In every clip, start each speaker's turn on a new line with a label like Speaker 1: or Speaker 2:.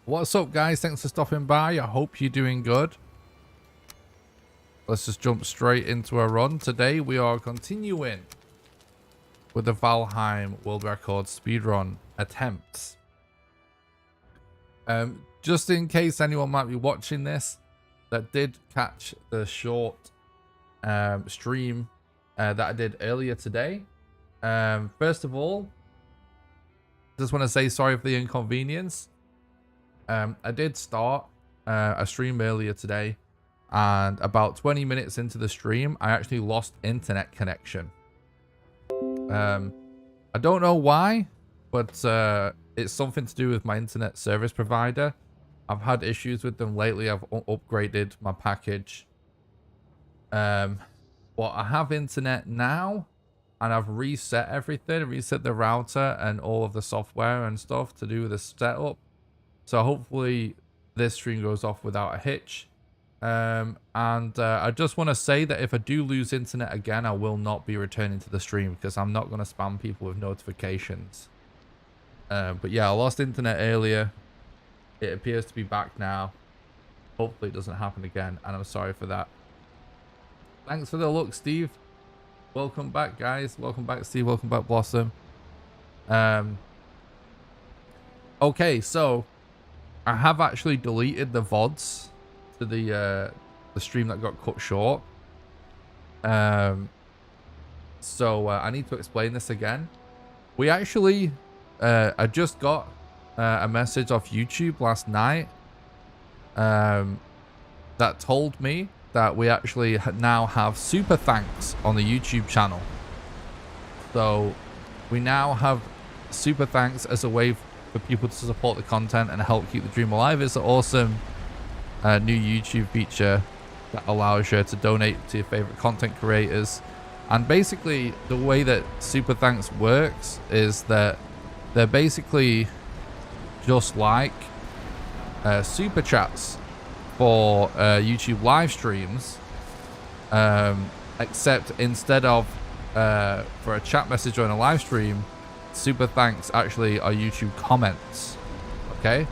Speaker 1: What's up, guys? Thanks for stopping by. I hope you're doing good. Let's just jump straight into a run. Today we are continuing with the Valheim World Record speedrun attempts. Just in case anyone might be watching this that did catch the short stream that I did earlier today. First of all, just want to say sorry for the inconvenience. I did start a stream earlier today, and about 20 minutes into the stream, I actually lost internet connection. I don't know why, but it's something to do with my internet service provider. I've had issues with them lately. I've upgraded my package. But I have internet now, and I've reset everything, reset the router and all of the software and stuff to do with the setup. So hopefully this stream goes off without a hitch. I just want to say that if I do lose internet again, I will not be returning to the stream because I'm not going to spam people with notifications. But yeah, I lost internet earlier. It appears to be back now. Hopefully it doesn't happen again, and I'm sorry for that. Thanks for the look, Steve. Welcome back, guys. Welcome back, Steve. Welcome back, Blossom. Okay, so I have actually deleted the VODs to the stream that got cut short. So I need to explain this again. We actually, I just got a message off YouTube last night that told me that we actually now have super thanks on the YouTube channel. So we now have super thanks as a way for people to support the content and help keep the dream alive. It's an awesome new YouTube feature that allows you to donate to your favorite content creators. And basically the way that super thanks works is that they're basically just like super chats for YouTube live streams, except instead of for a chat message on a live stream, super thanks actually are YouTube comments. Okay,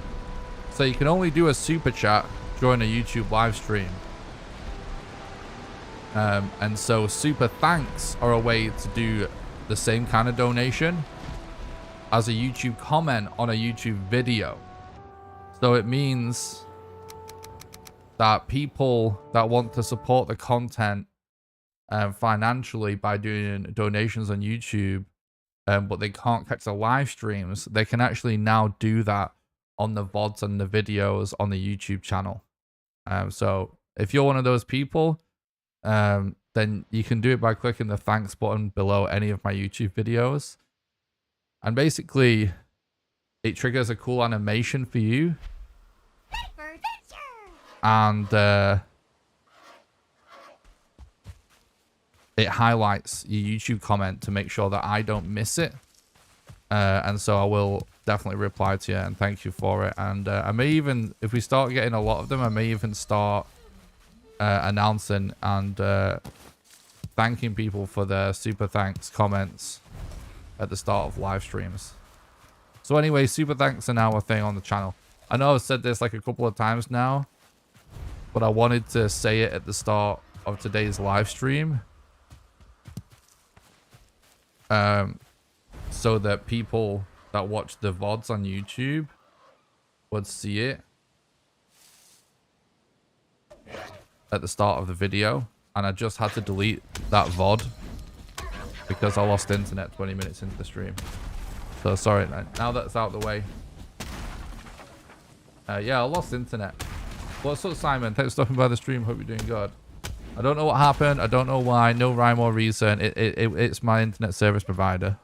Speaker 1: so you can only do a super chat during a YouTube live stream, and so super thanks are a way to do the same kind of donation as a YouTube comment on a YouTube video. So it means that people that want to support the content financially by doing donations on YouTube, but they can't catch the live streams, they can actually now do that on the VODs and the videos on the YouTube channel. So if you're one of those people, then you can do it by clicking the thanks button below any of my YouTube videos. And basically, it triggers a cool animation for you. And it highlights your YouTube comment to make sure that I don't miss it. And so I will definitely reply to you and thank you for it. And I may even, if we start getting a lot of them, I may even start announcing and thanking people for their super thanks comments at the start of live streams. So anyway, super thanks are now a thing on the channel. I know I've said this like a couple of times now, but I wanted to say it at the start of today's live stream, so that people that watch the VODs on YouTube would see it at the start of the video. And I just had to delete that VOD because I lost internet 20 minutes into the stream. So sorry, now that's out of the way. Yeah, I lost internet. What's up, Simon? Thanks for stopping by the stream. Hope you're doing good. I don't know what happened. I don't know why. No rhyme or reason. It's my internet service provider.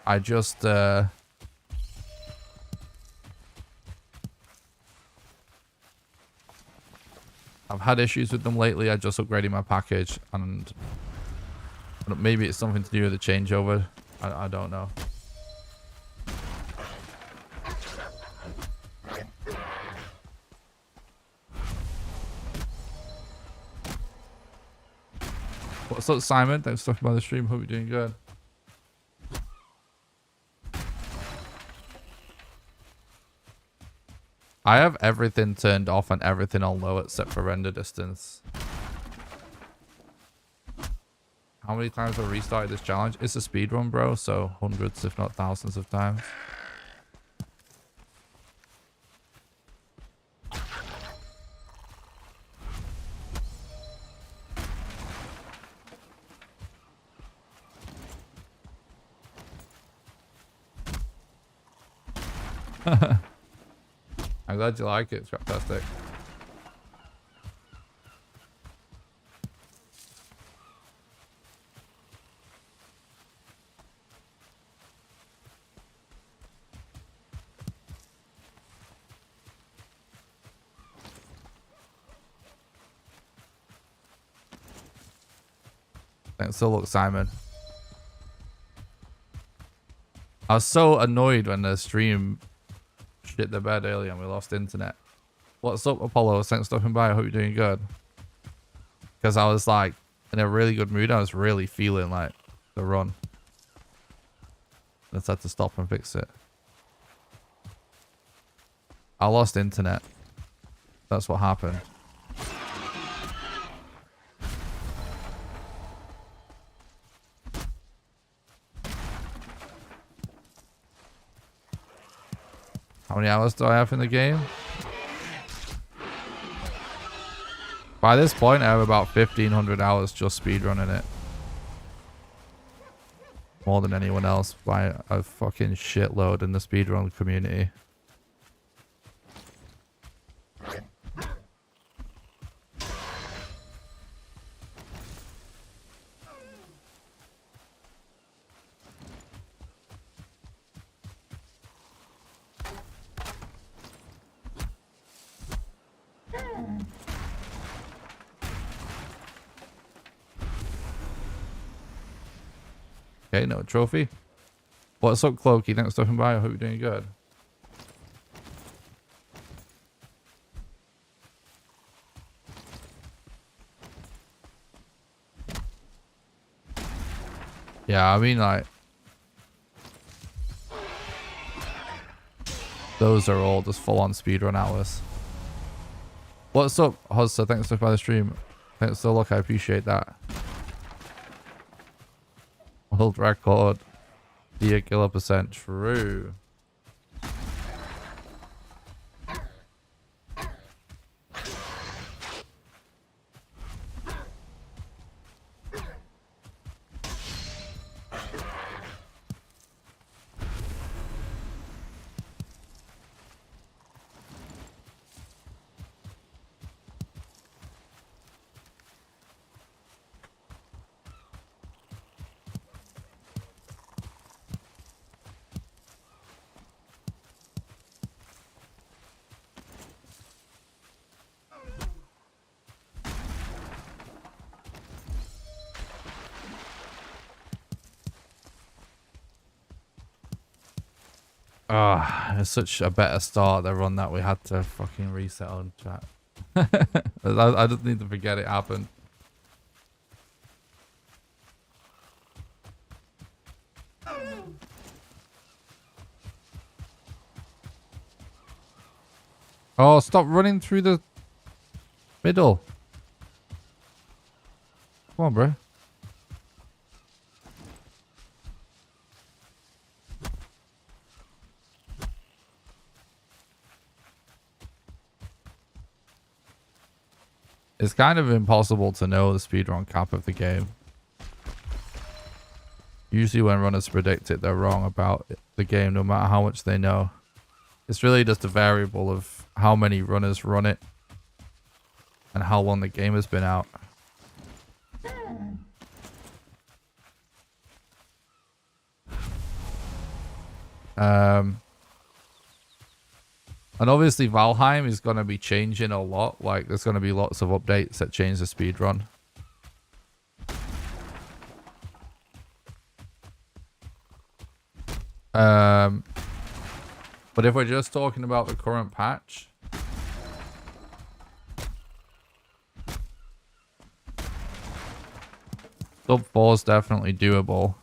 Speaker 1: I just I've had issues with them lately. I just upgraded my package, and maybe it's something to do with the changeover. I don't know. What's up, Simon? Thanks for stopping by the stream. Hope you're doing good. I have everything turned off and everything on low except for render distance. How many times have I restarted this challenge? It's a speedrun, bro, so hundreds if not thousands of times. I'm glad you like it. It's fantastic. Thanks so look, Simon. I was so annoyed when the stream shit the bed earlier and we lost internet. What's up, Apollo? Thanks for stopping by. I hope you're doing good. Because I was like in a really good mood. I was really feeling like the run. I just had to stop and fix it. I lost internet. That's what happened. How many hours do I have in the game? By this point, I have about 1,500 hours just speedrunning it. More than anyone else by a fucking shitload in the speedrun community. Okay, no trophy. What's up, Clokey? Thanks for stopping by. I hope you're doing good. Yeah, I mean, like, those are all just full-on speedrun hours. What's up, Hozza? Thanks for stopping by the stream. Thanks for the look. I appreciate that. World record. The killer percent true. Ah, it's such a better start the run that we had to fucking reset on chat. I just need to forget it happened. Oh, stop running through the middle. Come on, bro. It's kind of impossible to know the speedrun cap of the game. Usually when runners predict it, they're wrong about the game, no matter how much they know. It's really just a variable of how many runners run it and how long the game has been out. And obviously Valheim is going to be changing a lot. Like, there's going to be lots of updates that change the speedrun. But if we're just talking about the current patch, sub 4 is definitely doable.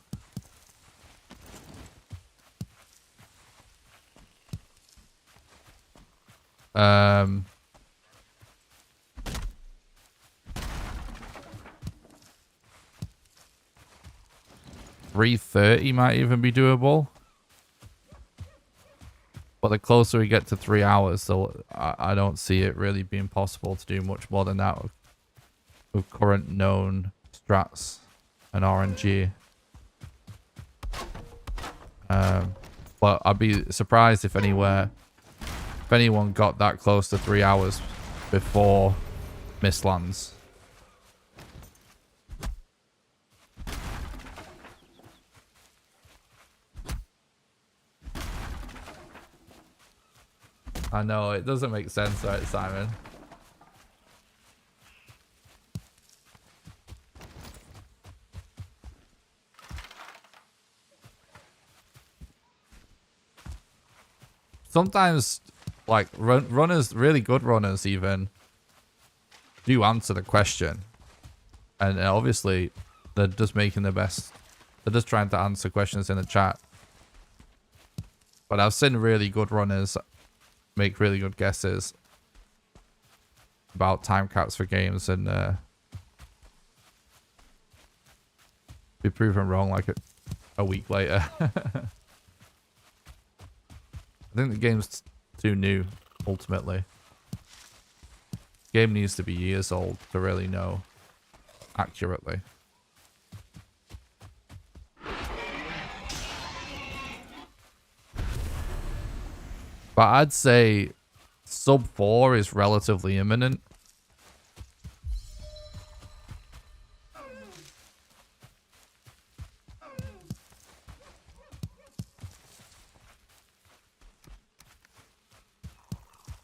Speaker 1: Um, 3:30 might even be doable. But the closer we get to 3 hours, I don't see it really being possible to do much more than that with current known strats and RNG. But I'd be surprised if anyone got that close to 3 hours before Mistlands. I know, it doesn't make sense, right, Simon? Sometimes, like, runners, really good runners even, do answer the question. And obviously, they're just making the best. They're just trying to answer questions in the chat. But I've seen really good runners make really good guesses about time caps for games and be proven wrong like a week later. I think the game's too new, ultimately. The game needs to be years old to really know accurately. But I'd say sub 4 is relatively imminent.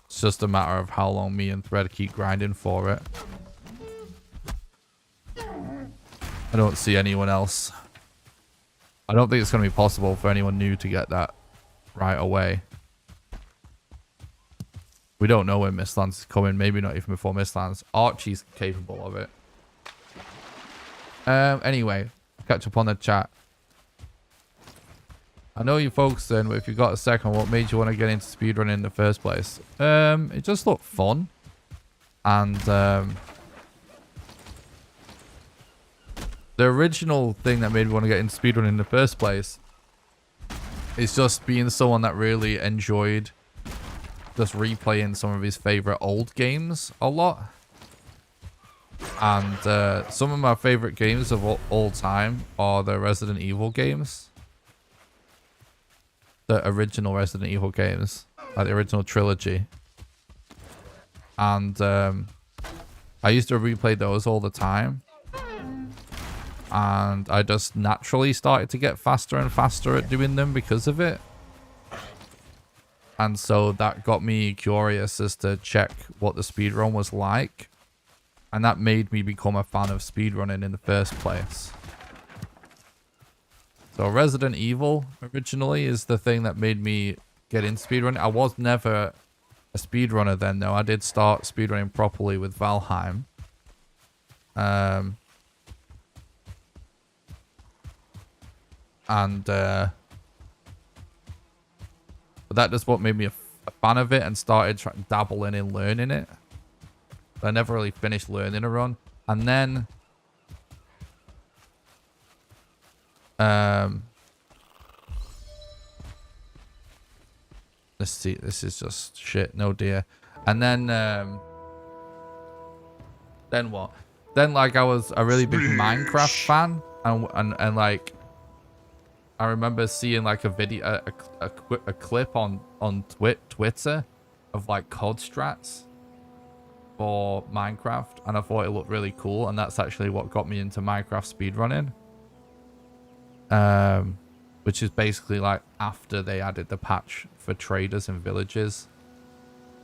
Speaker 1: It's just a matter of how long me and Thread keep grinding for it. I don't see anyone else. I don't think it's going to be possible for anyone new to get that right away. We don't know when Mistlands is coming. Maybe not even before Mistlands. Archie's capable of it. Anyway, catch up on the chat. I know you're focusing, but if you've got a second, what made you want to get into speedrunning in the first place? It just looked fun. And the original thing that made me want to get into speedrunning in the first place is just being someone that really enjoyed just replaying some of his favorite old games a lot. And some of my favorite games of all time are the Resident Evil games. The original Resident Evil games, like the original trilogy. And I used to replay those all the time. And I just naturally started to get faster and faster at doing them because of it. And so that got me curious as to check what the speedrun was like. And that made me become a fan of speedrunning in the first place. So Resident Evil originally is the thing that made me get into speedrunning. I was never a speedrunner then, though. I did start speedrunning properly with Valheim. But that just what made me a fan of it and started dabbling in learning it. But I never really finished learning a run. And then let's see, this is just shit, no dear. And then what? Then like I was a really big Minecraft fan and like I remember seeing like a video, a clip on Twitter of like COD strats for Minecraft, and I thought it looked really cool, and that's actually what got me into Minecraft speedrunning. Which is basically like after they added the patch for traders and villages,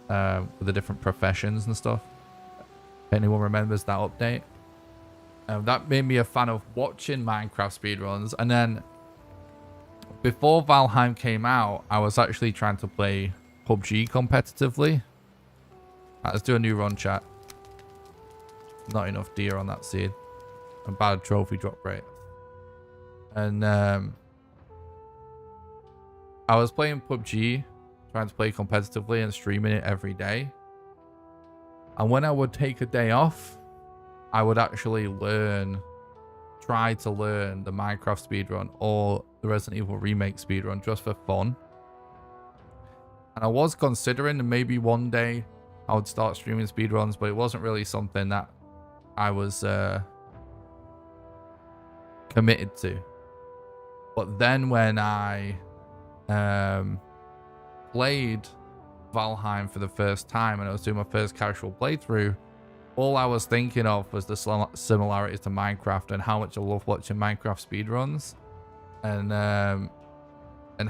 Speaker 1: with the different professions and stuff. If anyone remembers that update, that made me a fan of watching Minecraft speedruns. And then before Valheim came out, I was actually trying to play PUBG competitively. Let's do a new run, chat. Not enough deer on that seed. A bad trophy drop rate. And I was playing PUBG trying to play competitively and streaming it every day. And when I would take a day off, I would actually try to learn the Minecraft speedrun or the Resident Evil Remake speedrun just for fun. And I was considering that maybe one day I would start streaming speedruns, but it wasn't really something that I was committed to. But then when I played Valheim for the first time and I was doing my first casual playthrough, all I was thinking of was the similarities to Minecraft and how much I love watching Minecraft speedruns, and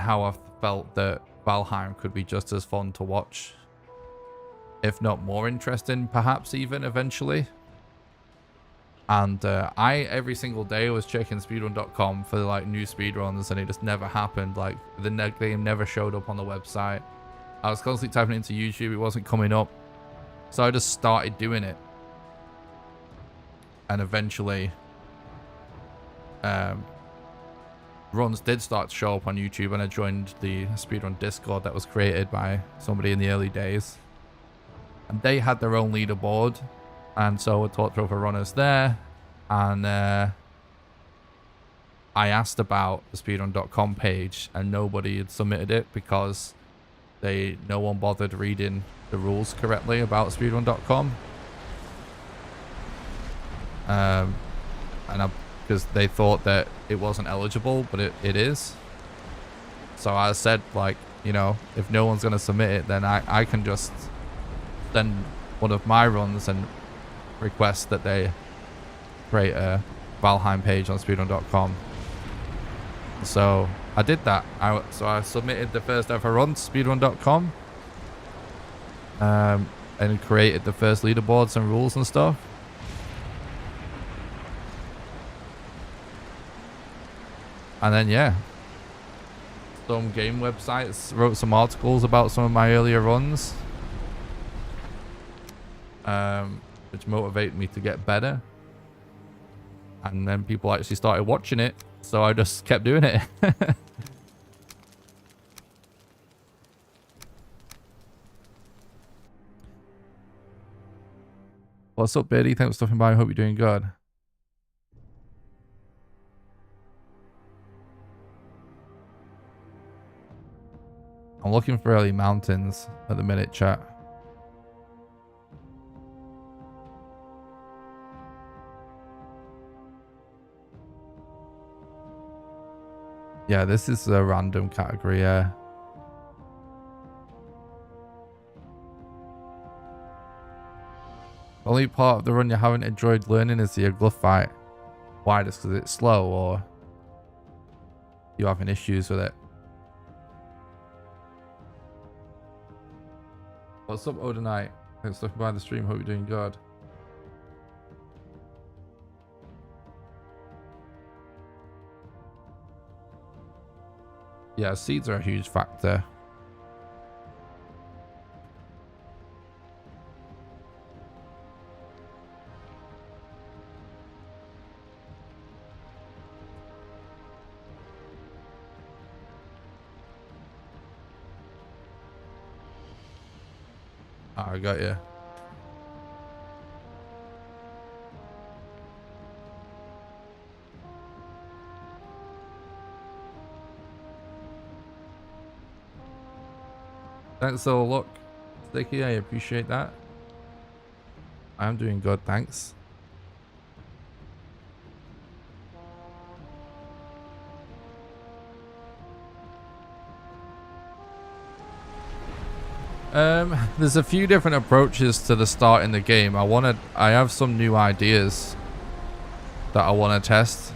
Speaker 1: how I felt that Valheim could be just as fun to watch, if not more interesting, perhaps even eventually. And I every single day was checking speedrun.com for like new speedruns, and it just never happened. Like the game never showed up on the website. I was constantly typing into YouTube, it wasn't coming up, so I just started doing it. And eventually runs did start to show up on YouTube, and I joined the speedrun Discord that was created by somebody in the early days, and they had their own leaderboard, and so I talked to other runners there, and I asked about the speedrun.com page, and nobody had submitted it because no one bothered reading the rules correctly about speedrun.com. Because they thought that it wasn't eligible, but it is. So I said, like, you know, if no one's gonna submit it, then I can just send one of my runs and request that they create a Valheim page on speedrun.com. So I did that. So I submitted the first ever run to speedrun.com, and created the first leaderboards and rules and stuff. And then, yeah, some game websites wrote some articles about some of my earlier runs, which motivated me to get better. And then people actually started watching it, so I just kept doing it. What's up, Birdie? Thanks for stopping by. I hope you're doing good. I'm looking for early mountains at the minute, chat. Yeah, this is a random category, yeah. Only part of the run you haven't enjoyed learning is the Glove fight. Why? Just because it's slow, or you having issues with it? What's up, Odinite? Thanks for stopping by the stream. Hope you're doing good. Yeah, seeds are a huge factor. Oh, I got you. Thanks for the look, Sticky. I appreciate that. I'm doing good, thanks. There's a few different approaches to the start in the game. I have some new ideas that I want to test,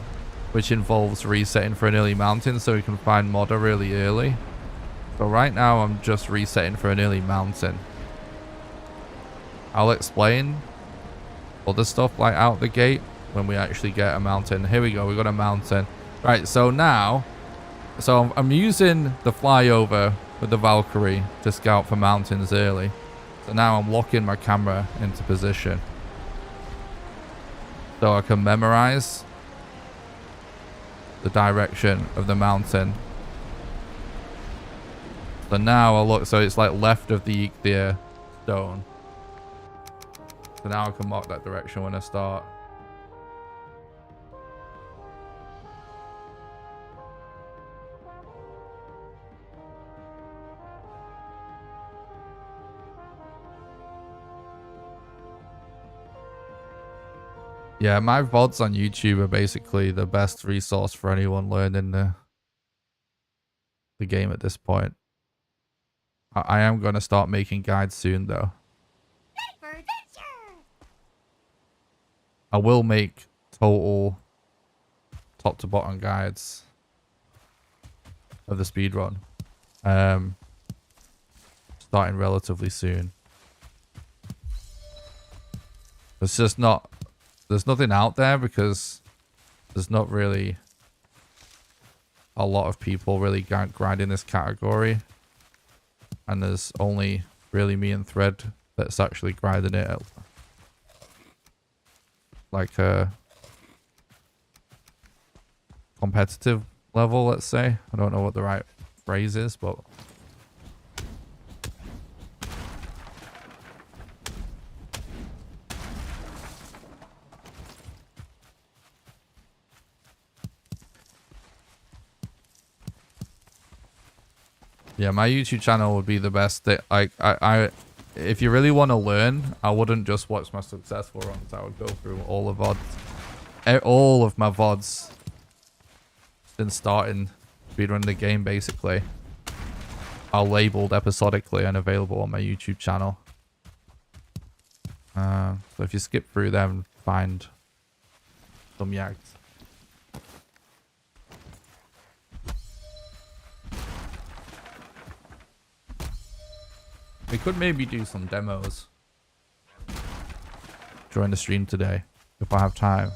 Speaker 1: which involves resetting for an early mountain so we can find modder really early. So right now I'm just resetting for an early mountain. I'll explain other stuff like out the gate when we actually get a mountain. Here we go, we got a mountain. Right, so now, I'm using the flyover with the Valkyrie to scout for mountains early. So now I'm locking my camera into position so I can memorize the direction of the mountain. So now I look, so it's like left of the Ichthyer stone. So now I can mark that direction when I start. Yeah, my VODs on YouTube are basically the best resource for anyone learning the game at this point. I am going to start making guides soon, though. I will make total top to bottom guides of the speedrun. Starting relatively soon. It's just not... There's nothing out there because there's not really a lot of people really grinding this category. And there's only really me and Thread that's actually grinding it at like a competitive level, let's say. I don't know what the right phrase is, but... Yeah, my YouTube channel would be the best. I if you really want to learn, I wouldn't just watch my successful runs. I would go through all the VODs. All of my VODs since starting speedrunning the game, basically, are labeled episodically and available on my YouTube channel. So if you skip through them, find some yags. We could maybe do some demos during the stream today, if I have time.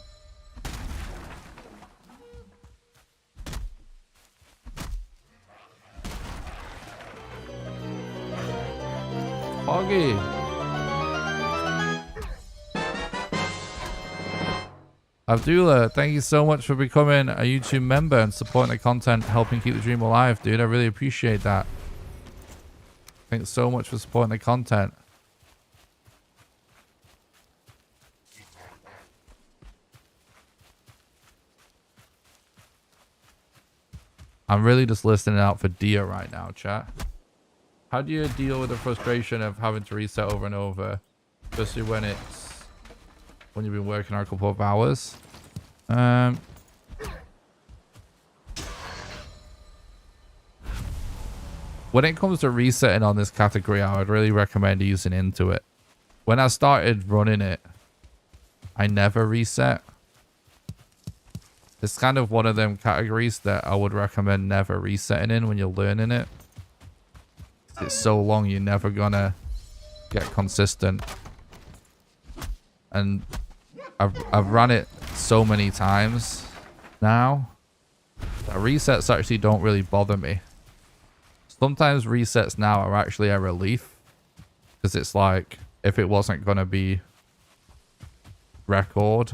Speaker 1: Foggy! Abdullah, thank you so much for becoming a YouTube member and supporting the content, helping keep the dream alive, dude. I really appreciate that. Thanks so much for supporting the content. I'm really just listening out for deer right now, chat. How do you deal with the frustration of having to reset over and over, especially when you've been working on a couple of hours? When it comes to resetting on this category, I would really recommend using Intuit. When I started running it, I never reset. It's kind of one of them categories that I would recommend never resetting in when you're learning it. It's so long, you're never gonna get consistent. And I've run it so many times now that resets actually don't really bother me. Sometimes resets now are actually a relief, because it's like, if it wasn't going to be record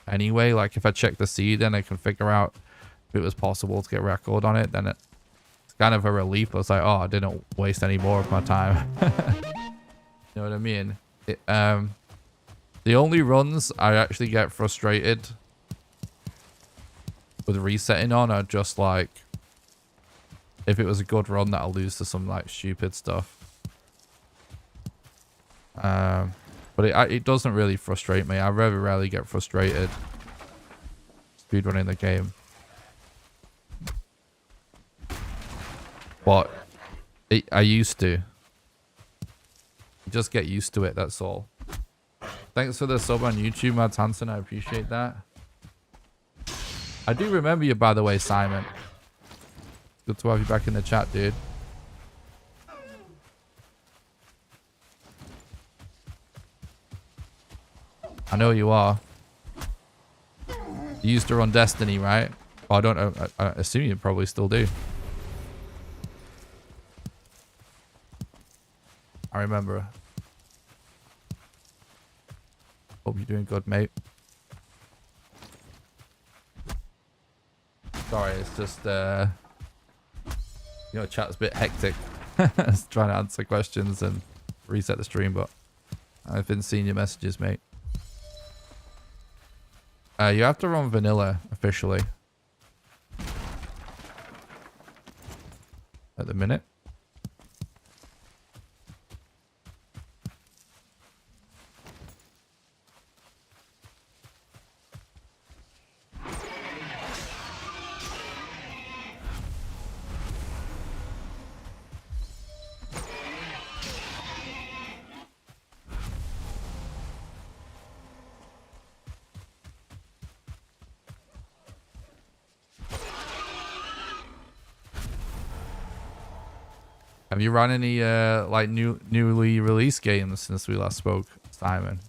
Speaker 1: anyway, like if I check the seed and I can figure out if it was possible to get record on it, then it's kind of a relief. I was like, oh, I didn't waste any more of my time. You know what I mean? The only runs I actually get frustrated with resetting on are just like, if it was a good run that I'll lose to some like stupid stuff. But it doesn't really frustrate me. I very rarely get frustrated speedrunning the game. But I used to. Just get used to it, that's all. Thanks for the sub on YouTube, Mads Hansen. I appreciate that. I do remember you, by the way, Simon. Good to have you back in the chat, dude. I know you are. You used to run Destiny, right? Oh, I don't know. I assume you probably still do. I remember. Hope you're doing good, mate. Sorry, it's just Your chat's a bit hectic. I was trying to answer questions and reset the stream, but I've been seeing your messages, mate. You have to run vanilla officially at the minute. Have you run any like newly released games since we last spoke, Simon?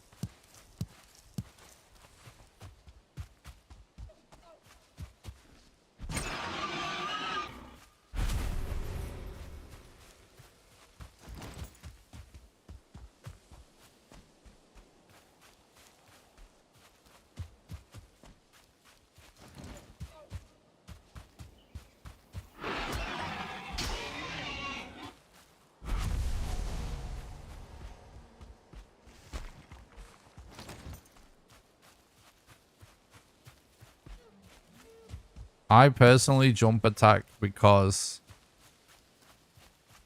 Speaker 1: I personally jump attack because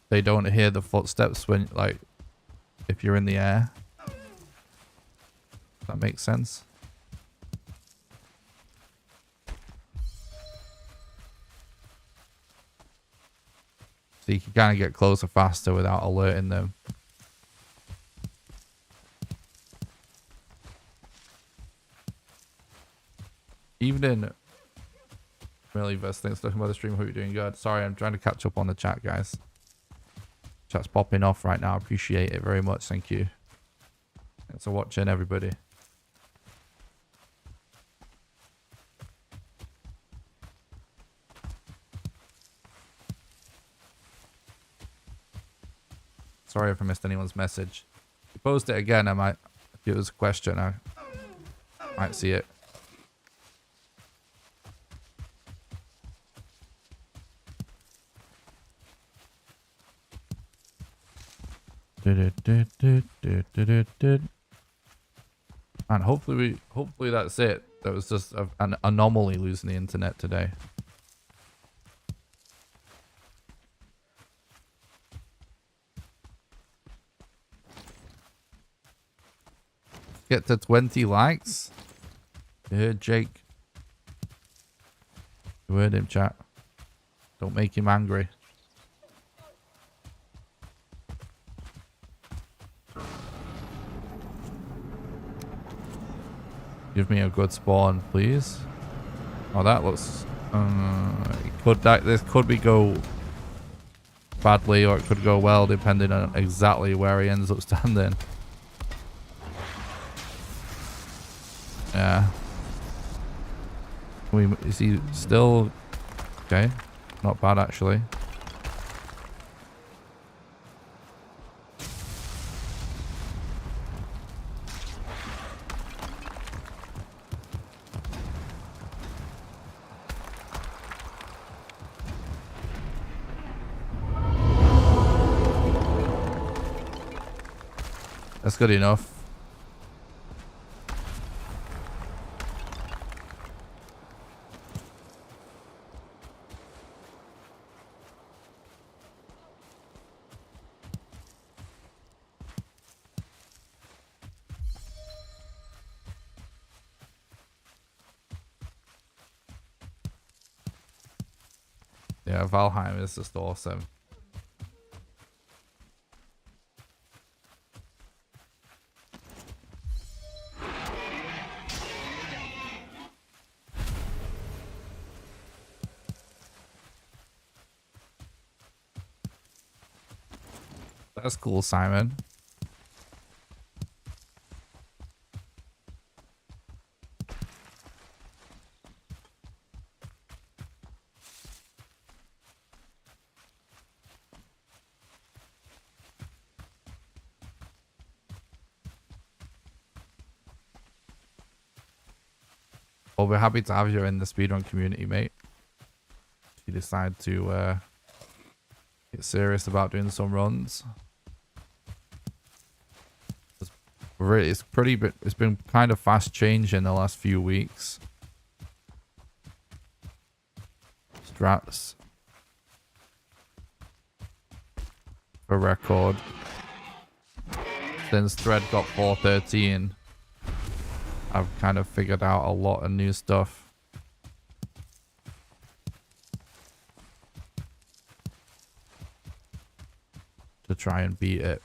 Speaker 1: they don't hear the footsteps when, like, if you're in the air. That makes sense. So you can kind of get closer faster without alerting them. Evening. Really, best things talking about the stream. Hope you're doing good. Sorry, I'm trying to catch up on the chat, guys. Chat's popping off right now. Appreciate it very much. Thank you. Thanks for watching, everybody. Sorry if I missed anyone's message. If you post it again, I might, if it was a question, I might see it. And hopefully that's it. That was just an anomaly losing the internet today. Get to 20 likes. You heard Jake. You heard him, chat. Don't make him angry. Give me a good spawn, please. Oh, that looks. This could be go badly, or it could go well, depending on exactly where he ends up standing. Yeah. Is he still okay? Not bad, actually. That's good enough. Yeah, Valheim is just awesome. That's cool, Simon. Well, we're happy to have you in the speedrun community, mate. If you decide to get serious about doing some runs. It's been kind of fast changing the last few weeks. Strats for record. Since thread got 4.13, I've kind of figured out a lot of new stuff. To try and beat it.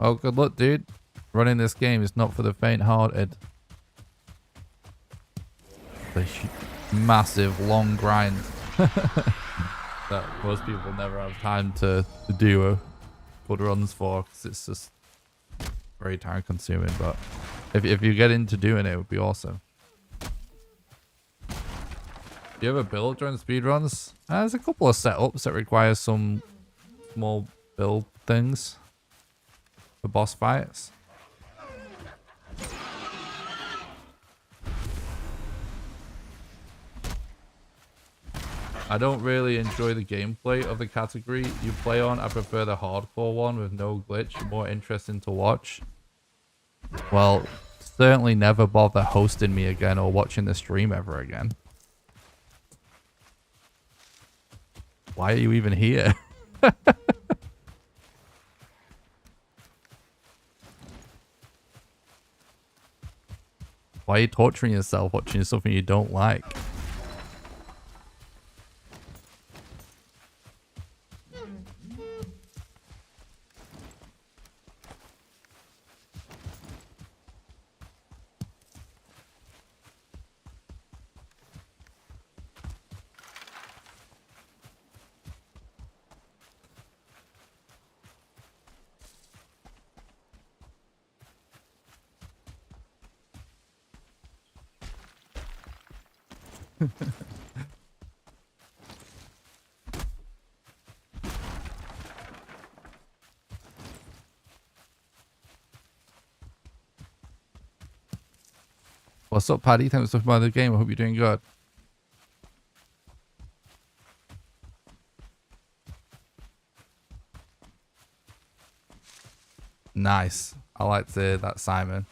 Speaker 1: Oh, good luck, dude. Running this game is not for the faint-hearted. The massive, long grind that most people never have time to do good runs for, because it's just very time-consuming. But if you get into doing it, it would be awesome. Do you ever build during speedruns? There's a couple of setups that require some small build things for boss fights. I don't really enjoy the gameplay of the category you play on. I prefer the hardcore one with no glitch, more interesting to watch. Well, certainly never bother hosting me again or watching the stream ever again. Why are you even here? Why are you torturing yourself watching something you don't like? What's up, Paddy? Thanks for stopping by the game. I hope you're doing good. Nice. I like to hear that, Simon.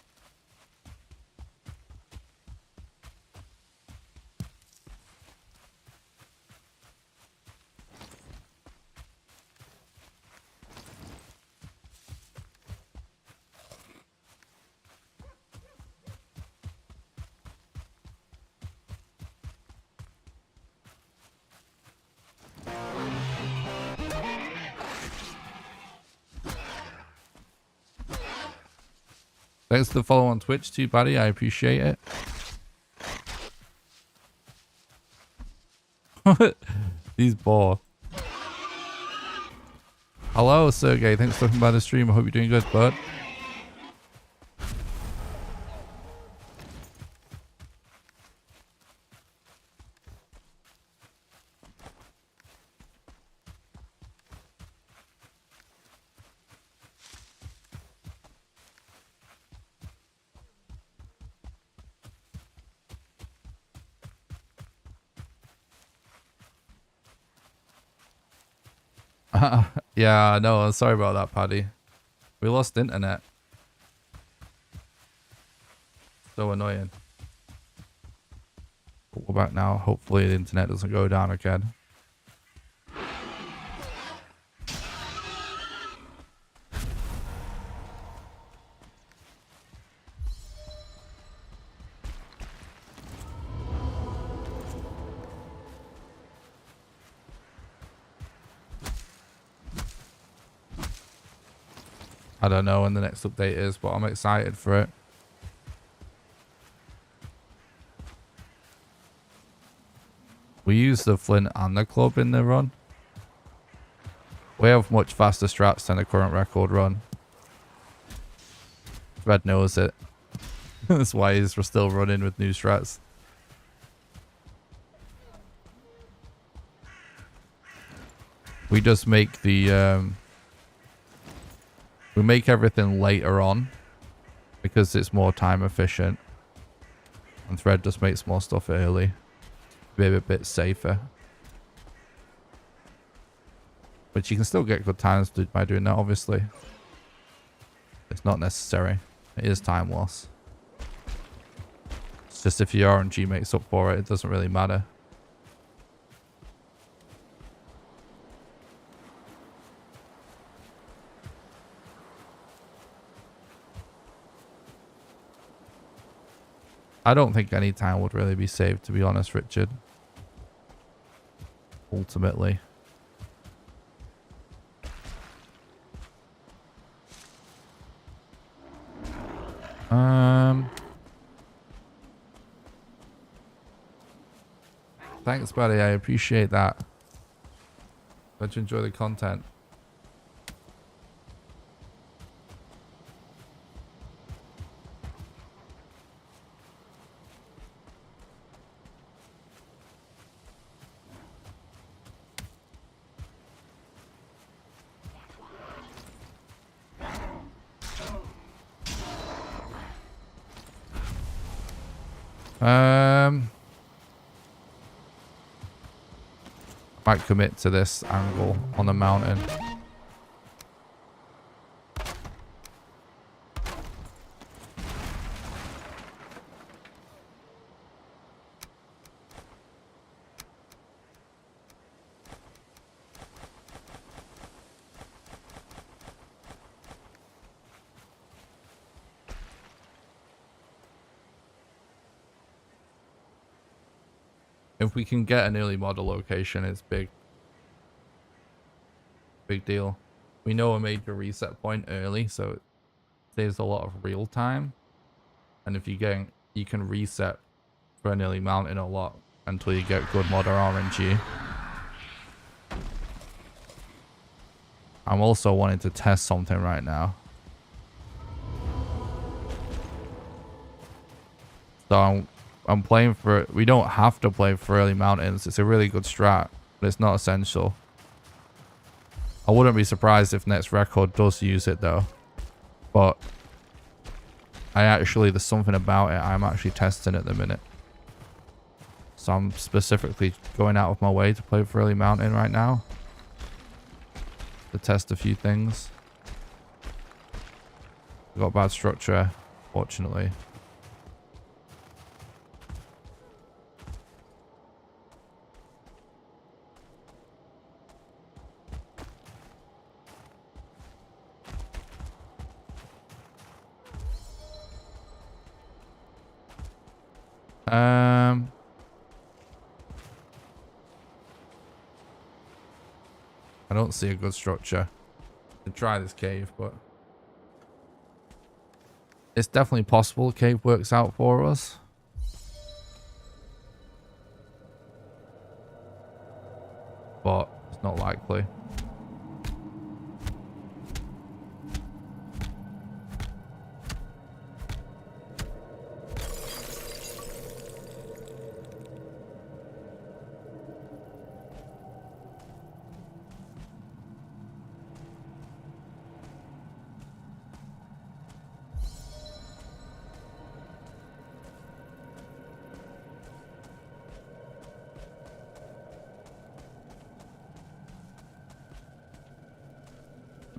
Speaker 1: Thanks for the follow on Twitch too, buddy. I appreciate it. He's bored. Hello, Sergey. Thanks for stopping by the stream. I hope you're doing good, bud. Yeah, no, I'm sorry about that, Paddy. We lost internet. So annoying. But we're back now. Hopefully the internet doesn't go down again. I don't know when the next update is, but I'm excited for it. We use the Flint and the club in the run. We have much faster strats than the current record run. Red knows it. That's why he's still running with new strats. We just make the we make everything later on because it's more time efficient, and Thread just makes more stuff early to be a bit safer. But you can still get good times by doing that, obviously. It's not necessary. It is time loss. It's just if your RNG makes up for it, it doesn't really matter. I don't think any time would really be saved, to be honest, Richard. Ultimately. Thanks, buddy. I appreciate that. Glad you enjoy the content. Might commit to this angle on the mountain. If we can get an early model location, it's big. Big deal. We know a major reset point early, so it saves a lot of real time. And if you can reset for an early mountain a lot until you get good modder RNG. I'm also wanting to test something right now. So I'm playing for, we don't have to play for early mountains. It's a really good strat, but it's not essential. I wouldn't be surprised if next record does use it though. But there's something about it I'm actually testing at the minute. So I'm specifically going out of my way to play for early mountain right now. To test a few things. We've got bad structure, fortunately. I don't see a good structure to try this cave, but it's definitely possible the cave works out for us. But it's not likely.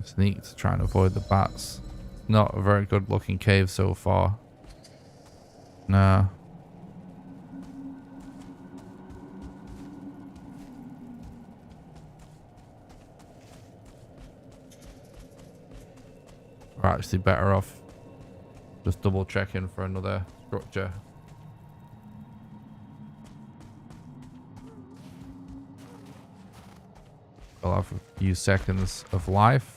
Speaker 1: Sneak to try and avoid the bats. Not a very good looking cave so far. Nah. We're actually better off just double checking for another structure. I'll have a few seconds of life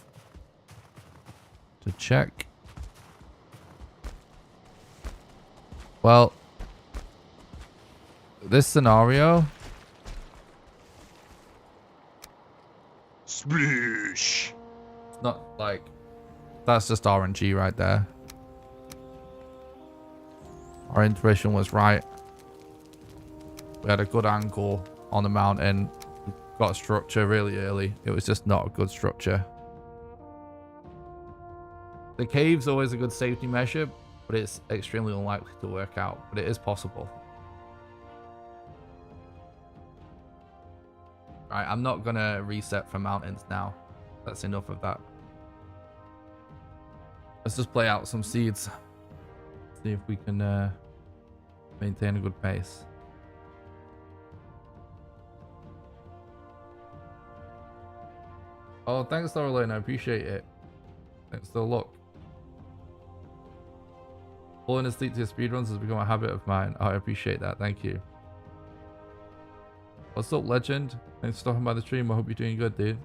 Speaker 1: to check. Well, this scenario.
Speaker 2: Splish.
Speaker 1: Not like, that's just RNG right there. Our intuition was right. We had a good angle on the mountain. Got structure really early. It was just not a good structure. The cave's always a good safety measure, but it's extremely unlikely to work out. But it is possible. Right, I'm not gonna reset for mountains now. That's enough of that. Let's just play out some seeds. See if we can maintain a good pace. Oh, thanks, Laureline. I appreciate it. Thanks for the look. Falling asleep to your speedruns has become a habit of mine. Oh, I appreciate that. Thank you. What's up, legend? Thanks for stopping by the stream. I hope you're doing good, dude.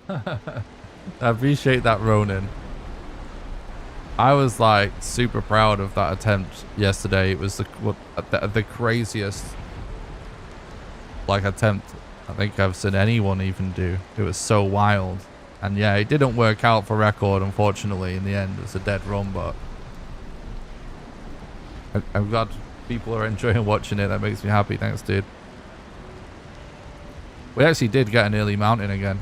Speaker 1: I appreciate that, Ronan. I was like super proud of that attempt yesterday. It was the craziest like attempt I think I've seen anyone even do. It was so wild. And yeah, it didn't work out for record, unfortunately. In the end, it's a dead run, but I'm glad people are enjoying watching it. That makes me happy. Thanks, dude. We actually did get an early mountain again.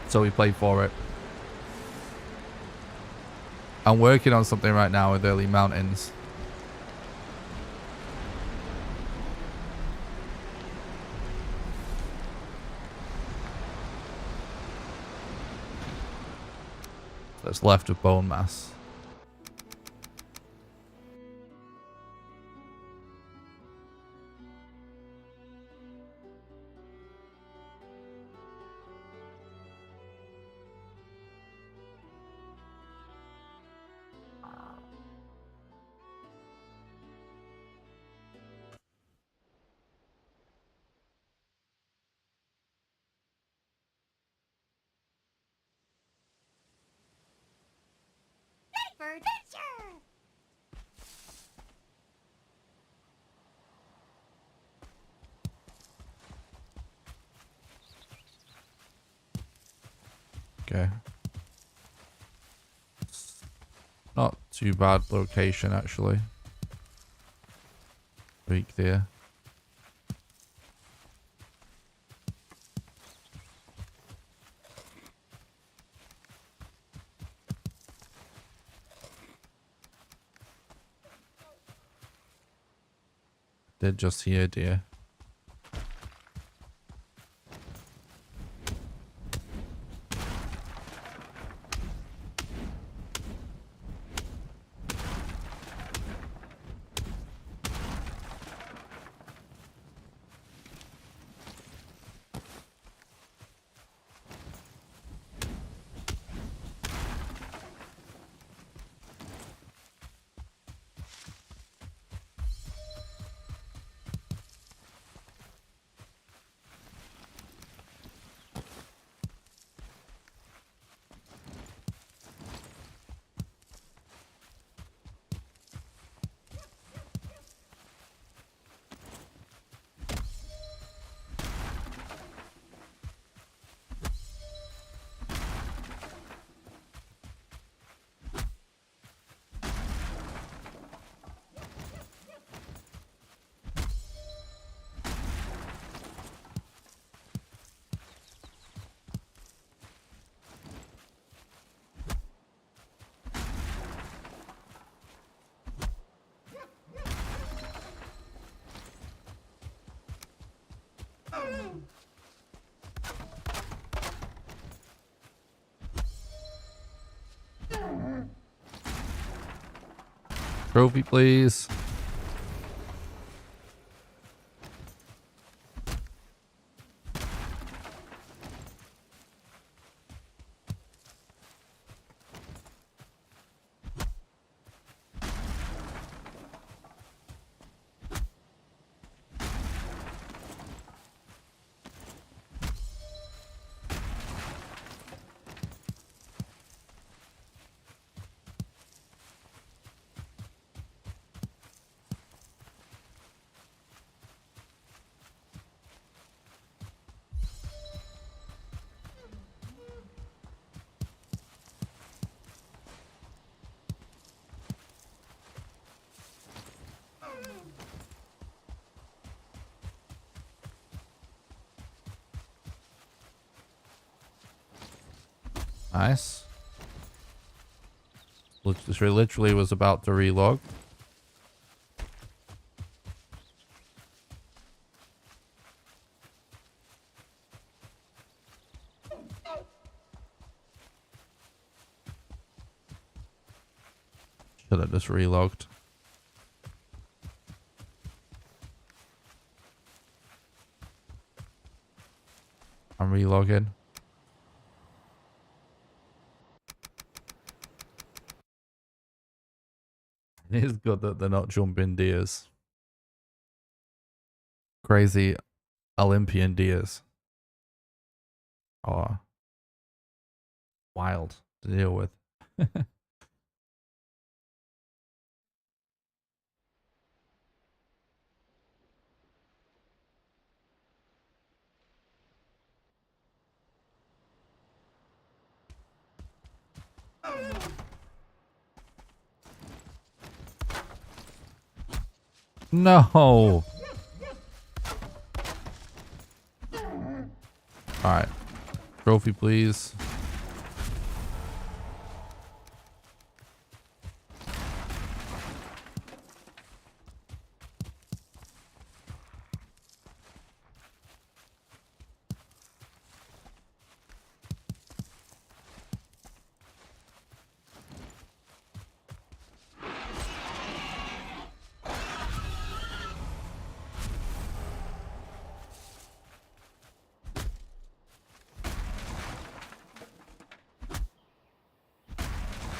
Speaker 1: So we played for it. I'm working on something right now with early mountains. That's left of bone mass. Okay. Not too bad location, actually. Weak there. They're just here, dear. Trophy, please. Nice. Literally was about to relog. Should have just relogged. I'm relogging. It is good that they're not jumping deers. Crazy Olympian deers. Oh, wild to deal with. No. Alright. Trophy, please.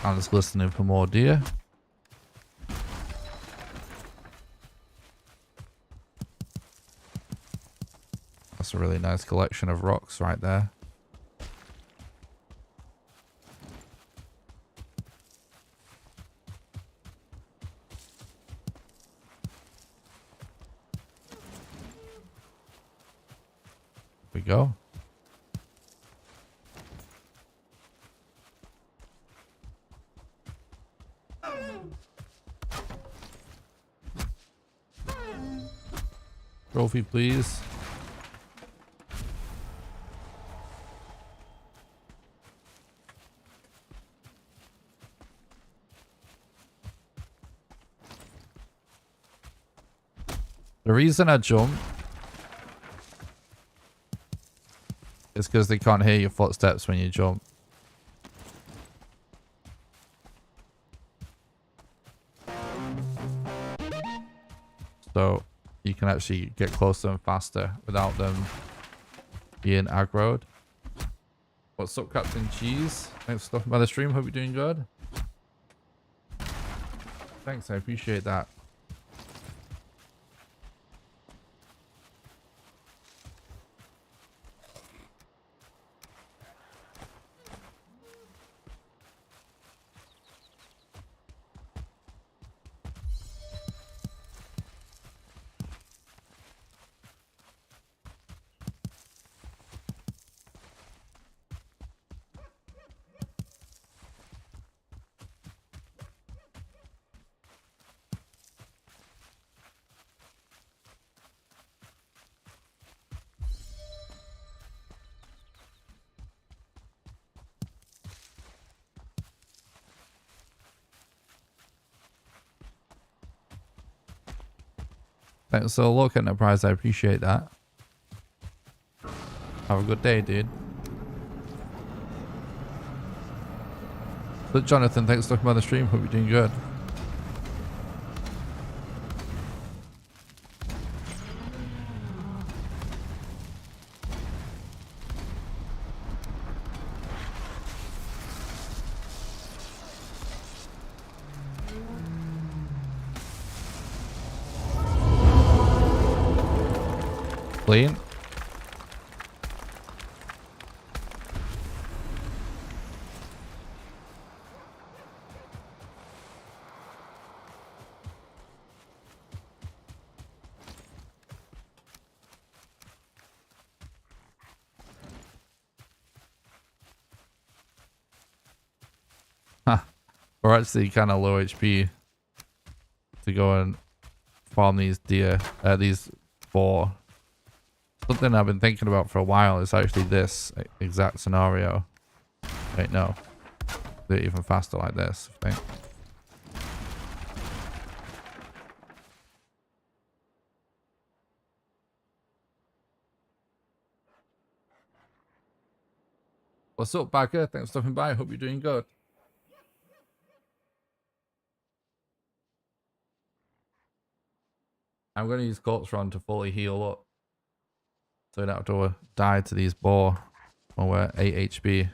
Speaker 1: I'm just listening for more deer. That's a really nice collection of rocks right there. Here we go. Trophy, please. The reason I jump is because they can't hear your footsteps when you jump. So you can actually get closer and faster without them being aggroed. What's up, Captain Cheese? Thanks for stopping by the stream. Hope you're doing good. Thanks, I appreciate that. Thanks for the look, Enterprise. I appreciate that. Have a good day, dude. But Jonathan, thanks for looking by the stream. Hope you're doing good. Flint. Huh. We're actually kind of low HP to go and farm these deer, these boar. Something I've been thinking about for a while is actually this exact scenario. Wait, no. Do it even faster like this, I think. What's up, Bagger? Thanks for stopping by. Hope you're doing good. I'm going to use Corpse Run to fully heal up. So we don't have to die to these boar when we're 8 HP.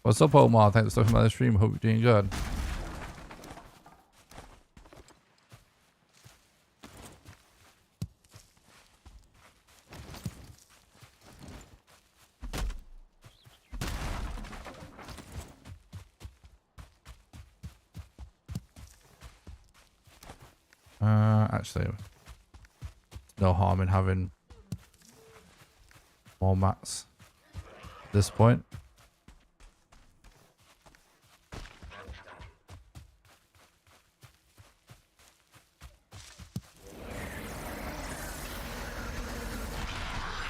Speaker 1: What's up, Omar? Thanks for stopping by the stream. Hope you're doing good. Actually, no harm in having more mats at this point.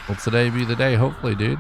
Speaker 1: Will today be the day? Hopefully, dude.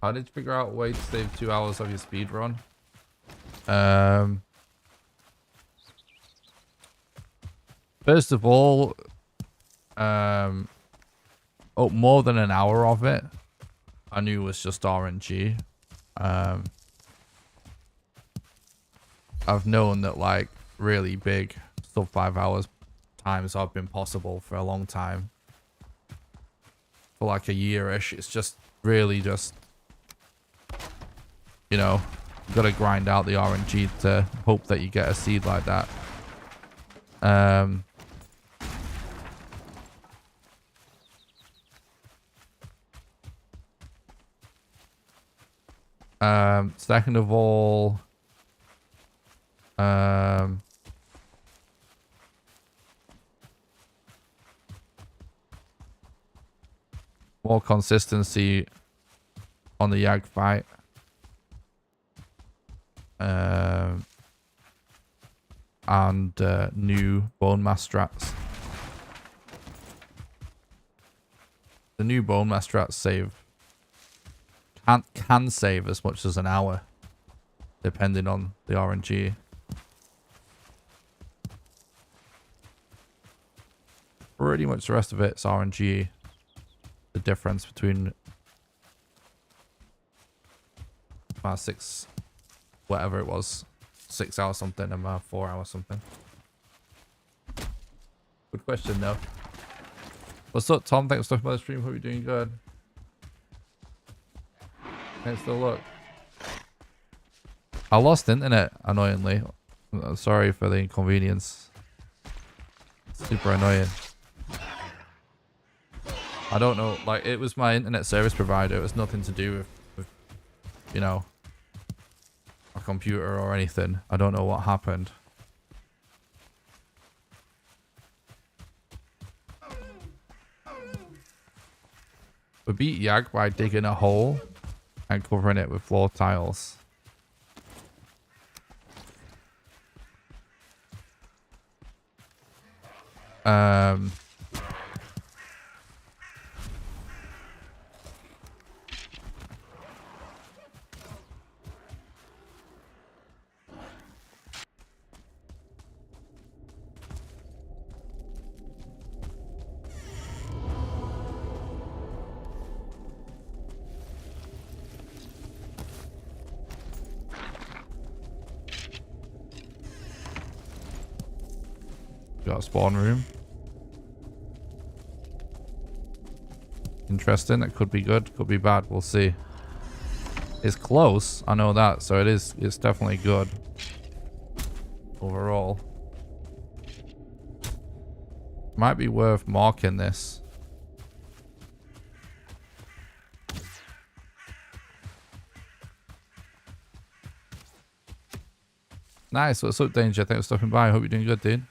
Speaker 1: How did you figure out a way to save 2 hours of your speed run? First of all, more than an hour of it, I knew was just RNG. I've known that like really big sub 5 hours times have been possible for a long time. For like a year-ish. It's just really just, you know, you gotta grind out the RNG to hope that you get a seed like that. Second of all, more consistency on the Yag fight. And new bone mass strats. The new bone mass strats save can save as much as an hour, depending on the RNG. Pretty much the rest of it's RNG. The difference between 6, whatever it was, 6 hours something and 4 hours something. Good question though. What's up, Tom? Thanks for stopping by the stream. Hope you're doing good. Thanks for the look. I lost internet, annoyingly. Sorry for the inconvenience. Super annoying. I don't know. Like, it was my internet service provider. It was nothing to do with you know, a computer or anything. I don't know what happened. We beat Yag by digging a hole and covering it with floor tiles. Got a spawn room. Interesting. It could be good, could be bad. We'll see. It's close. I know that. So it is. It's definitely good overall. Might be worth marking this. Nice. What's up, Danger? Thanks for stopping by. I hope you're doing good, dude.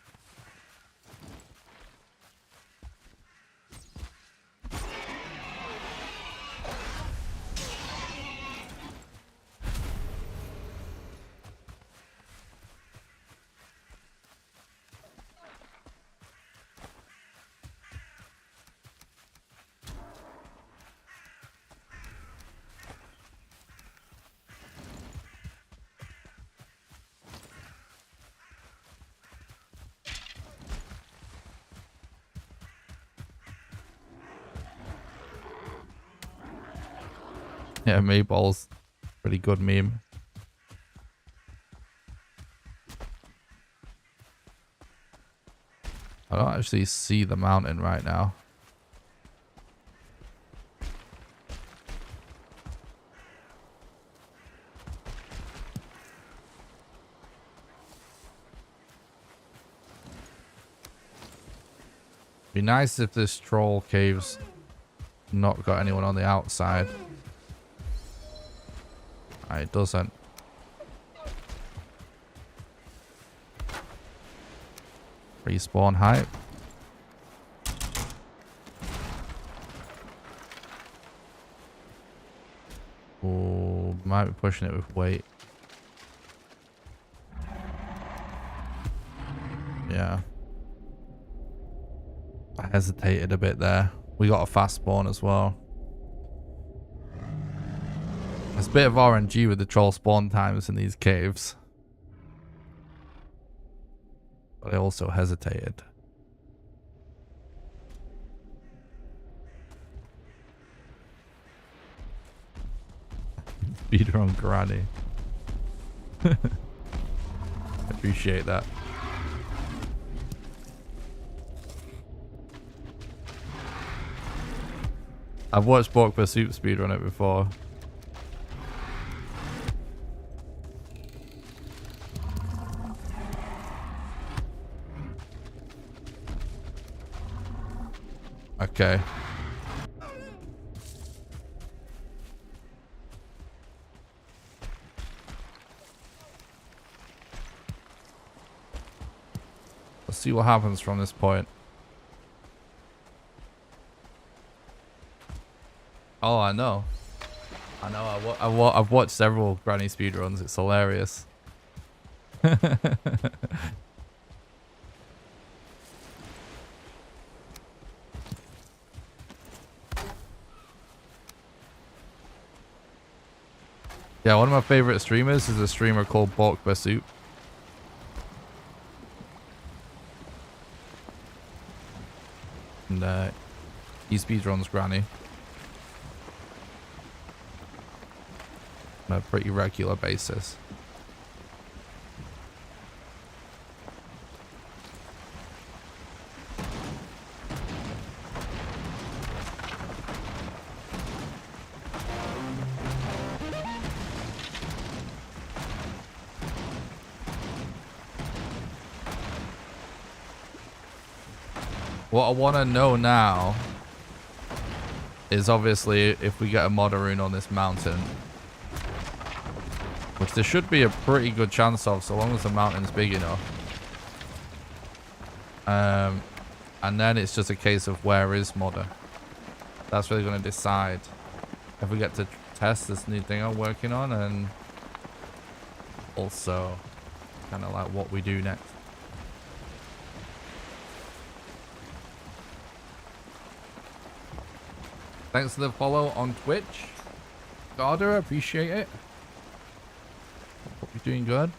Speaker 1: Yeah, Mayball's pretty good meme. I don't actually see the mountain right now. Be nice if this troll cave's not got anyone on the outside. It doesn't. Respawn hype. Oh, might be pushing it with weight. Yeah. I hesitated a bit there. We got a fast spawn as well. There's a bit of RNG with the troll spawn times in these caves. But I also hesitated. Speedrun Granny. Appreciate that. I've watched Bork Pursuit speedrun it before. Okay. Let's see what happens from this point. Oh, I know. I know. I've watched several granny speedruns. It's hilarious. Yeah, one of my favorite streamers is a streamer called Bork Pursuit. And he speedruns Granny on a pretty regular basis. What I want to know now is obviously if we get a modder rune on this mountain, which there should be a pretty good chance of so long as the mountain's big enough. And then it's just a case of where is modder. That's really going to decide if we get to test this new thing I'm working on, and also kind of like what we do next. Thanks for the follow on Twitch, Garda, I appreciate it. Hope you're doing good.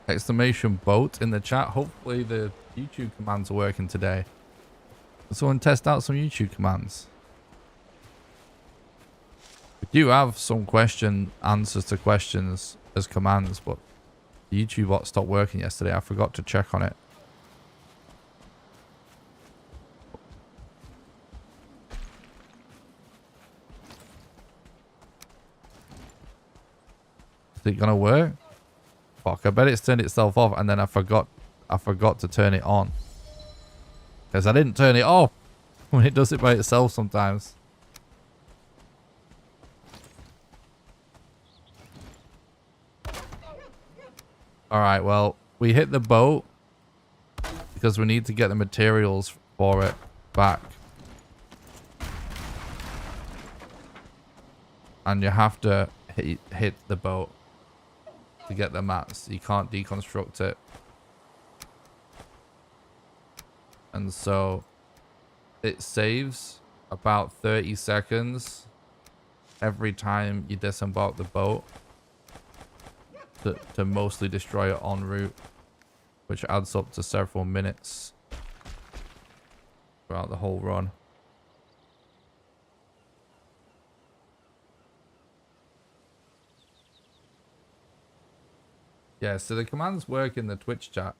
Speaker 1: Exclamation boat in the chat. Hopefully the YouTube commands are working today. Can someone test out some YouTube commands? We do have some answers to questions as commands, but the YouTube bot stopped working yesterday. I forgot to check on it. Is it gonna work? Fuck, I bet it's turned itself off and then I forgot to turn it on. Because I didn't turn it off when it does it by itself sometimes. Alright, well, we hit the boat because we need to get the materials for it back. And you have to hit the boat to get the mats. You can't deconstruct it. And so it saves about 30 seconds every time you disembark the boat to mostly destroy it en route, which adds up to several minutes throughout the whole run. Yeah, so the commands work in the Twitch chat.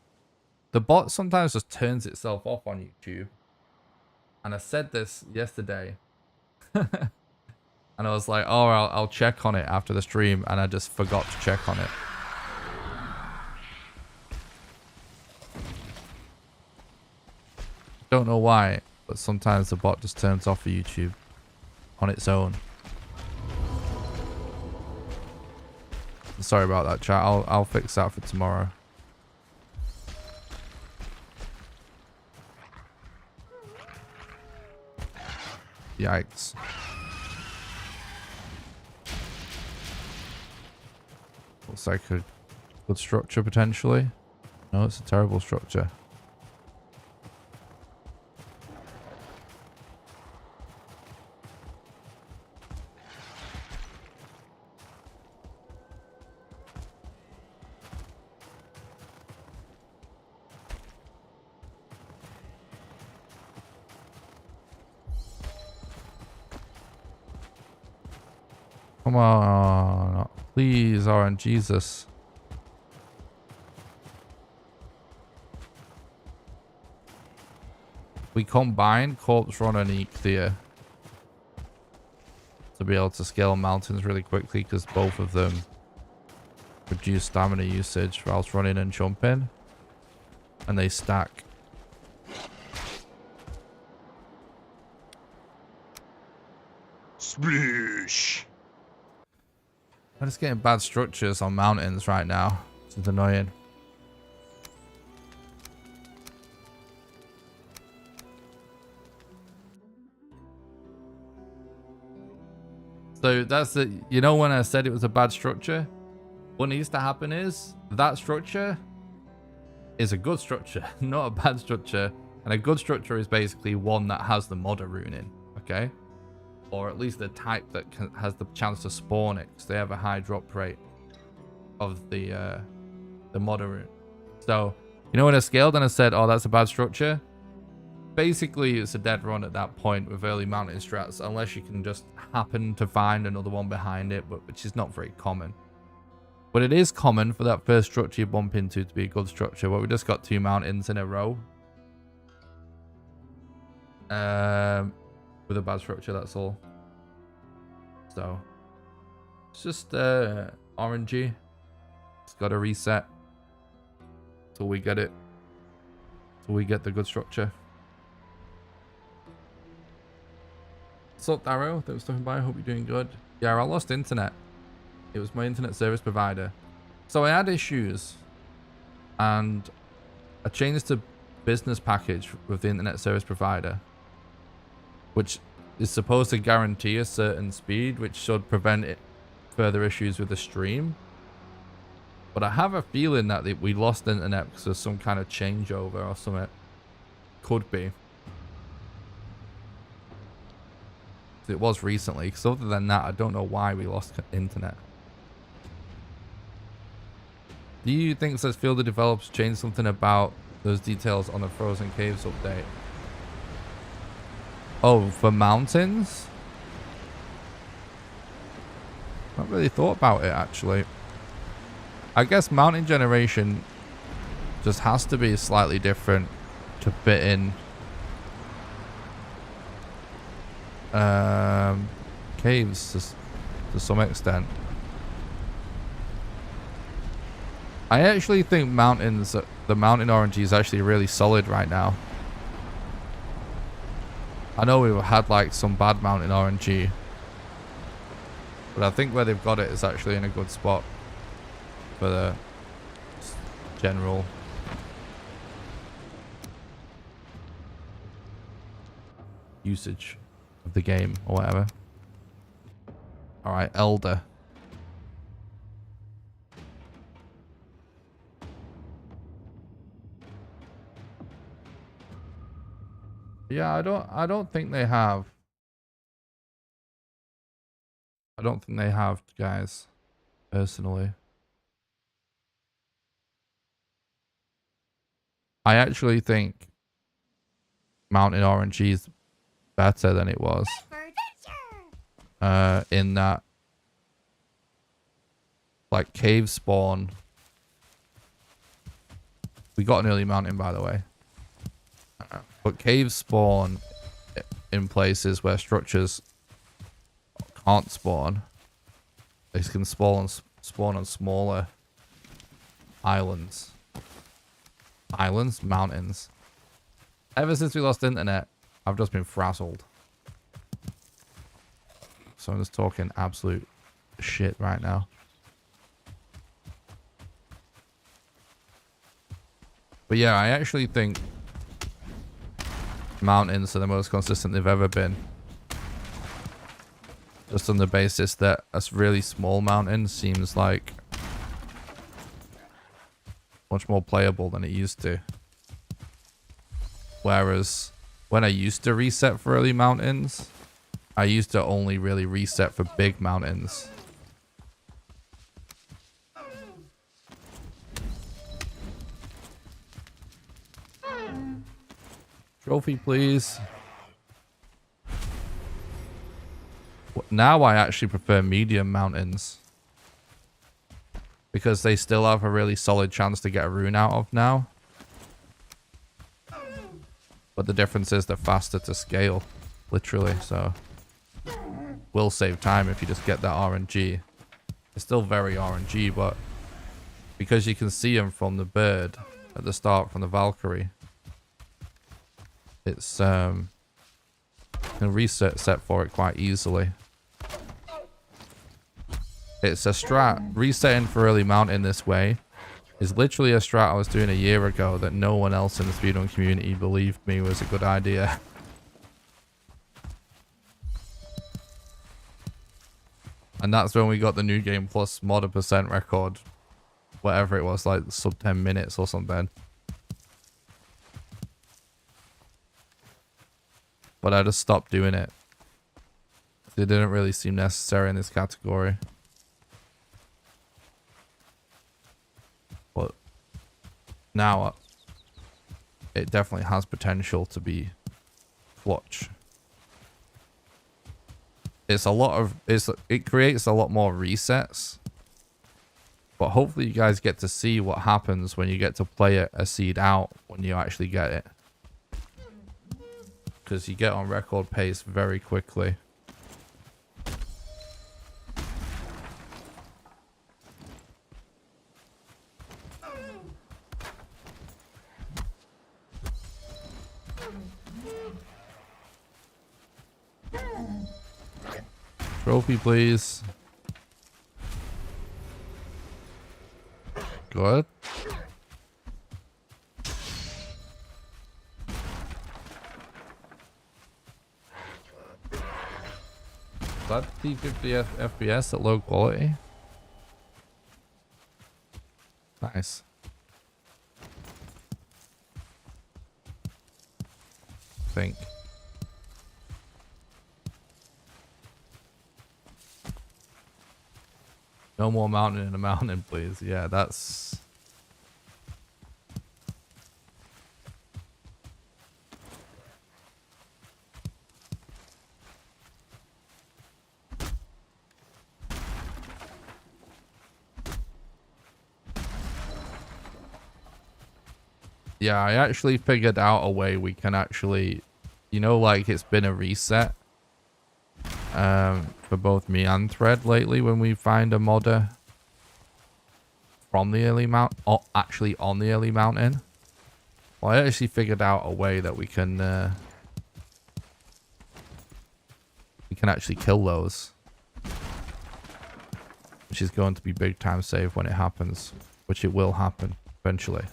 Speaker 1: The bot sometimes just turns itself off on YouTube. And I said this yesterday. And I was like, oh, I'll check on it after the stream. And I just forgot to check on it. Don't know why, but sometimes the bot just turns off of YouTube on its own. Sorry about that, chat. I'll fix that for tomorrow. Yikes. Looks like a good structure potentially. No, it's a terrible structure. Come on, please, Oren, Jesus. We combined Corpse Run and Ichthia to be able to scale mountains really quickly because both of them reduce stamina usage whilst running and jumping, and they stack.
Speaker 2: Sploosh.
Speaker 1: I'm just getting bad structures on mountains right now. It's annoying. So that's the, you know, when I said it was a bad structure, what needs to happen is that structure is a good structure, not a bad structure. And a good structure is basically one that has the modder rune in, okay? Or at least the type that has the chance to spawn it, because they have a high drop rate of the modder rune. So, you know, when I scaled and I said, oh, that's a bad structure, basically it's a dead run at that point with early mountain strats, unless you can just happen to find another one behind it, but which is not very common. But it is common for that first structure you bump into to be a good structure. But we just got 2 mountains in a row with a bad structure, that's all. So it's just orangey. It's got to reset till we get it. Till we get the good structure. What's up, Darrow? Thanks for stopping by. I hope you're doing good. Yeah, I lost internet. It was my internet service provider. So I had issues. And I changed to business package with the internet service provider, which is supposed to guarantee a certain speed, which should prevent further issues with the stream. But I have a feeling that we lost internet because of some kind of changeover or something. Could be. It was recently, because other than that, I don't know why we lost internet. Do you think says feel the developers changed something about those details on the Frozen Caves update? Oh, for mountains? Not really thought about it, actually. I guess mountain generation just has to be slightly different to fit in caves to some extent. I actually think mountains, the mountain RNG is actually really solid right now. I know we've had like some bad mountain RNG, but I think where they've got it is actually in a good spot for the general usage of the game or whatever. All right, Elder. Yeah, I don't think they have. I don't think they have, guys, personally. I actually think Mountain RNG is better than it was. In that, like, cave spawn. We got an early mountain, by the way. But caves spawn in places where structures can't spawn. They can spawn on smaller islands. Mountains. Ever since we lost internet, I've just been frazzled. So I'm just talking absolute shit right now. But yeah, I actually think mountains are the most consistent they've ever been. Just on the basis that a really small mountain seems like much more playable than it used to. Whereas when I used to reset for early mountains, I used to only really reset for big mountains. Trophy, please. Now I actually prefer medium mountains, because they still have a really solid chance to get a rune out of now. But the difference is they're faster to scale, literally, so will save time if you just get that RNG. It's still very RNG, but because you can see them from the bird at the start, from the Valkyrie, it's can reset set for it quite easily. It's a strat. Resetting for early mountain this way is literally a strat I was doing a year ago that no one else in the speedrun community believed me was a good idea. And that's when we got the new game plus modder percent record. Whatever it was, like sub 10 minutes or something. But I just stopped doing it. It didn't really seem necessary in this category. But now it definitely has potential to be clutch. It's a lot of it creates a lot more resets. But hopefully you guys get to see what happens when you get to play a seed out when you actually get it. Because you get on record pace very quickly. Trophy, please. Good. That T50 FPS at low quality. Nice. Think. No more mountain in a mountain, please. Yeah, that's... Yeah, I actually figured out a way we can actually, you know, like it's been a reset for both me and Thread lately when we find a modder from the early mount, or actually on the early mountain. Well, I actually figured out a way that we can actually kill those, which is going to be big time save when it happens, which it will happen eventually.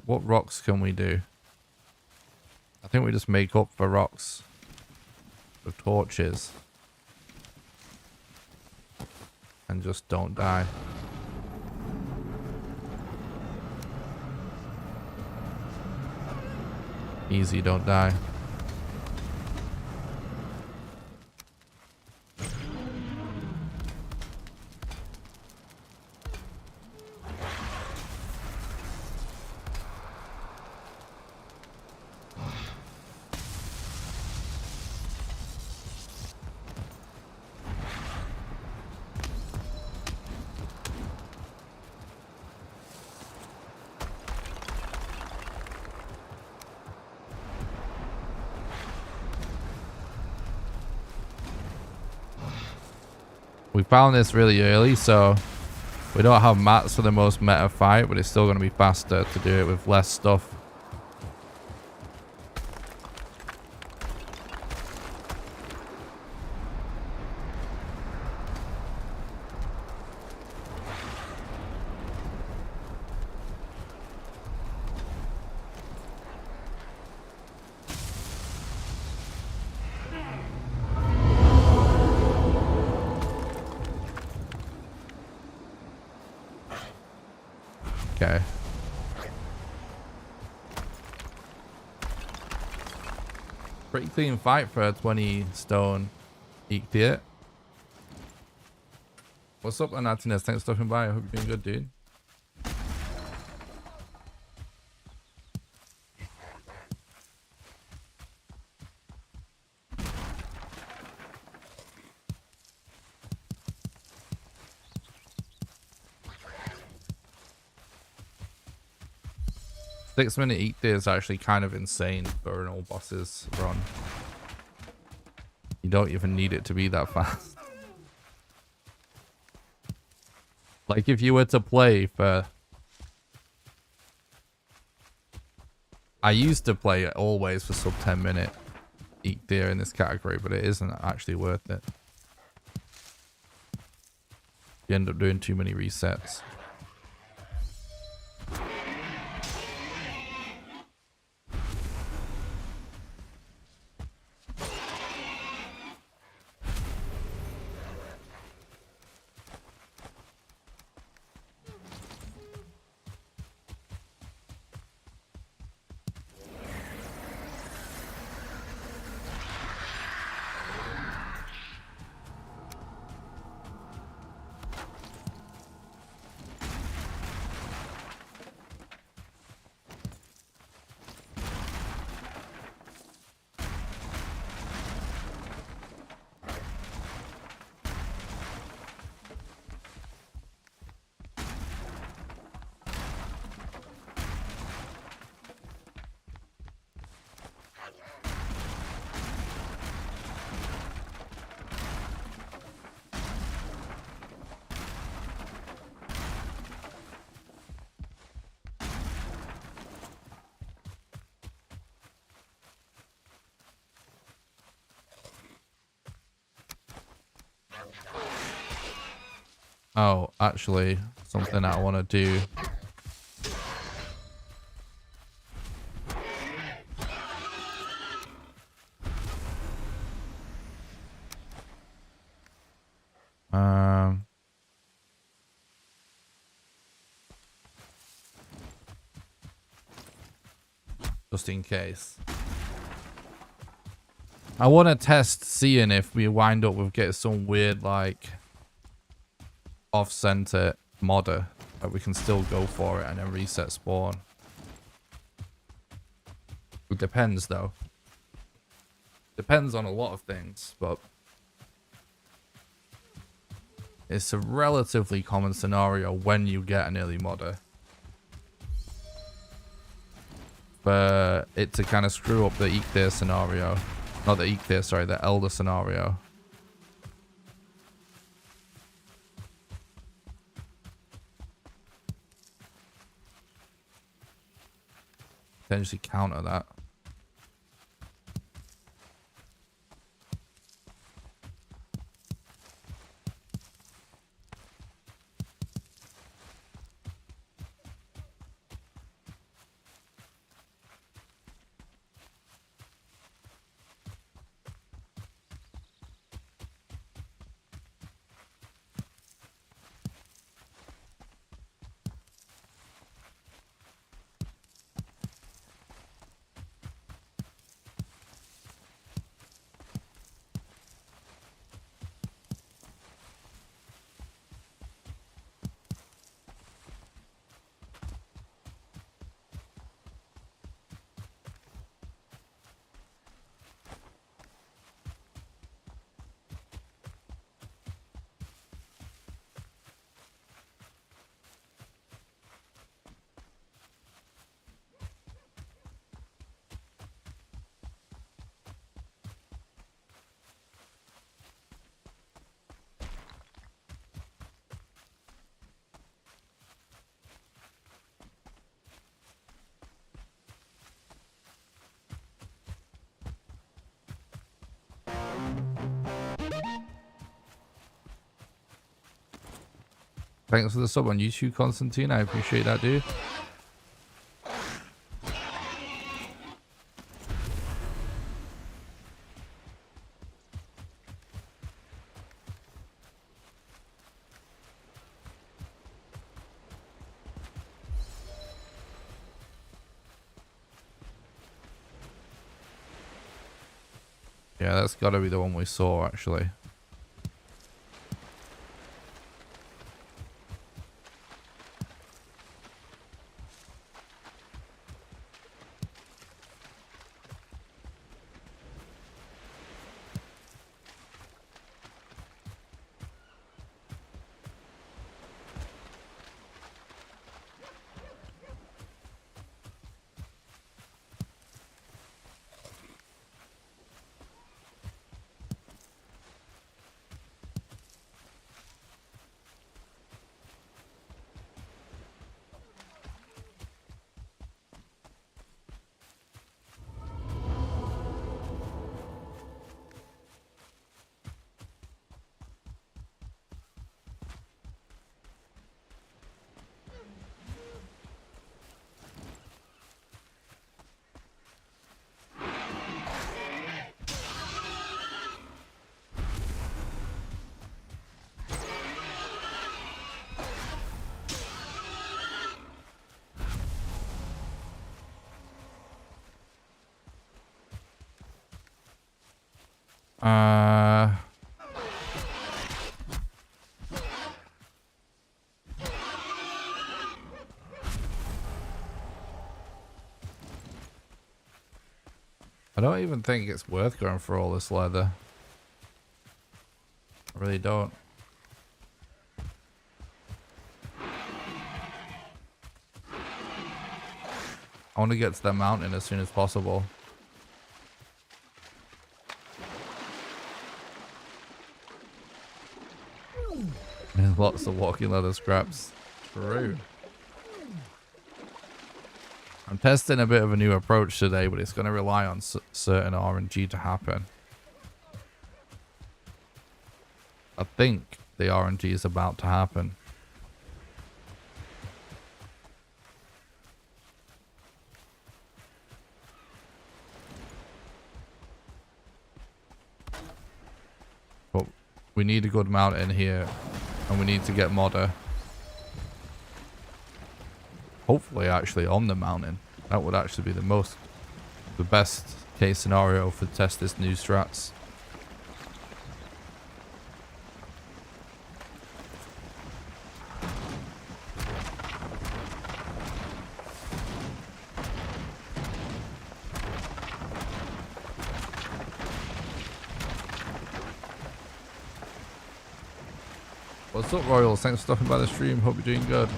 Speaker 1: What rocks can we do? I think we just make up for rocks with torches and just don't die. Easy, don't die. We found this really early, so we don't have mats for the most meta fight, but it's still going to be faster to do it with less stuff. Okay. Pretty clean fight for a 20 stone eek tier. What's up, Anatinus? Thanks for stopping by. I hope you're doing good, dude. Six-minute eat there is actually kind of insane for an all bosses run. You don't even need it to be that fast. Like if you were to play for... I used to play it always for sub 10-minute eat deer in this category, but it isn't actually worth it. You end up doing too many resets. Oh, actually, something that I want to do. Just in case. I want to test seeing if we wind up with getting some weird, like, off-center modder. That we can still go for it and then reset spawn. It depends, though. Depends on a lot of things, but it's a relatively common scenario when you get an early modder. For it to kind of screw up the Eekthir scenario. Not the Eekthir, sorry, the Elder scenario. Potentially counter that. Thanks for the sub on YouTube, Constantine. I appreciate that, dude. Yeah, that's got to be the one we saw, actually. I don't even think it's worth going for all this leather. I really don't. I want to get to the mountain as soon as possible. There's lots of walking leather scraps. True. I'm testing a bit of a new approach today, but it's going to rely on certain RNG to happen. I think the RNG is about to happen. But we need a good mountain here, and we need to get modder. Hopefully actually on the mountain. That would actually be the best case scenario for test this new strats. What's up, Royals? Thanks for stopping by the stream. Hope you're doing good.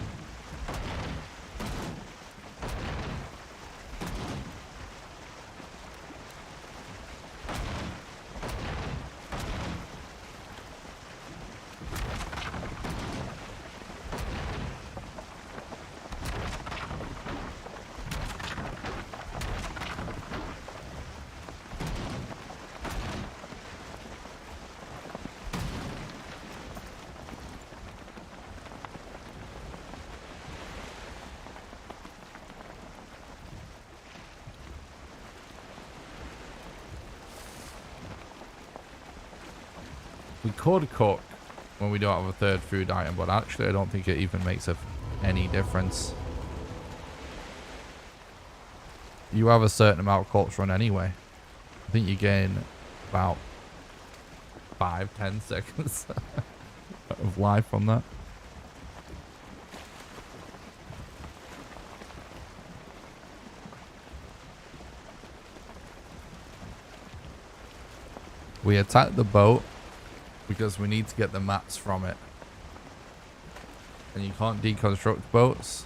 Speaker 1: We could cook when we don't have a third food item, but actually I don't think it even makes any difference. You have a certain amount of culture run anyway. I think you gain about 5-10 seconds of life from that. We attack the boat because we need to get the mats from it. And you can't deconstruct boats.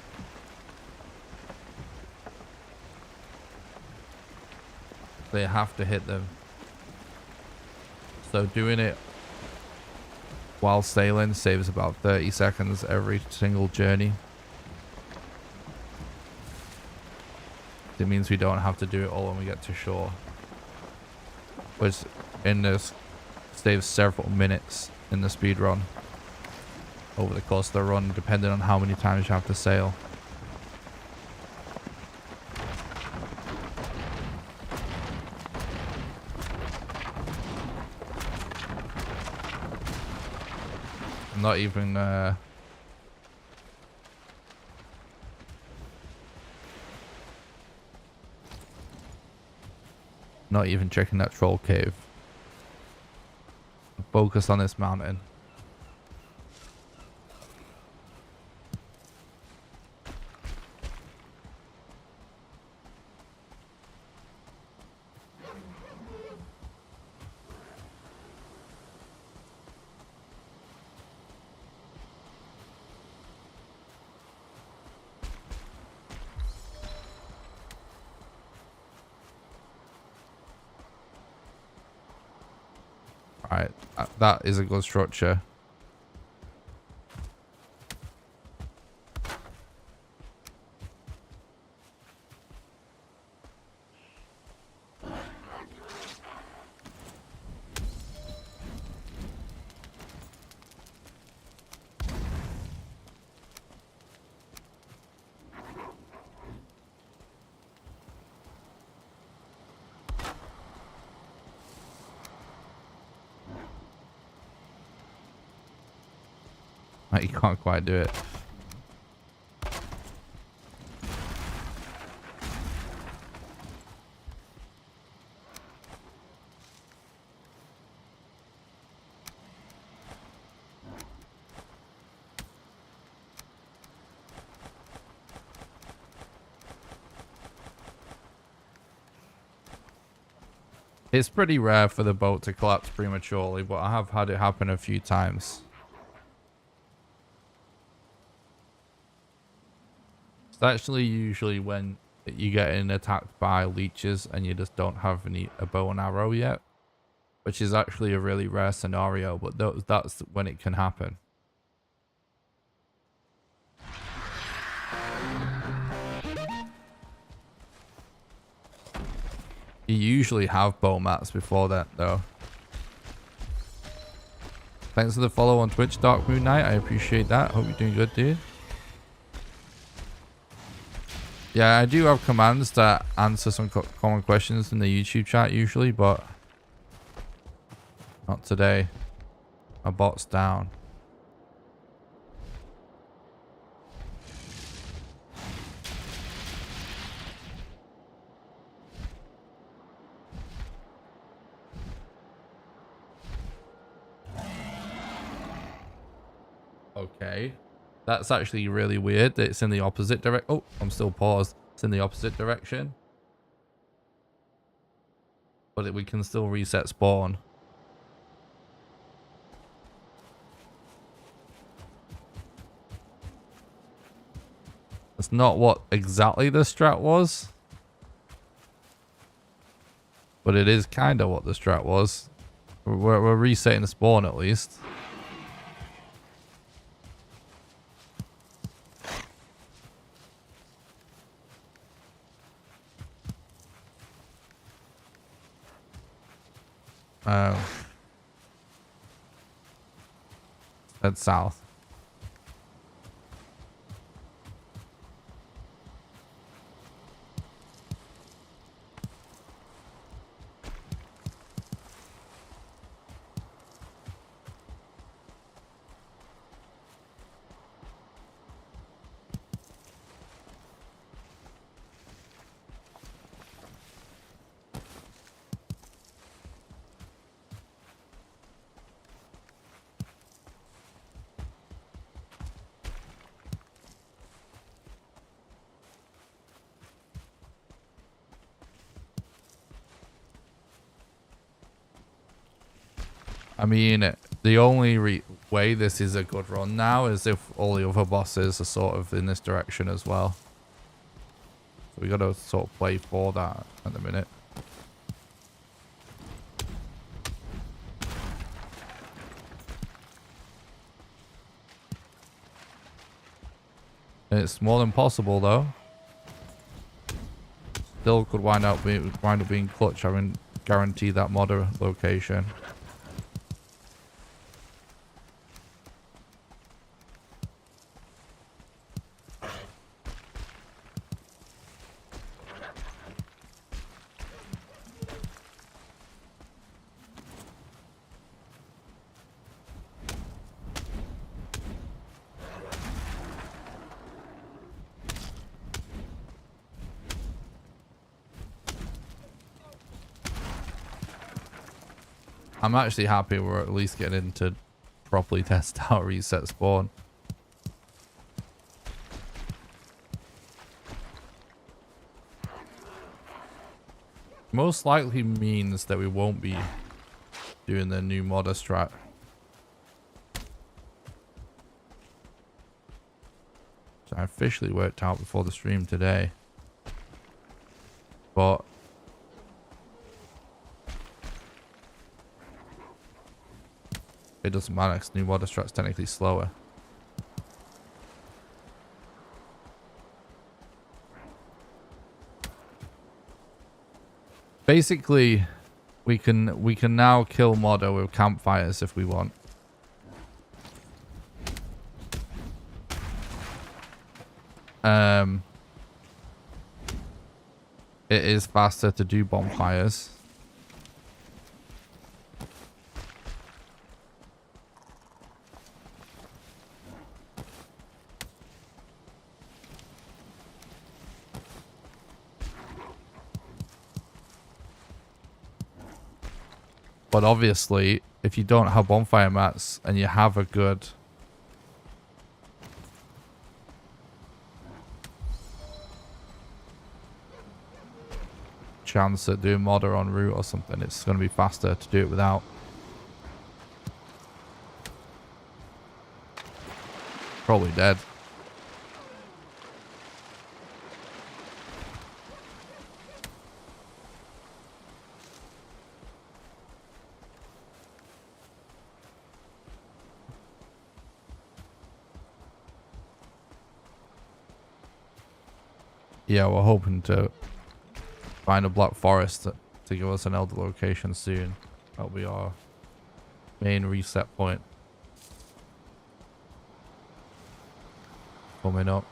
Speaker 1: They have to hit them. So doing it while sailing saves about 30 seconds every single journey. It means we don't have to do it all when we get to shore. Which in this saves several minutes in the speed run over the course of the run, depending on how many times you have to sail. I'm not even checking that troll cave. Focus on this mountain. Right, that is a good structure. You can't quite do it. It's pretty rare for the boat to collapse prematurely, but I have had it happen a few times. It's actually usually when you get attacked by leeches and you just don't have a bow and arrow yet, which is actually a really rare scenario, but that's when it can happen. You usually have bow mats before that, though. Thanks for the follow on Twitch, Dark Moon Knight. I appreciate that. Hope you're doing good, dude. Yeah, I do have commands that answer some common questions in the YouTube chat usually, but not today. My bot's down. Okay. That's actually really weird that it's in the opposite direction. Oh, I'm still paused. It's in the opposite direction. But we can still reset spawn. That's not what exactly the strat was. But it is kind of what the strat was. We're resetting the spawn at least. Head south. I mean, the only way this is a good run now is if all the other bosses are sort of in this direction as well. So we got to sort of play for that at the minute. It's more than possible though. Still could wind up being clutch. I mean, guarantee that modder location. I'm actually happy we're at least getting in to properly test out reset spawn. Most likely means that we won't be doing the new modder strat. So I officially worked out before the stream today. But it doesn't matter because new modder strat's technically slower. Basically, we can now kill modder with campfires if we want. It is faster to do bonfires. But obviously, if you don't have bonfire mats and you have a good chance at doing modder en route or something, it's going to be faster to do it without. Probably dead. Yeah, we're hoping to find a black forest to give us an elder location soon. That'll be our main reset point. coming up.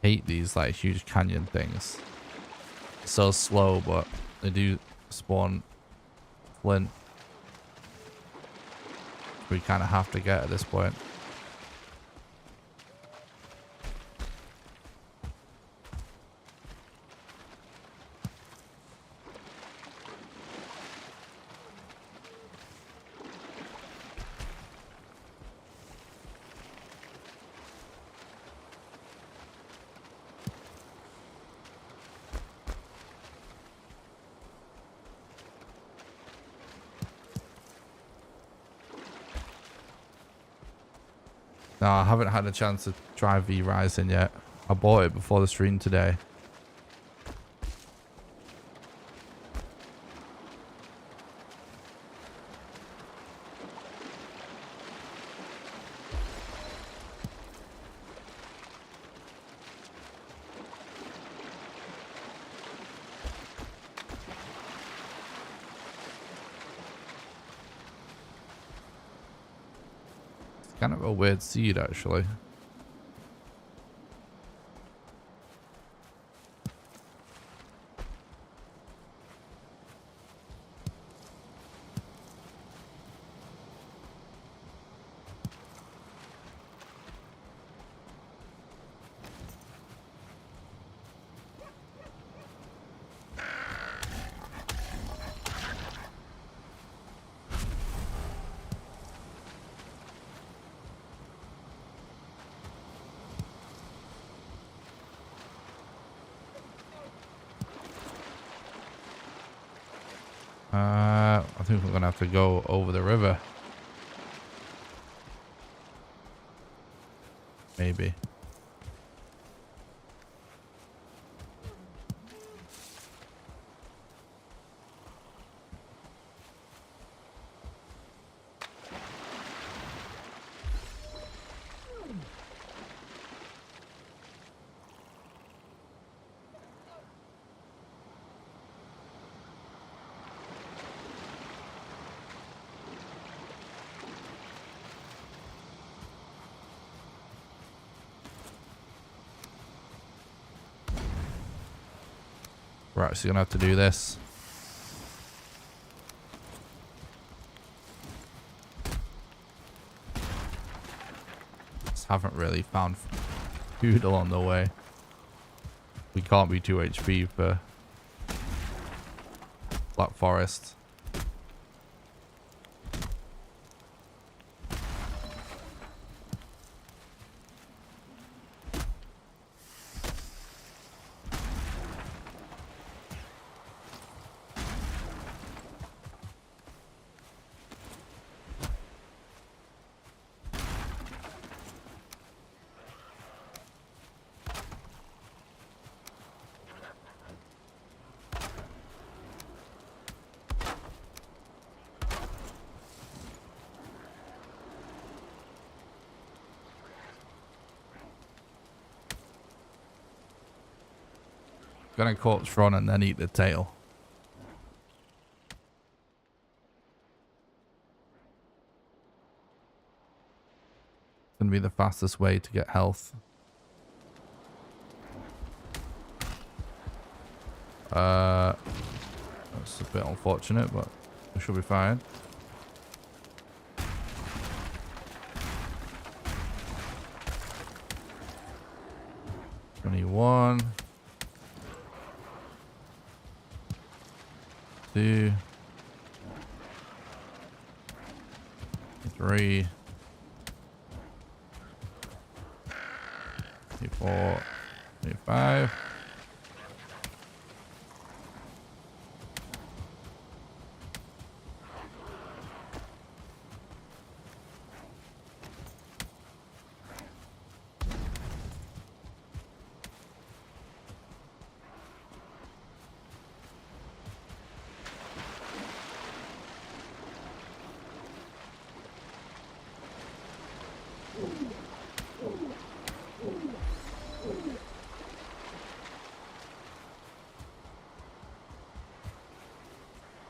Speaker 1: Hate these like huge canyon things. So slow, but they do spawn Flint. We kind of have to get at this point. No, I haven't had a chance to try V-Rising yet. I bought it before the stream today. Kind of a weird seed, actually. I think we're gonna have to go over the river. Maybe. We're actually gonna have to do this. Just haven't really found food along the way. We can't be 2 HP for Black Forest. Gonna corpse run and then eat the tail. Gonna be the fastest way to get health. That's a bit unfortunate, but we should be fine. $21. 2, 3, 4, 5.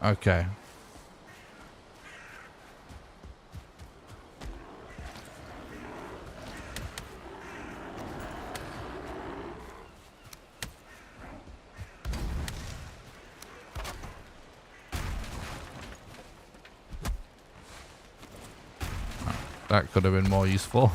Speaker 1: Okay. That could have been more useful.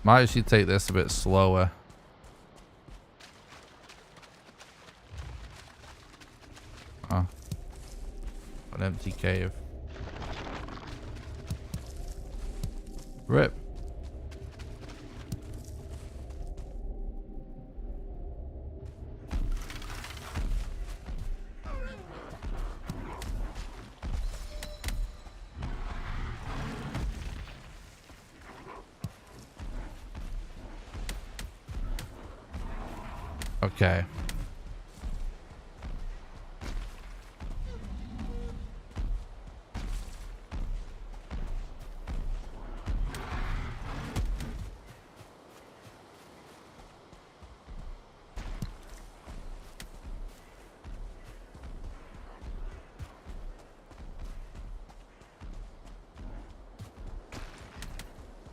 Speaker 1: Might actually take this a bit slower. Oh. An empty cave. Rip. Okay.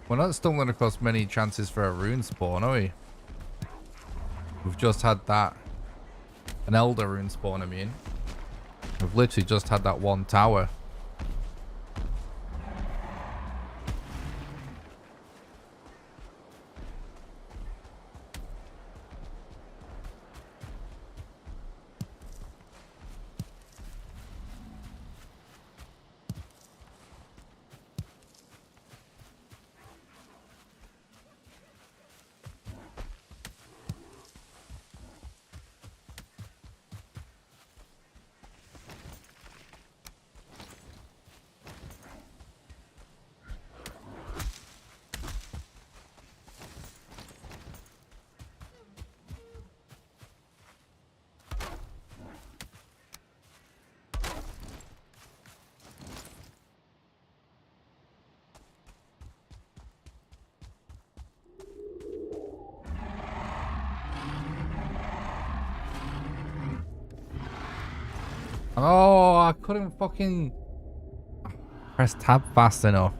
Speaker 1: We're not stumbling across many chances for a rune spawn, are we? We've just had that. An elder rune spawn, I mean. We've literally just had that one tower. Oh, I couldn't fucking press tab fast enough.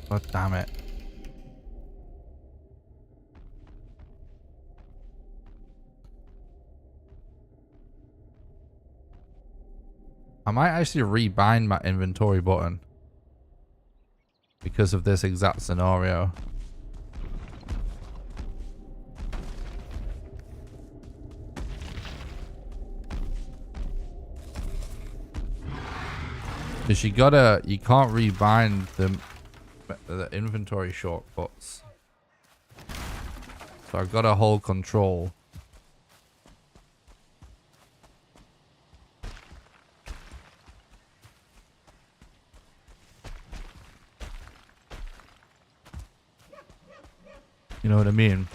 Speaker 1: God damn it. I might actually rebind my inventory button because of this exact scenario. Because you can't rebind the inventory shortcuts. So I've got to hold control. You know what I mean?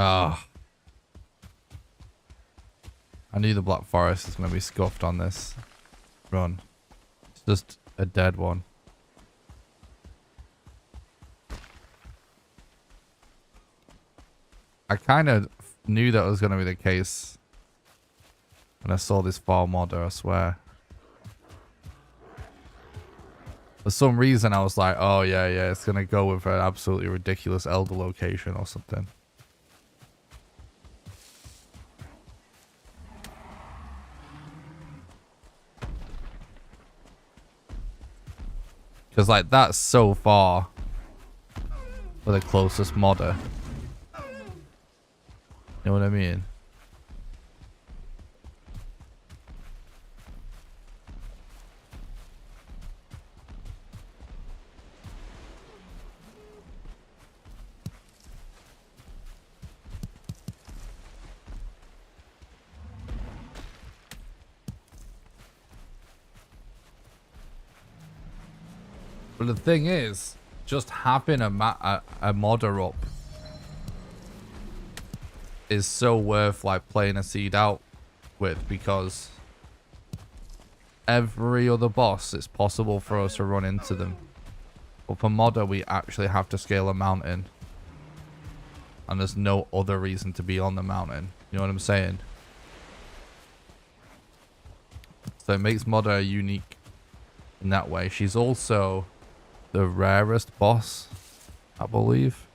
Speaker 1: Ah. I knew the Black Forest was going to be scuffed on this run. It's just a dead one. I kind of knew that was going to be the case when I saw this farm modder, I swear. For some reason, I was like, oh, yeah, it's going to go with an absolutely ridiculous elder location or something. Because, like, that's so far for the closest modder. You know what I mean? But the thing is, just having a modder up is so worth like playing a seed out with, because every other boss it's possible for us to run into them. But for modder, we actually have to scale a mountain. And there's no other reason to be on the mountain. You know what I'm saying? So it makes modder unique in that way. She's also the rarest boss, I believe.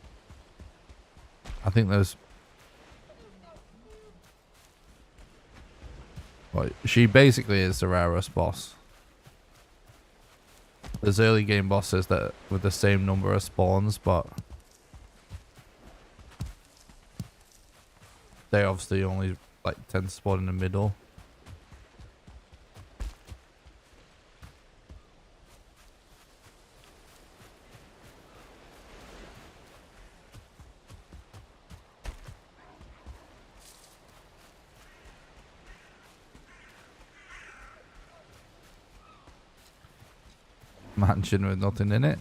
Speaker 1: I think there's... Well, she basically is the rarest boss. There's early game bosses that with the same number of spawns, but they obviously only like tend to spawn in the middle. Mansion with nothing in it.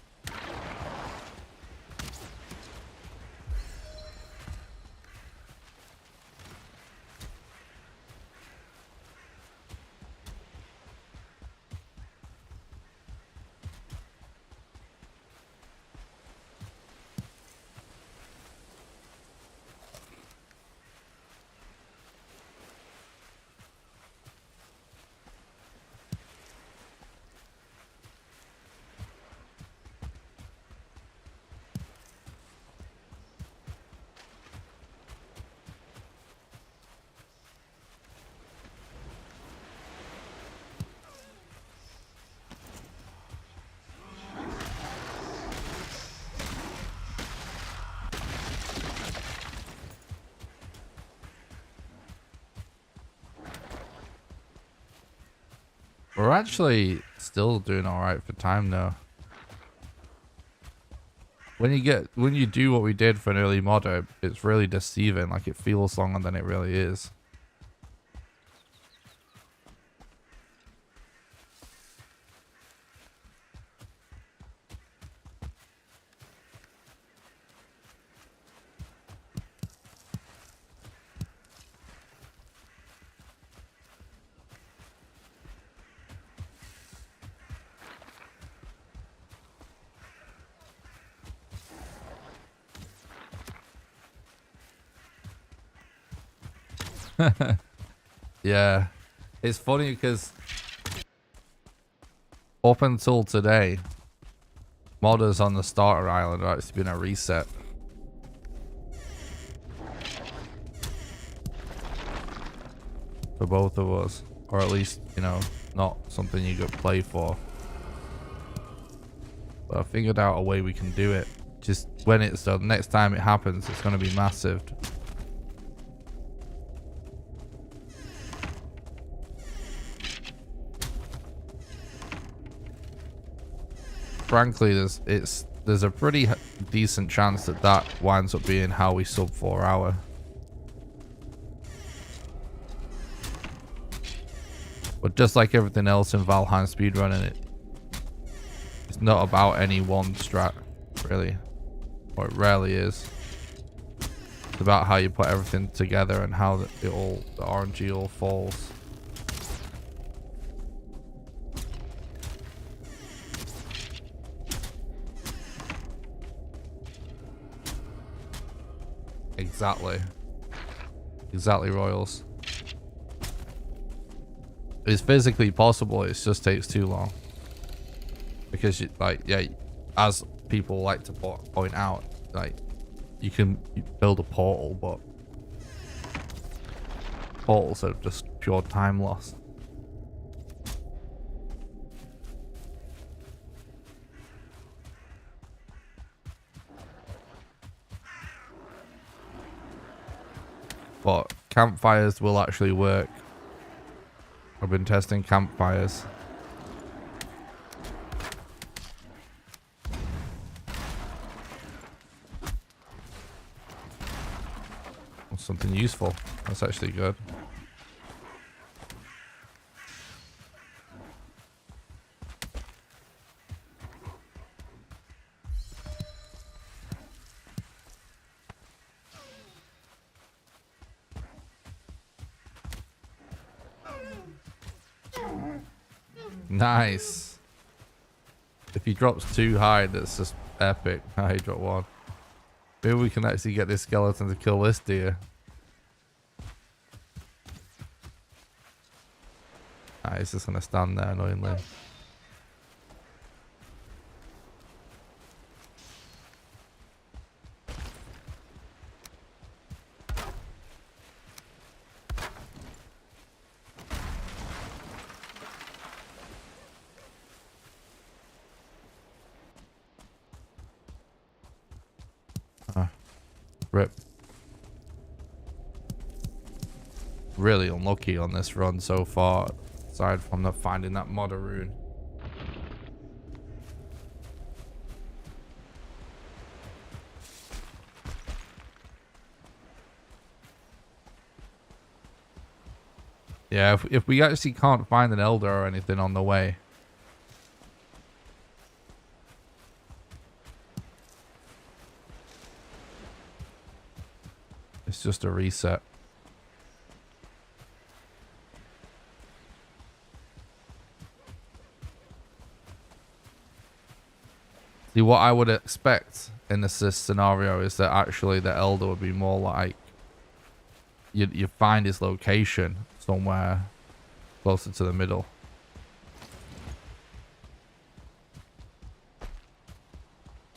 Speaker 1: We're actually still doing all right for time though. When you do what we did for an early modder, it's really deceiving. Like, it feels longer than it really is. Yeah, it's funny because up until today, modders on the starter island are actually been a reset. For both of us, or at least, you know, not something you could play for. But I figured out a way we can do it. Just when it's done, next time it happens, it's going to be massive. Frankly, there's a pretty decent chance that that winds up being how we sub 4 hour. But just like everything else in Valheim speedrunning, it's not about any one strat, really. Or it rarely is. It's about how you put everything together and how the RNG all falls. Exactly. Exactly, Royals. It's physically possible, it just takes too long. Because, you, like, yeah, as people like to point out, like, you can build a portal, but portals are just pure time loss. But campfires will actually work. I've been testing campfires. Something useful. That's actually good. Nice. If he drops too high, that's just epic. He dropped one. Maybe we can actually get this skeleton to kill this deer. He's just gonna stand there annoyingly. Rip. Really unlucky on this run so far, aside from not finding that modder rune. Yeah, if we actually can't find an elder or anything on the way, it's just a reset. See, what I would expect in this scenario is that actually the elder would be more like you find his location somewhere closer to the middle.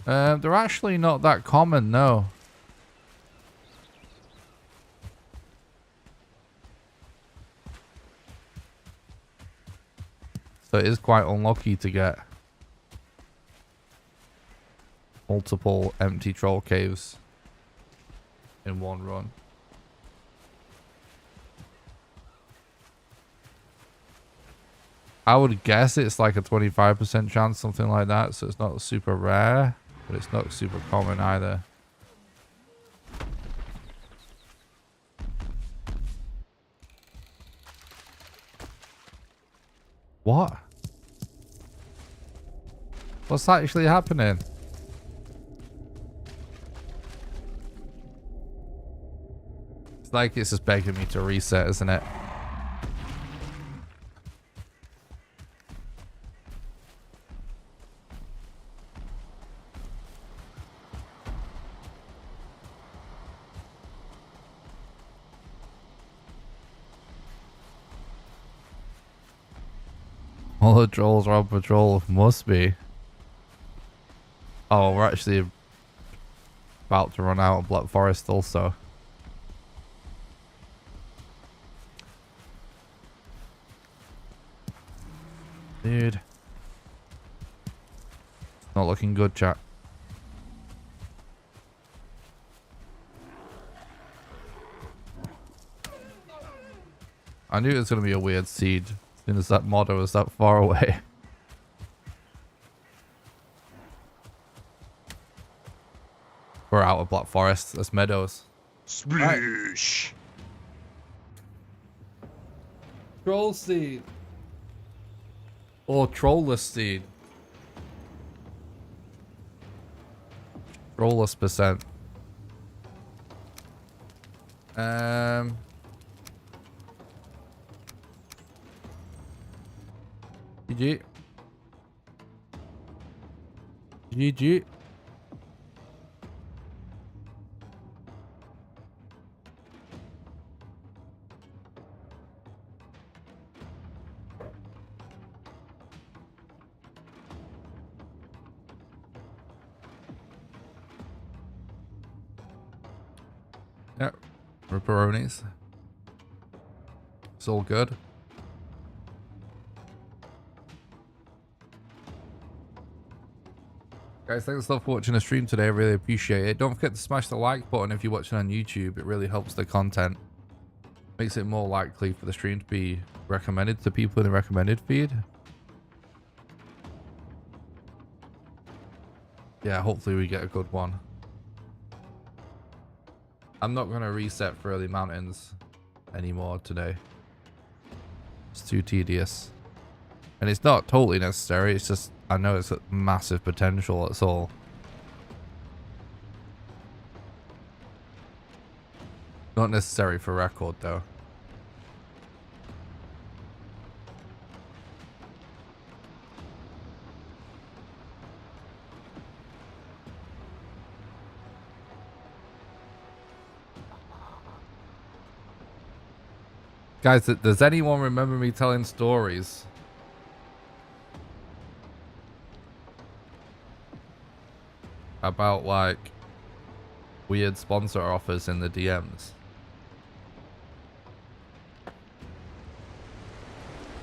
Speaker 1: They're actually not that common, no. So it is quite unlucky to get multiple empty troll caves in one run. I would guess it's like a 25% chance, something like that. So it's not super rare, but it's not super common either. What? What's actually happening? It's like it's just begging me to reset, isn't it? All the trolls are on patrol. Must be. Oh, we're actually about to run out of Black Forest also. Dude. Not looking good, chat. I knew it was going to be a weird seed as soon as that modder was that far away. We're out of Black Forest. That's meadows.
Speaker 2: Sploosh.
Speaker 1: Troll seed. Or trollless seed. Trollless percent. GG. GG. Yeah, ripperonis. It's all good. Guys, thanks a lot for watching the stream today. I really appreciate it. Don't forget to smash the like button if you're watching on YouTube. It really helps the content. Makes it more likely for the stream to be recommended to people in the recommended feed. Yeah, hopefully we get a good one. I'm not going to reset for early mountains anymore today. It's too tedious. And it's not totally necessary. It's just, I know it's a massive potential. That's all. Not necessary for record, though. Guys, does anyone remember me telling stories about, like, weird sponsor offers in the DMs?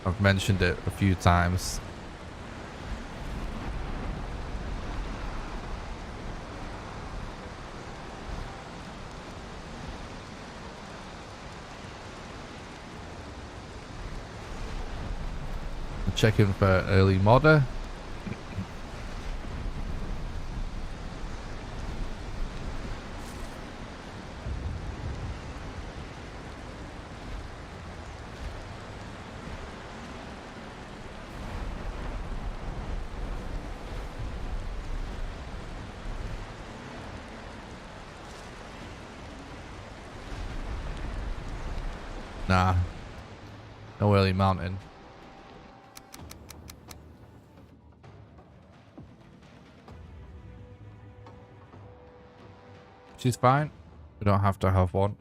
Speaker 1: I've mentioned it a few times. Checking for early modder. Nah. No early mountain. She's fine. We don't have to have one.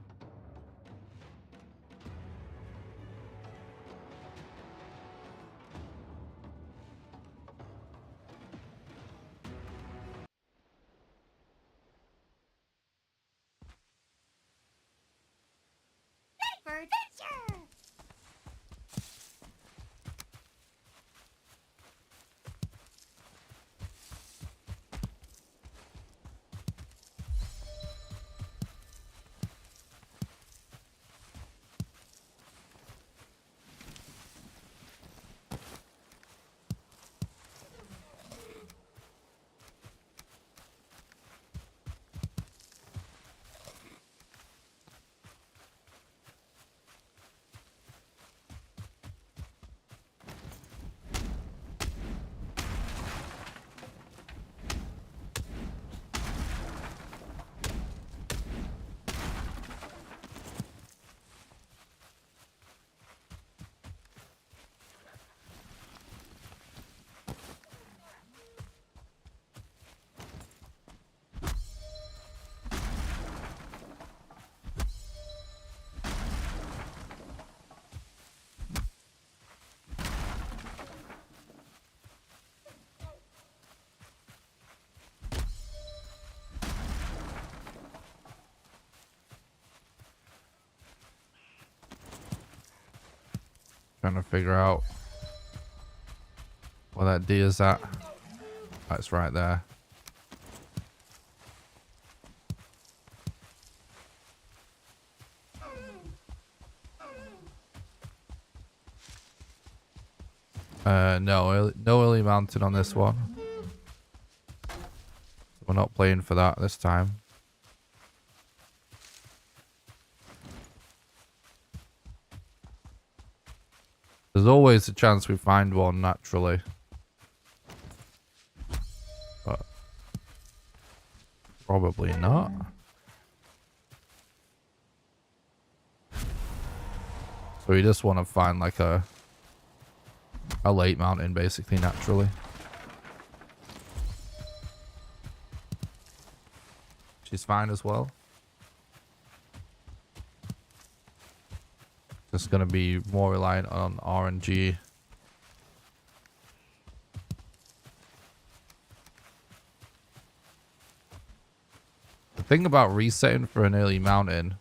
Speaker 3: For adventure!
Speaker 1: Trying to figure out where that D is at. That's right there. No early mountain on this one. We're not playing for that this time. There's always a chance we find one naturally. But probably not. So we just want to find like a late mountain basically naturally. She's fine as well. Just gonna be more reliant on RNG. The thing about resetting for an early mountain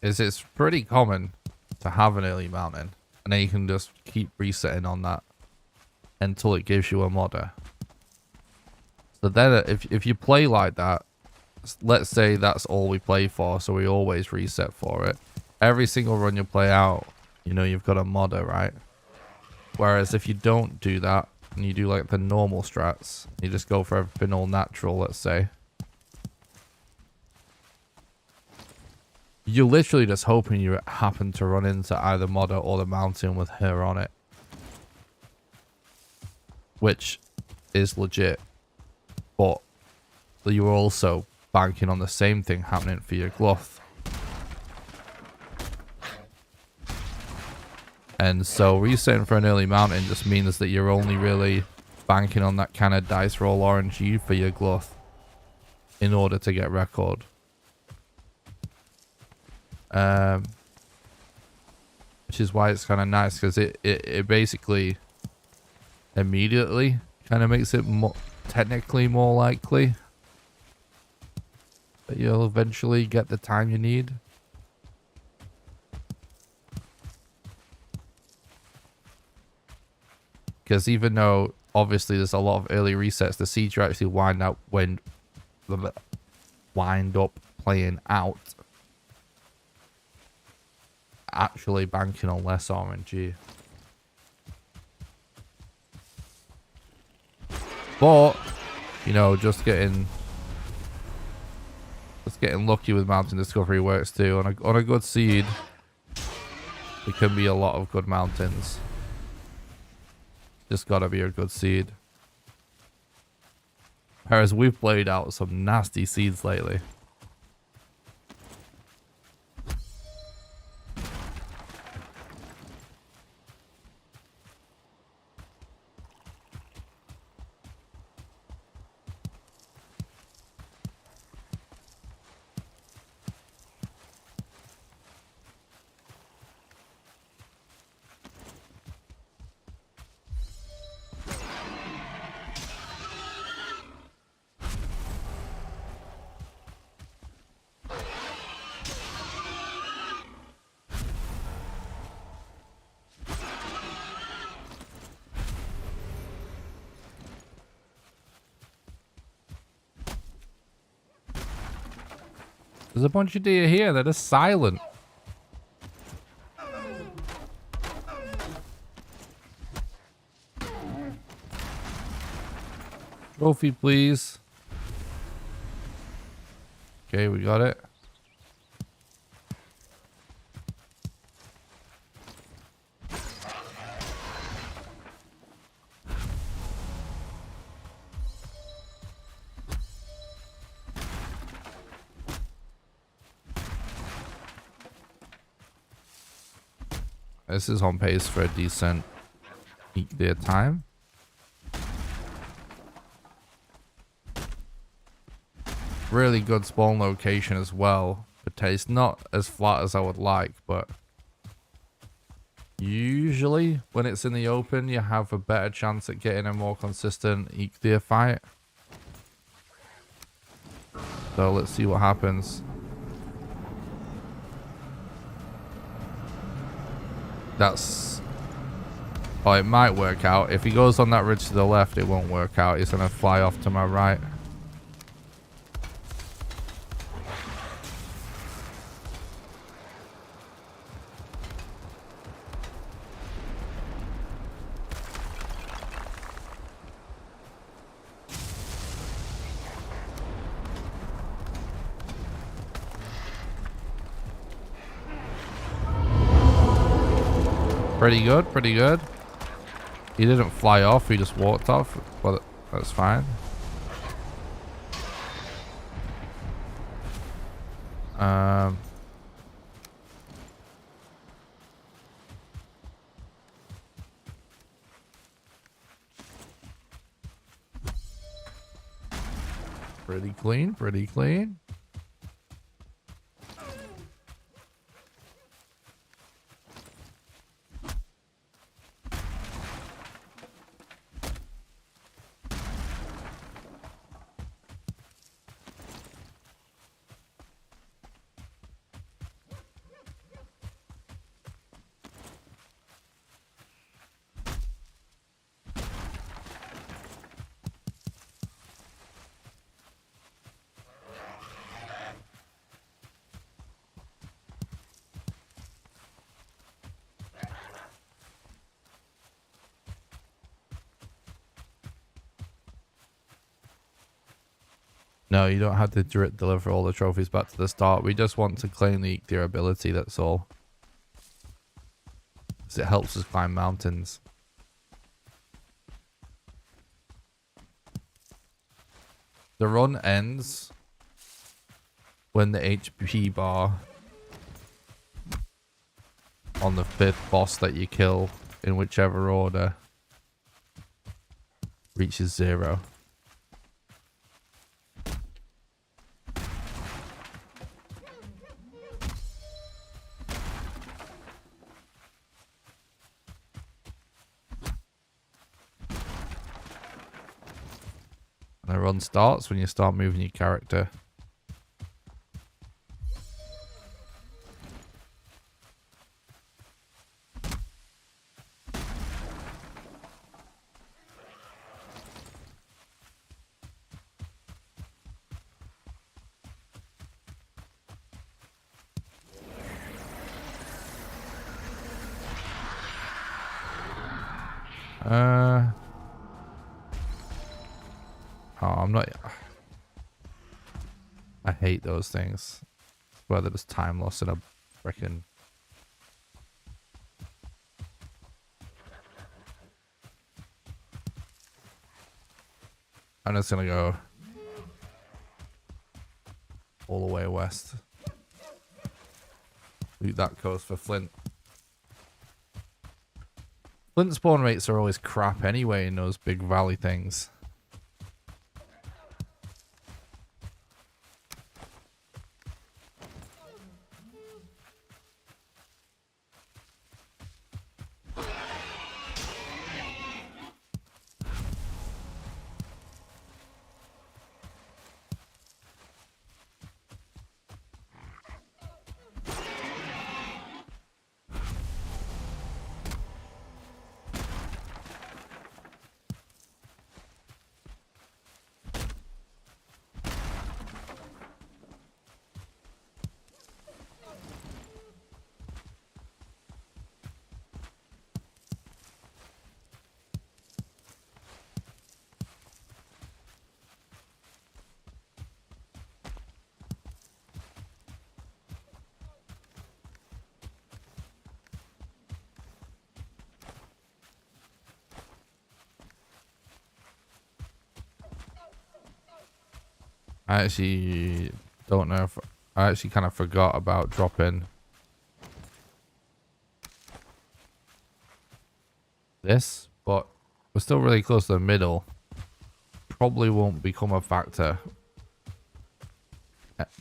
Speaker 1: is it's pretty common to have an early mountain, and then you can just keep resetting on that until it gives you a modder. So then if you play like that, let's say that's all we play for, so we always reset for it. Every single run you play out, you know you've got a modder, right? Whereas if you don't do that, and you do like the normal strats, you just go for everything all natural, let's say. You're literally just hoping you happen to run into either modder or the mountain with her on it. Which is legit. But you're also banking on the same thing happening for your gluff. And so resetting for an early mountain just means that you're only really banking on that kind of dice roll RNG for your gluff in order to get record. Which is why it's kind of nice, because it basically immediately kind of makes it technically more likely that you'll eventually get the time you need. Because even though obviously there's a lot of early resets, the seeds you actually wind up playing out actually banking on less RNG. But you know, just getting lucky with mountain discovery works too. On a good seed, it can be a lot of good mountains. Just gotta be a good seed. Whereas we've played out some nasty seeds lately. There's a bunch of deer here that are silent. Trophy, please. Okay, we got it. This is on pace for a decent peak deer time. Really good spawn location as well. But it's not as flat as I would like, but usually when it's in the open, you have a better chance at getting a more consistent elk deer fight. So let's see what happens. Oh, it might work out. If he goes on that ridge to the left, it won't work out. He's gonna fly off to my right. Pretty good, pretty good. He didn't fly off, he just walked off, but that's fine. Pretty clean, pretty clean. No, you don't have to deliver all the trophies back to the start. We just want to claim the their ability, that's all. Because it helps us climb mountains. The run ends when the HP bar on the 5th boss that you kill, in whichever order, reaches 0. And the run starts when you start moving your character. Oh, I'm not. I hate those things. Whether it's time loss in a freaking. I'm just gonna go all the way west. Loot that coast for Flint. Flint spawn rates are always crap anyway in those big valley things. I actually don't know if I actually kind of forgot about dropping this, but we're still really close to the middle. Probably won't become a factor,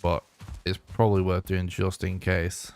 Speaker 1: but it's probably worth doing just in case.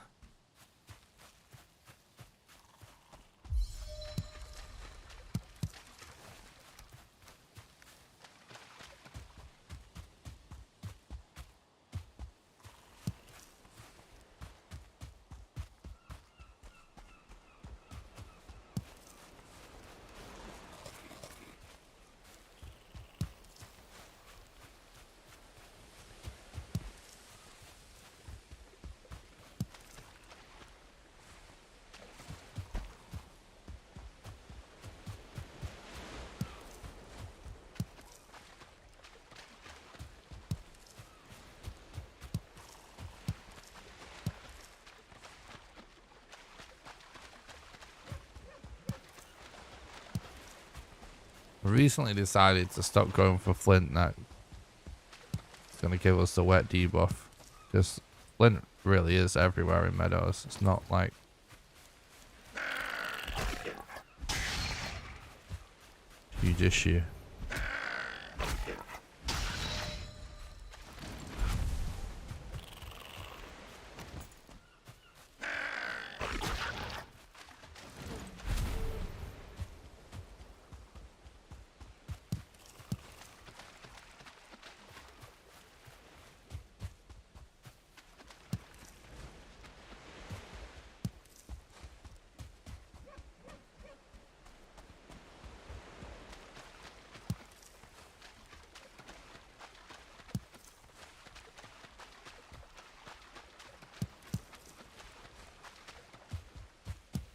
Speaker 1: Recently decided to stop going for Flint. That it's going to give us the wet debuff, because Flint really is everywhere in Meadows. It's not like huge issue.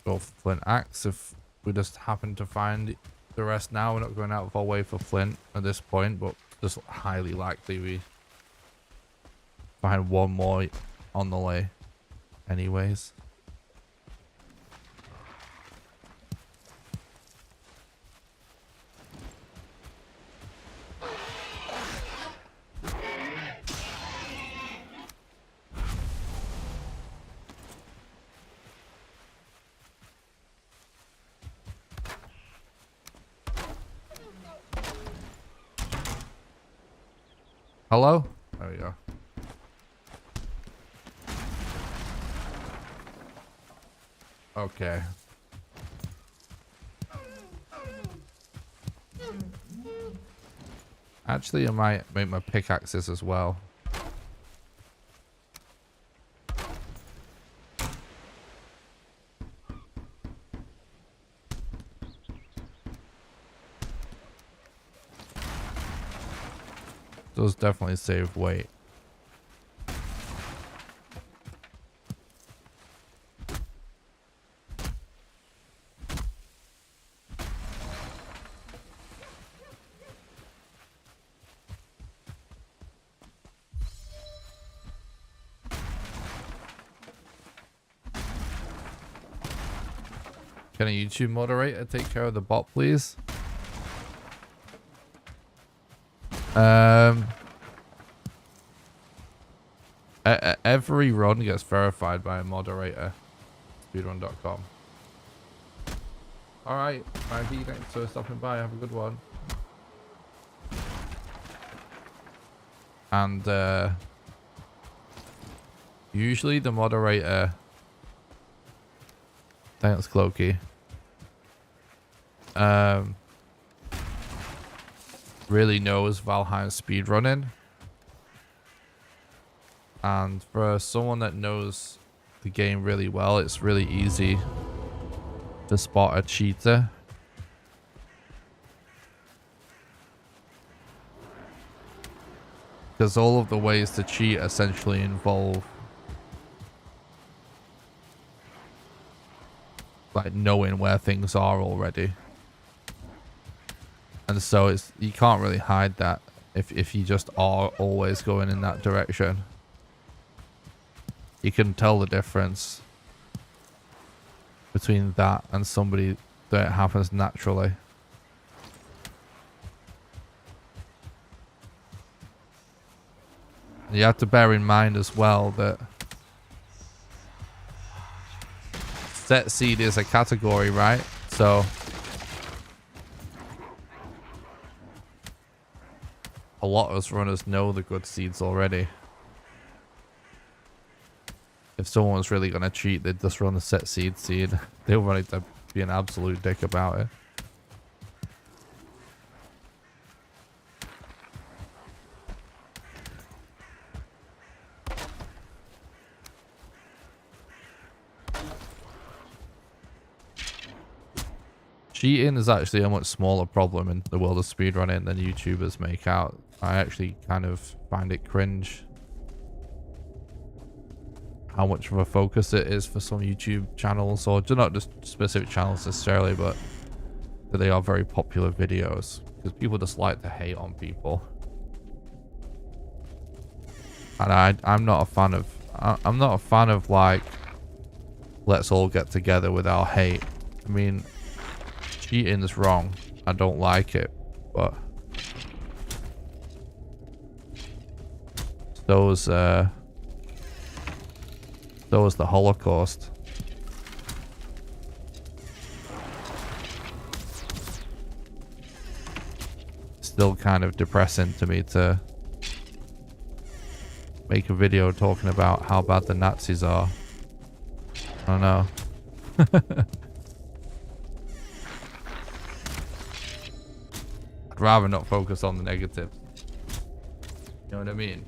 Speaker 1: Go for Flint axe if we just happen to find the rest now. We're not going out of our way for Flint at this point, but just highly likely we find one more on the way anyways. Hello? There we go. Okay. Actually, I might make my pickaxes as well. Does definitely save weight. Can a YouTube moderator take care of the bot, please? Every run gets verified by a moderator. Speedrun.com. Alright, Maggie, thanks for stopping by. Have a good one. And usually the moderator, thanks Clokey, really knows Valheim speedrunning. And for someone that knows the game really well, it's really easy to spot a cheater. Because all of the ways to cheat essentially involve like knowing where things are already. And so it's, you can't really hide that if you just are always going in that direction. You can tell the difference between that and somebody that happens naturally. You have to bear in mind as well that set seed is a category, right? So a lot of us runners know the good seeds already. If someone was really going to cheat, they'd just run the set seed. They were ready to be an absolute dick about it. Cheating is actually a much smaller problem in the world of speedrunning than YouTubers make out. I actually kind of find it cringe how much of a focus it is for some YouTube channels, or not just specific channels necessarily, but that they are very popular videos, because people just like to hate on people. And I'm not a fan of, I'm not a fan of like, let's all get together with our hate. I mean, cheating is wrong. I don't like it, but those was the Holocaust. Still kind of depressing to me to make a video talking about how bad the Nazis are. I don't know. I'd rather not focus on the negative. You know what I mean?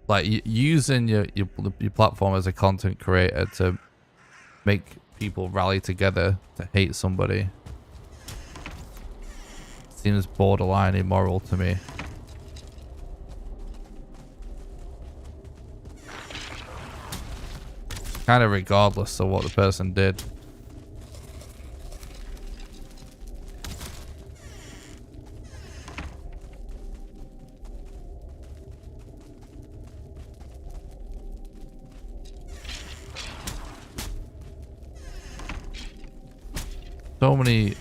Speaker 1: Like using your platform as a content creator to make people rally together to hate somebody seems borderline immoral to me. kind of regardless of what the person did. So many.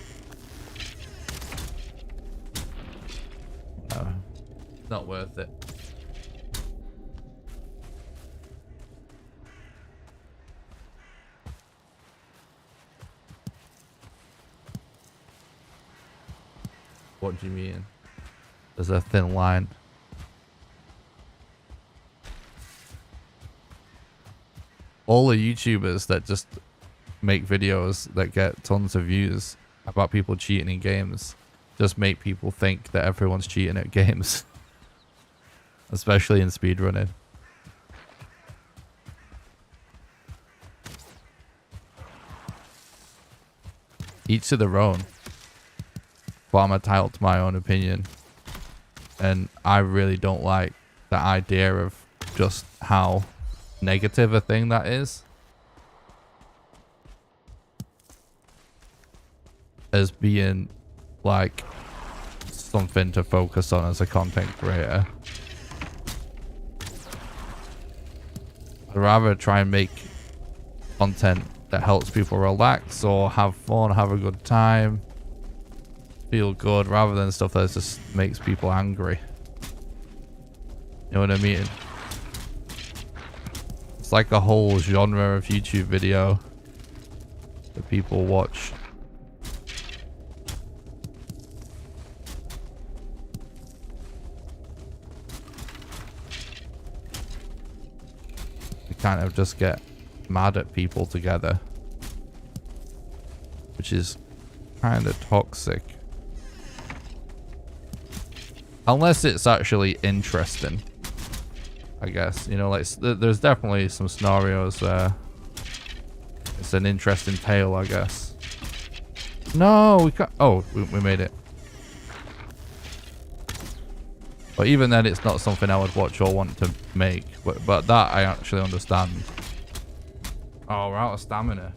Speaker 1: Not worth it. What do you mean? There's a thin line. All the YouTubers that just make videos that get tons of views about people cheating in games just make people think that everyone's cheating at games. Especially in speedrunning. Each to their own. But I'm entitled to my own opinion. And I really don't like the idea of just how negative a thing that is. As being like something to focus on as a content creator. I'd rather try and make content that helps people relax or have fun, have a good time, feel good, rather than stuff that just makes people angry. You know what I mean? It's like a whole genre of YouTube video that people watch. They kind of just get mad at people together, which is kind of toxic. Unless it's actually interesting, I guess. You know, like there's definitely some scenarios where it's an interesting tale, I guess. No, we can't. Oh, we made it. But even then, it's not something I would watch or want to make. But that I actually understand. Oh, we're out of stamina.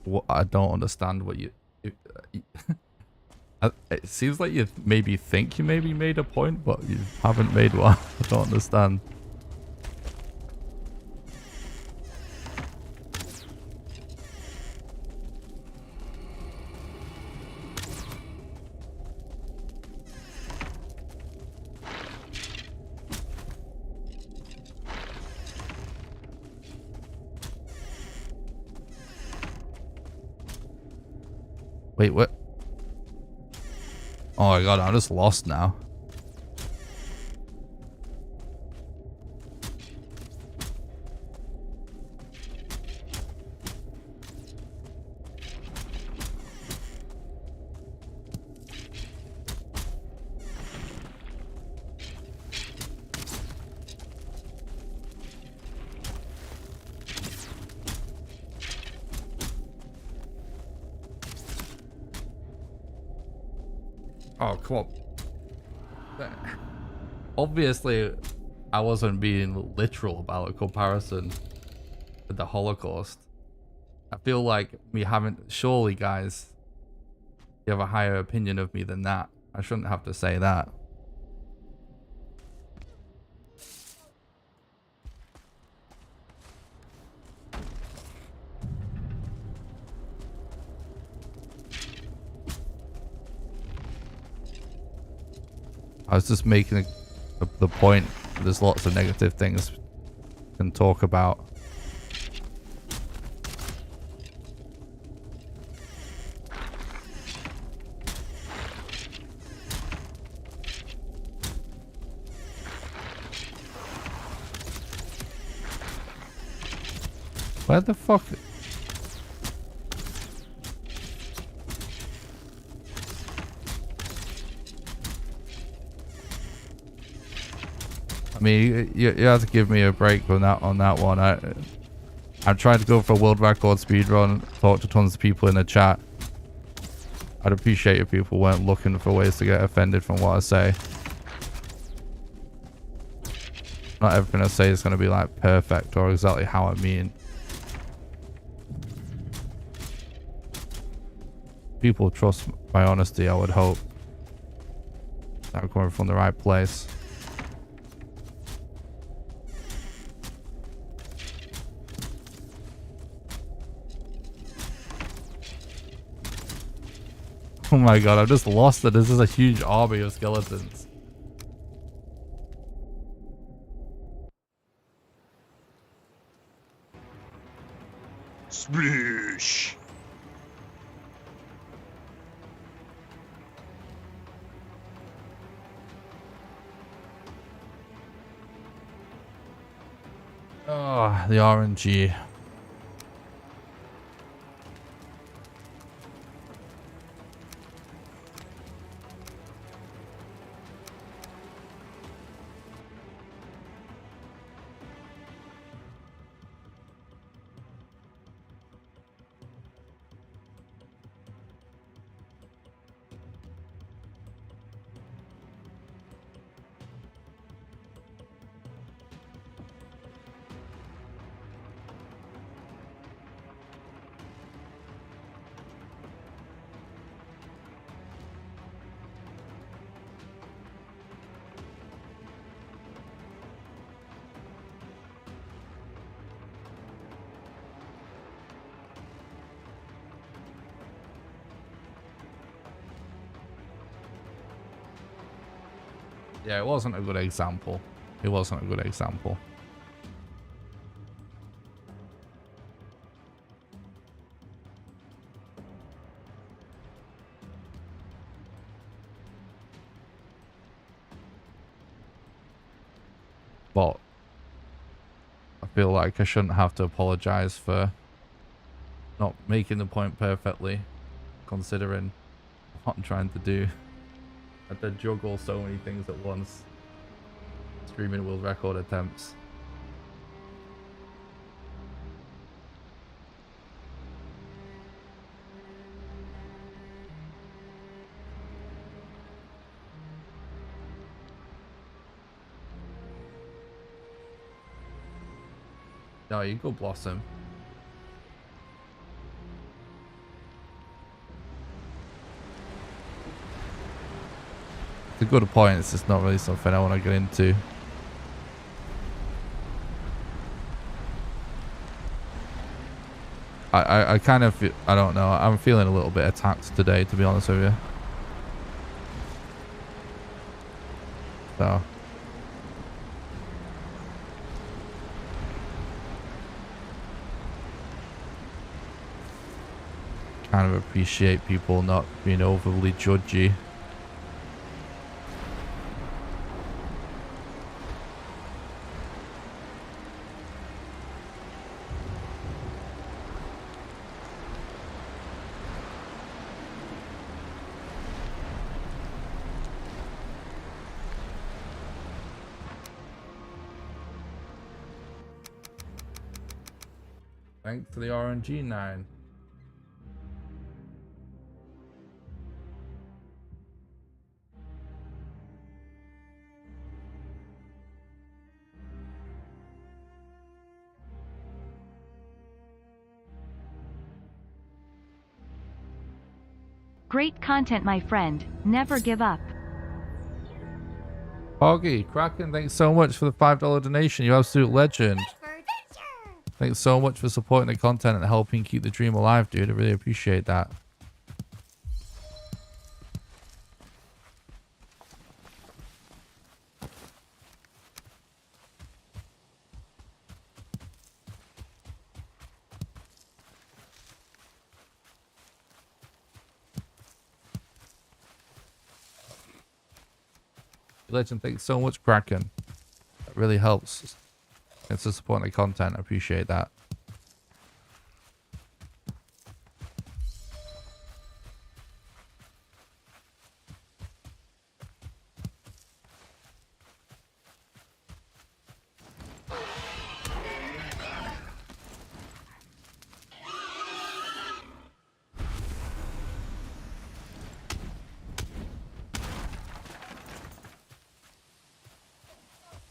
Speaker 1: What? I don't understand what you it seems like you maybe think you maybe made a point, but you haven't made one. I don't understand. Wait, what? Oh my god, I'm just lost now. Oh, come on. Obviously, I wasn't being literal about a comparison with the Holocaust. I feel like me having... Surely, guys, you have a higher opinion of me than that. I shouldn't have to say that. I was just making the point. There's lots of negative things we can talk about. Where the fuck? I mean, you have to give me a break on that one. I'm trying to go for a world record speedrun, talk to tons of people in the chat. I'd appreciate if people weren't looking for ways to get offended from what I say. Not everything I say is going to be like perfect or exactly how I mean. People trust my honesty, I would hope. I'm coming from the right place. Oh my god, I've just lost it. This is a huge army of skeletons.
Speaker 2: Splish.
Speaker 1: Oh, the RNG. Yeah, it wasn't a good example. It wasn't a good example. But I feel like I shouldn't have to apologize for not making the point perfectly, considering what I'm trying to do. I had to juggle so many things at once. Streaming world record attempts. No, you go Blossom. It's a good point, it's just not really something I want to get into. I kind of feel, I don't know, I'm feeling a little bit attacked today, to be honest with you. So. Kind of appreciate people not being overly judgy. Thanks to the RNG 9.
Speaker 4: Great content, my friend. Never give up.
Speaker 1: Poggy, Kraken, thanks so much for the $5 donation. You absolute legend.
Speaker 3: For adventure!
Speaker 1: Thanks so much for supporting the content and helping keep the dream alive, dude. I really appreciate that. Legend, thanks so much, Kraken. That really helps. Thanks for supporting the content. I appreciate that.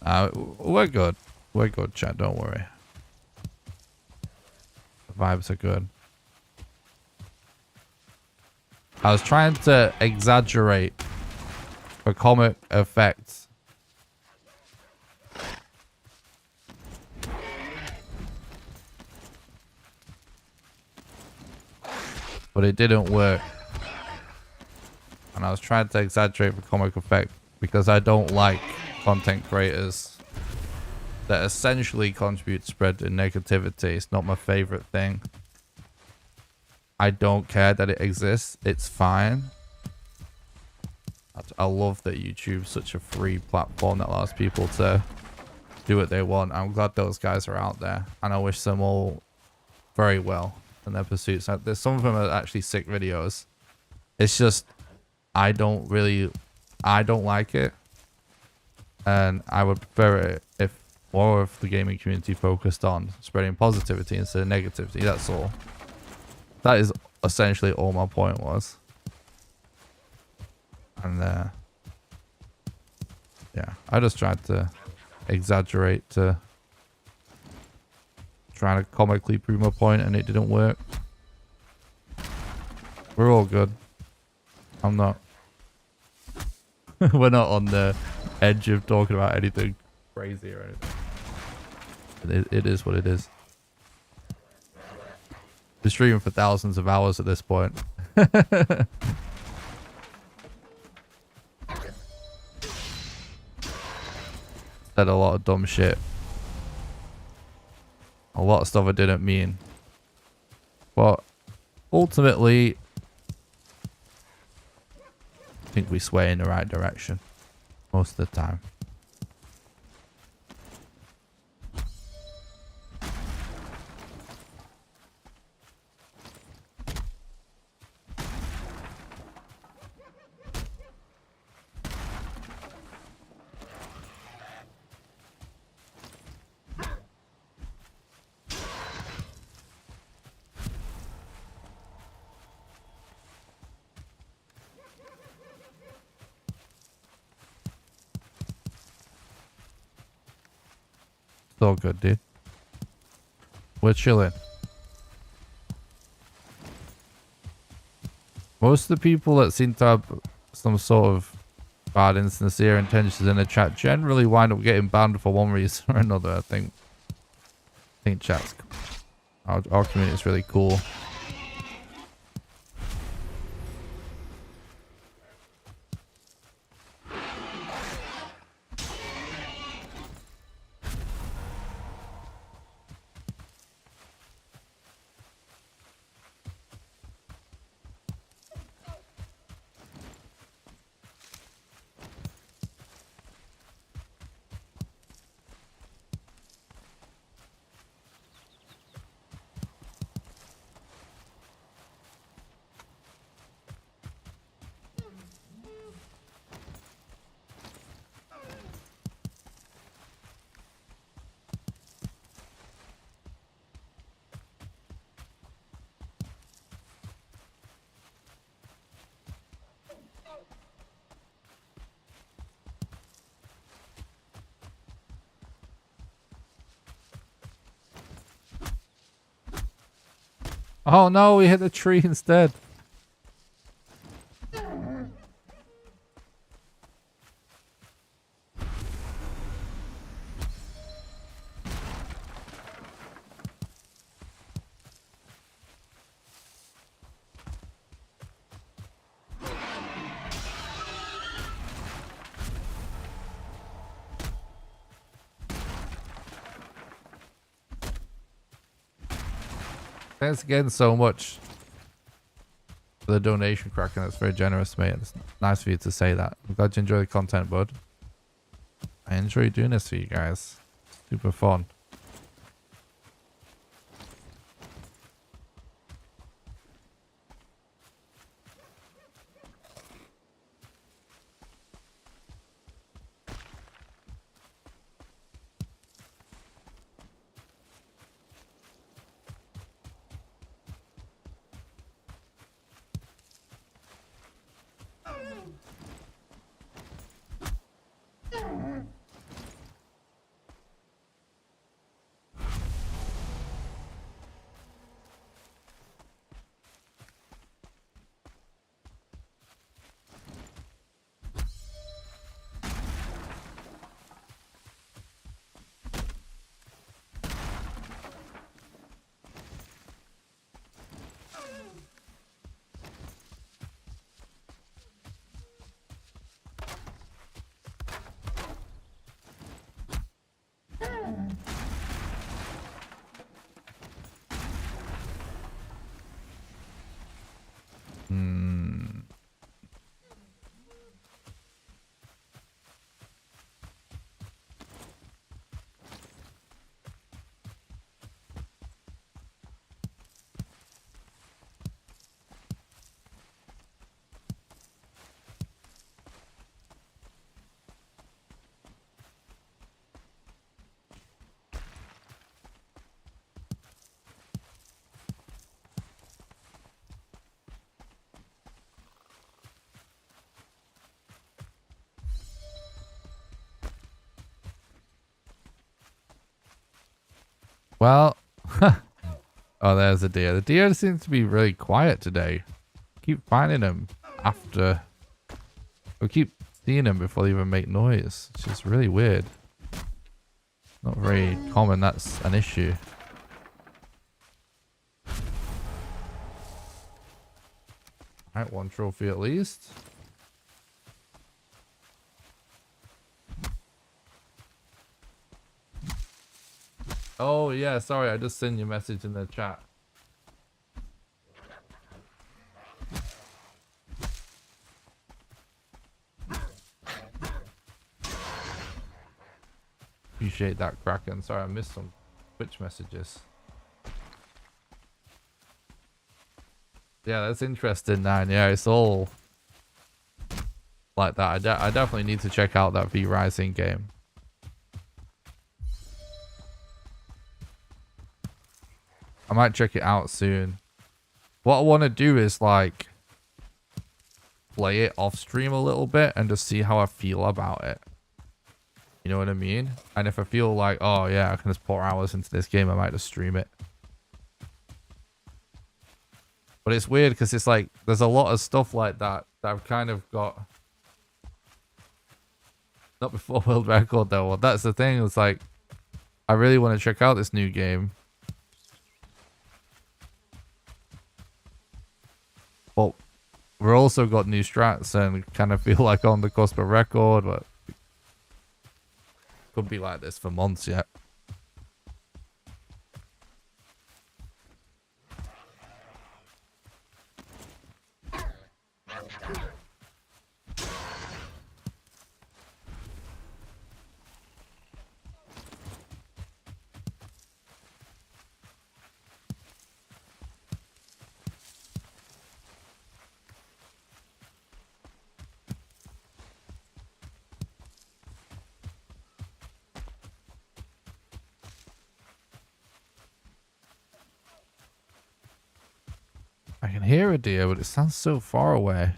Speaker 1: We're good. We're good, chat. Don't worry. The vibes are good. I was trying to exaggerate for comic effects. But it didn't work. And I was trying to exaggerate for comic effect because I don't like content creators that essentially contribute to spread the negativity. It's not my favorite thing. I don't care that it exists. It's fine. I love that YouTube's such a free platform that allows people to do what they want. I'm glad those guys are out there, and I wish them all very well in their pursuits. There's some of them are actually sick videos. It's just I don't like it, and I would prefer it if more of the gaming community focused on spreading positivity instead of negativity. That's all. That is essentially all my point was. And yeah, I just tried to exaggerate to try to comically prove my point, and it didn't work. We're all good. I'm not. We're not on the edge of talking about anything crazy or anything. It is what it is. Been streaming for thousands of hours at this point. Said a lot of dumb shit. A lot of stuff I didn't mean. But ultimately, I think we sway in the right direction most of the time. It's all good, dude. We're chilling. Most of the people that seem to have some sort of bad insincere intentions in the chat generally wind up getting banned for one reason or another. I think chat's our community is really cool. Oh no, we hit the tree instead. Thanks again so much for the donation, Kraken. That's very generous, mate. It's nice for you to say that. I'm glad you enjoy the content, bud. I enjoy doing this for you guys. Super fun. Well, oh, there's a deer. The deer seems to be really quiet today. Keep finding them after. We keep seeing them before they even make noise. It's just really weird. Not very common. That's an issue. Alright, one trophy at least. Oh yeah, sorry, I just sent you a message in the chat. Appreciate that, Kraken. Sorry, I missed some Twitch messages. Yeah, that's interesting, Nine. Yeah, it's all like that. I definitely need to check out that V Rising game. I might check it out soon. What I want to do is like play it off stream a little bit and just see how I feel about it. You know what I mean? And if I feel like, oh yeah, I can just pour hours into this game, I might just stream it. But it's weird because it's like, there's a lot of stuff like that that I've kind of got. Not before world record though. Well, that's the thing. It's like, I really want to check out this new game. But we're also got new strats and kind of feel like on the cusp of record, but could be like this for months yet. I can hear a deer, but it sounds so far away.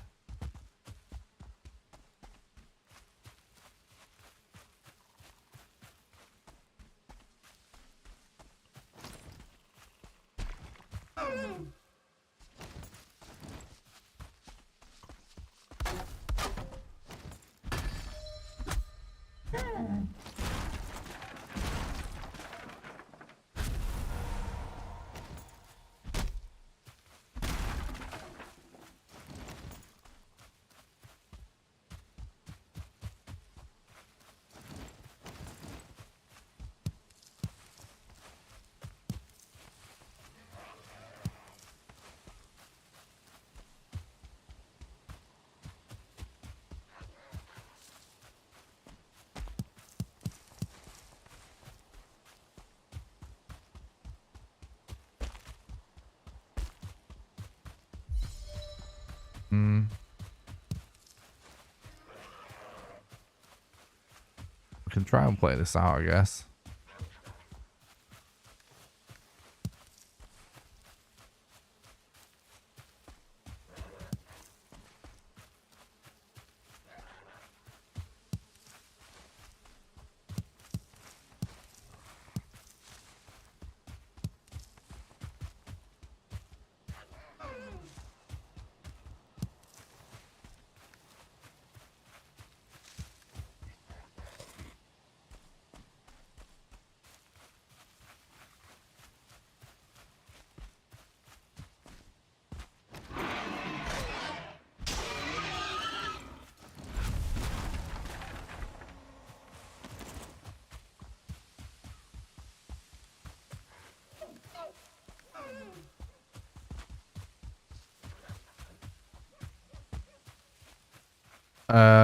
Speaker 1: We can try and play this out, I guess.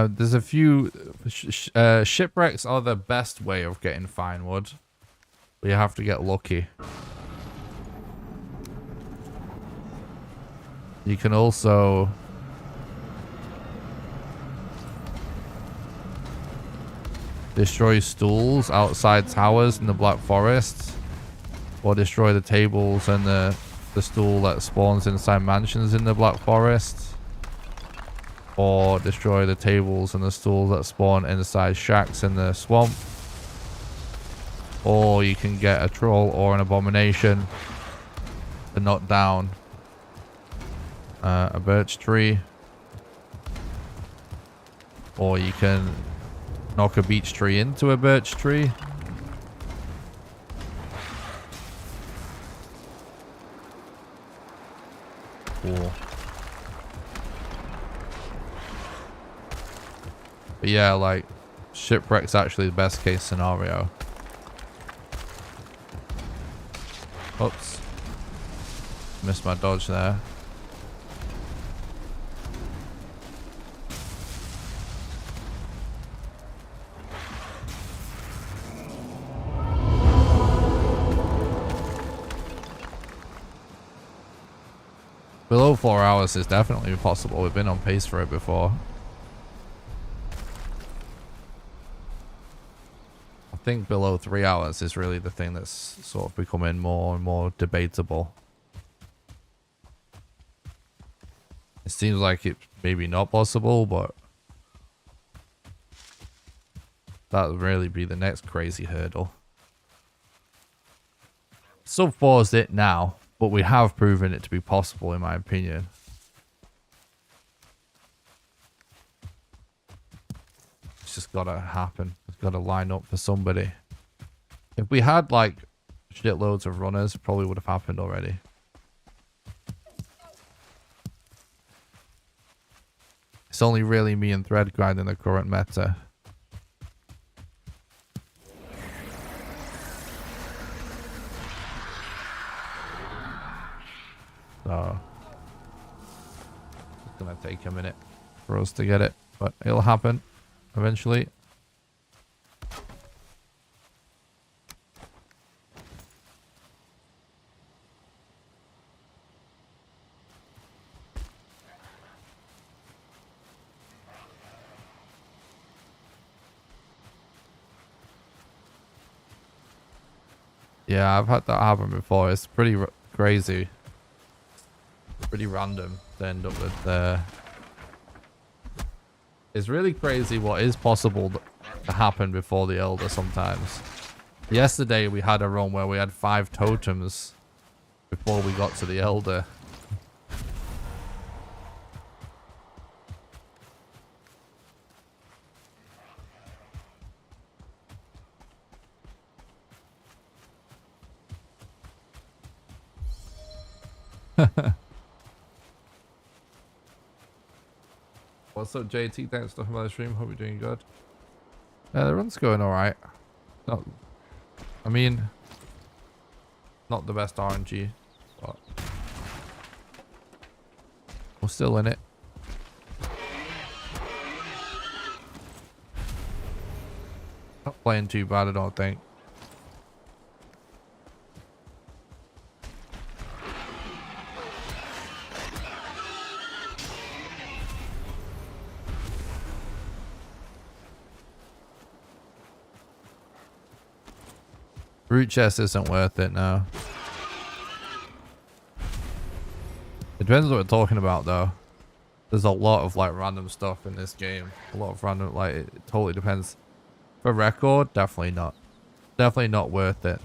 Speaker 1: There's a few shipwrecks are the best way of getting fine wood. But you have to get lucky. You can also destroy stools outside towers in the Black Forest, or destroy the tables and the stool that spawns inside mansions in the Black Forest. Or destroy the tables and the stools that spawn inside shacks in the swamp. Or you can get a troll or an abomination to knock down a birch tree. Or you can knock a beech tree into a birch tree. Cool. But yeah, like, shipwreck's actually the best case scenario. Oops. Missed my dodge there. Below 4 hours is definitely possible. We've been on pace for it before. I think below 3 hours is really the thing that's sort of becoming more and more debatable. It seems like it's maybe not possible, but that would really be the next crazy hurdle. Sub 4 is it now, but we have proven it to be possible in my opinion. It's just gotta happen. It's gotta line up for somebody. If we had like shitloads of runners, it probably would have happened already. It's only really me and Thread grinding the current meta. So it's gonna take a minute for us to get it, but it'll happen eventually. Yeah, I've had that happen before. It's pretty crazy. Pretty random to end up with it's really crazy what is possible to happen before the Elder sometimes. Yesterday we had a run where we had 5 totems before we got to the Elder. What's up, JT? Thanks for the stream. Hope you're doing good. The run's going alright. Not, I mean, not the best RNG, but we're still in it. Not playing too bad, I don't think. Root chest isn't worth it now. It depends what we're talking about though. There's a lot of like random stuff in this game. A lot of random, like it totally depends. For record, definitely not. Definitely not worth it.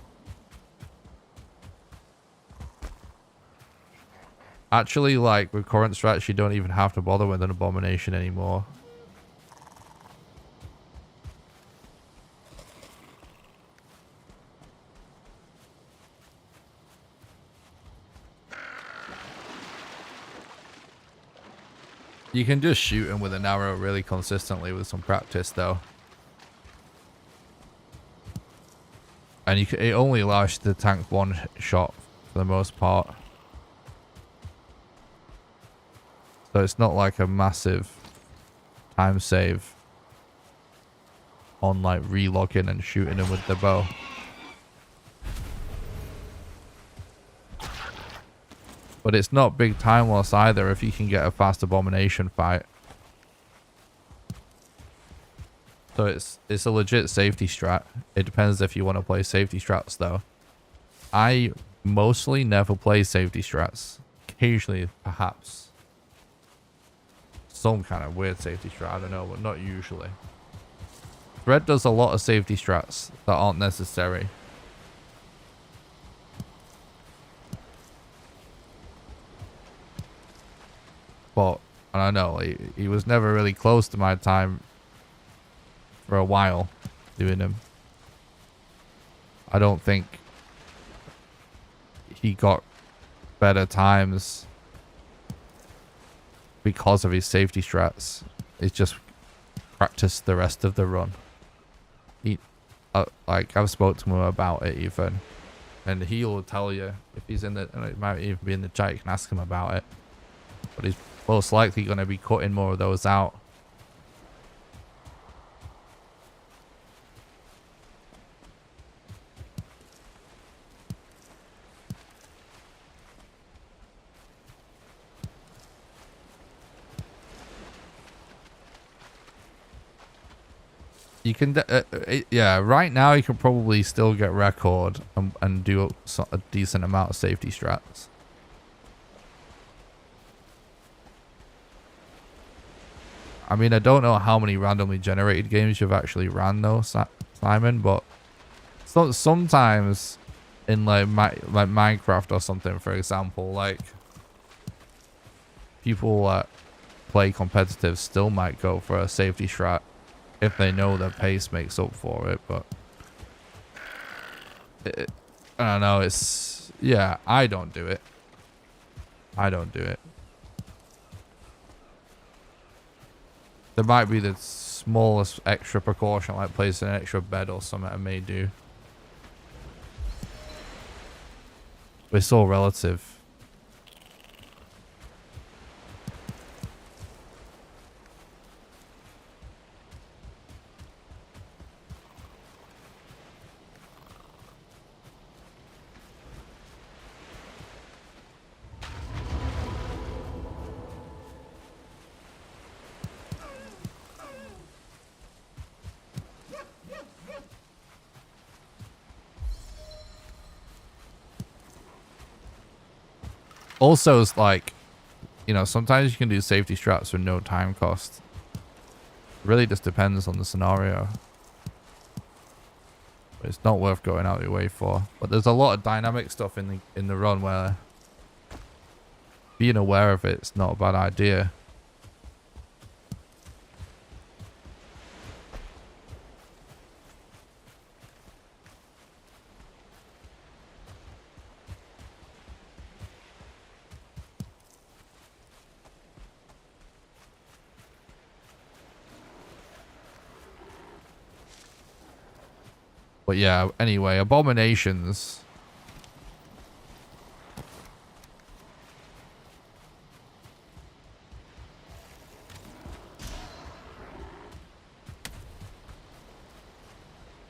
Speaker 1: Actually, like with current strats, you don't even have to bother with an abomination anymore. You can just shoot him with an arrow really consistently with some practice though. And it only allows you to tank one shot for the most part. So it's not like a massive time save on like relogging and shooting him with the bow. But it's not big time loss either if you can get a fast abomination fight. So it's a legit safety strat. It depends if you want to play safety strats though. I mostly never play safety strats. Occasionally, perhaps. Some kind of weird safety strat, I don't know, but not usually. Thread does a lot of safety strats that aren't necessary. I don't know. He was never really close to my time for a while doing them. I don't think he got better times because of his safety strats. It's just practiced the rest of the run. He, like, I've spoke to him about it even, and he'll tell you if he's in the. It might even be in the chat. You can ask him about it, but he's most likely going to be cutting more of those out. You can, yeah, right now you can probably still get record and do a decent amount of safety strats. I mean, I don't know how many randomly generated games you've actually ran though, Simon, but sometimes in like Minecraft or something, for example, like people that play competitive still might go for a safety strat if they know their pace makes up for it, but I don't know. It's, yeah, I don't do it. I don't do it. There might be the smallest extra precaution, like placing an extra bed or something I may do. But it's all relative. Also, it's like, you know, sometimes you can do safety strats with no time cost. It really just depends on the scenario. But it's not worth going out of your way for. But there's a lot of dynamic stuff in the run where being aware of it's not a bad idea. But yeah, anyway, Abominations.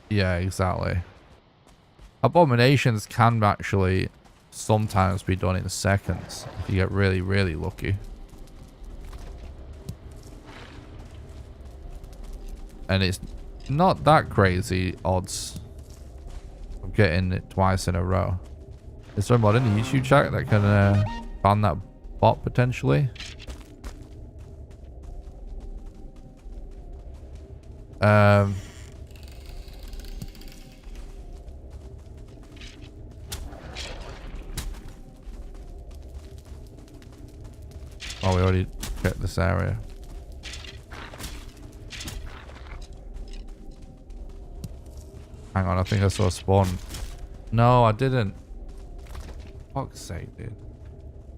Speaker 1: Yeah, exactly. Abominations can actually sometimes be done in seconds if you get really, really lucky. And it's not that crazy odds of getting it twice in a row. Is there a mod in the YouTube chat that can ban that bot potentially? Oh, we already checked this area. Hang on, I think I saw a spawn. No, I didn't. Fuck's sake, dude.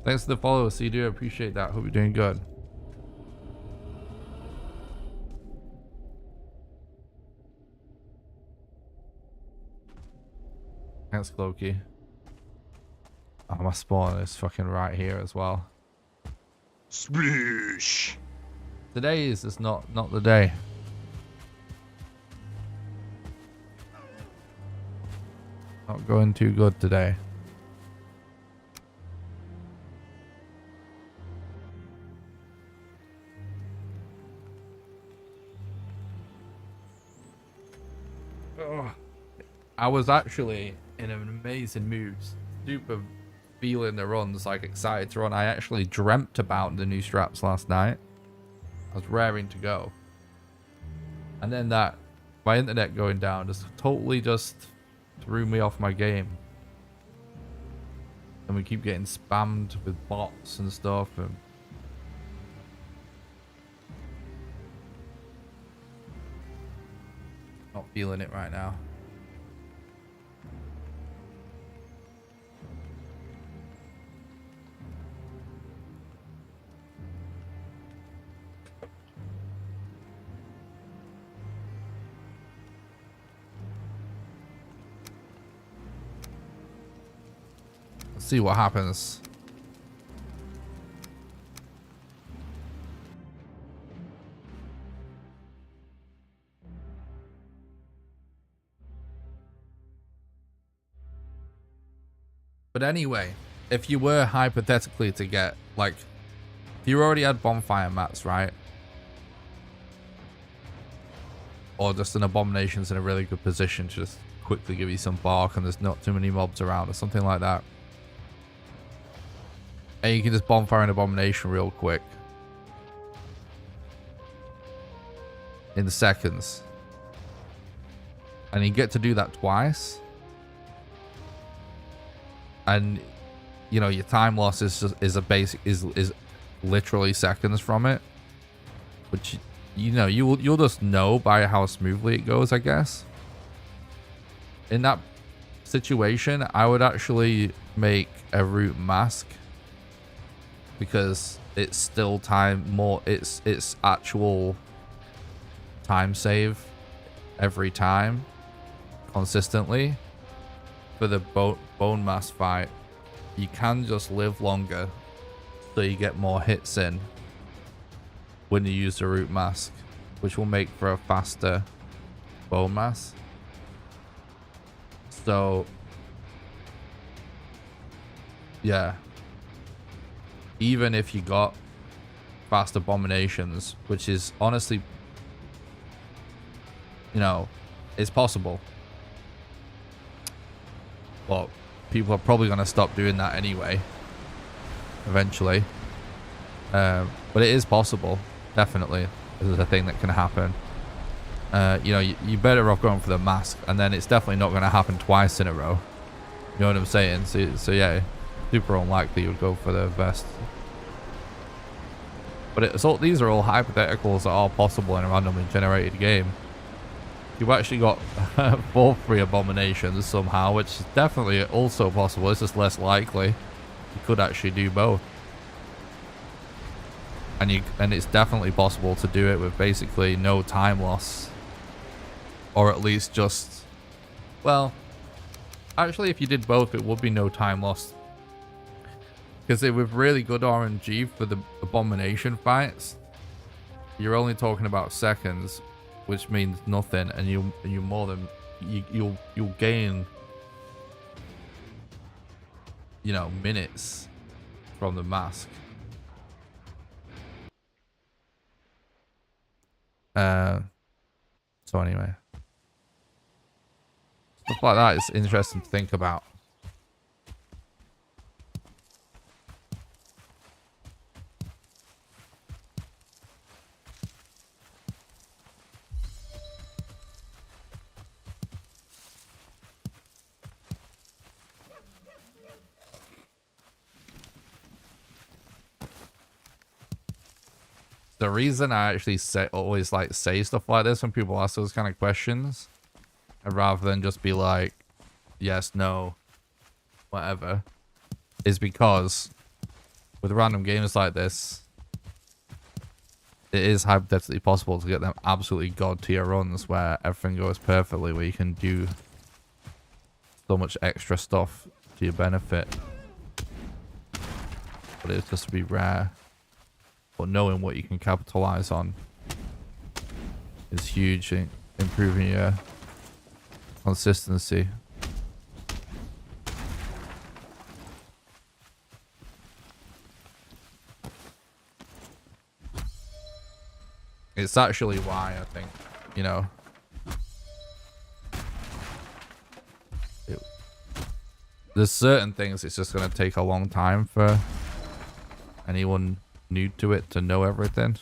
Speaker 1: Thanks for the follow, CD. I appreciate that. Hope you're doing good. Thanks, Clokey. Oh, my spawn is fucking right here as well.
Speaker 2: Splish.
Speaker 1: Today is just not the day. Not going too good today. Oh, I was actually in an amazing mood. Super feeling the runs, like excited to run. I actually dreamt about the new straps last night. I was raring to go. And then that, my internet going down just totally just threw me off my game. And we keep getting spammed with bots and stuff. And Not feeling it right now. Let's see what happens. But anyway, if you were hypothetically to get, like, if you already had bonfire mats, right? Or just an Abomination's in a really good position to just quickly give you some bark and there's not too many mobs around or something like that. And you can just bonfire an Abomination real quick. In seconds. And you get to do that twice. And you know your time loss is literally seconds from it, which you know you'll just know by how smoothly it goes, I guess. In that situation, I would actually make a root mask because it's still it's actual time save every time consistently. For the bone mass fight, you can just live longer so you get more hits in when you use the root mask, which will make for a faster bone mass. So yeah, even if you got fast Abominations, which is honestly, you know, it's possible. Well, people are probably going to stop doing that anyway, eventually. But it is possible, definitely. This is a thing that can happen. You know, you're better off going for the mask, and then it's definitely not going to happen twice in a row. You know what I'm saying? So yeah, super unlikely you would go for the vest. But these are all hypotheticals that are possible in a randomly generated game. You've actually got both free Abominations somehow, which is definitely also possible. It's just less likely. You could actually do both. And it's definitely possible to do it with basically no time loss. Or at least just... Well, actually if you did both, it would be no time loss. Because with really good RNG for the Abomination fights, you're only talking about seconds, which means nothing, and you more than you'll gain, you know, minutes from the mask. So anyway, stuff like that is interesting to think about. The reason I actually always say stuff like this when people ask those kind of questions, and rather than just be like, yes, no, whatever, is because with random games like this, it is hypothetically possible to get them absolutely god tier runs where everything goes perfectly, where you can do so much extra stuff to your benefit. But it's just to be rare. But knowing what you can capitalize on is huge in improving your consistency. It's actually why I think, you know, there's certain things it's just going to take a long time for anyone new to it to know everything.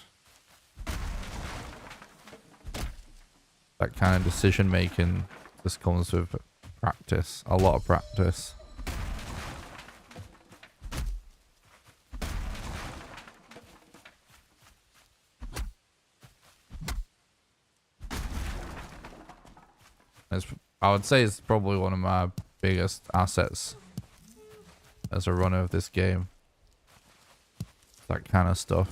Speaker 1: That kind of decision making just comes with practice, a lot of practice. I would say it's probably one of my biggest assets as a runner of this game. That kind of stuff.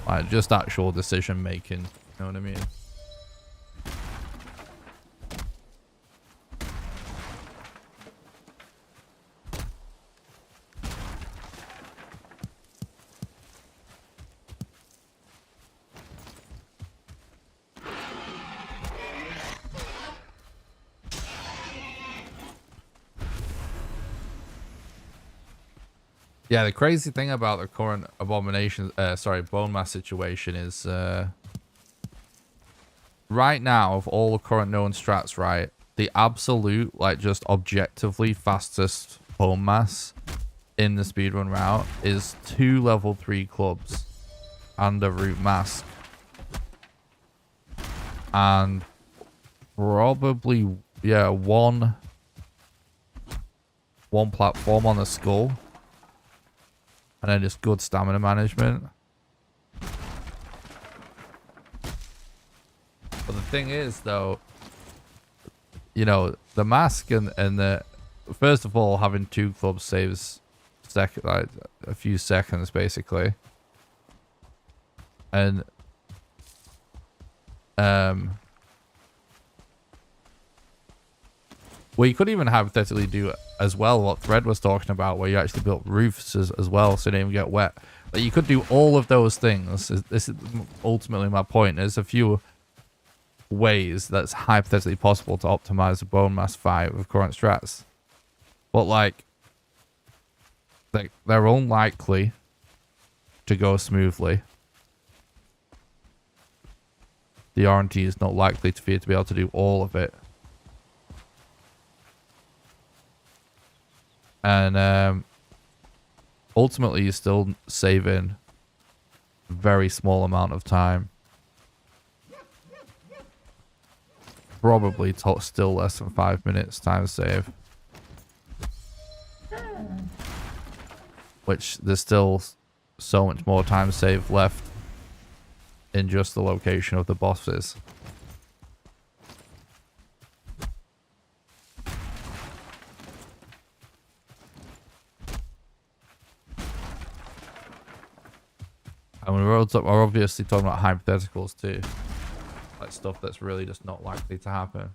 Speaker 1: Like, just actual decision making, you know what I mean? Yeah, the crazy thing about the current Abomination, Bone Mass situation is, right now, of all the current known strats, right, the absolute, like, just objectively fastest Bone Mass in the speedrun route is 2 level 3 clubs and a root mask. And probably, yeah, one platform on the skull. And then just good stamina management. But the thing is, though, you know, the mask and the... First of all, having 2 clubs saves like a few seconds, basically. And... well, you could even hypothetically do as well what Thread was talking about, where you actually built roofs as well so they don't get wet. But you could do all of those things. This is ultimately my point. There's a few ways that's hypothetically possible to optimize a bone mass fight with current strats. But, like, they're unlikely to go smoothly. The RNT is not likely for you to be able to do all of it. And ultimately, you're still saving a very small amount of time. Probably still less than 5 minutes time save. Which there's still so much more time save left in just the location of the bosses. I mean, we're obviously talking about hypotheticals too. Like stuff that's really just not likely to happen.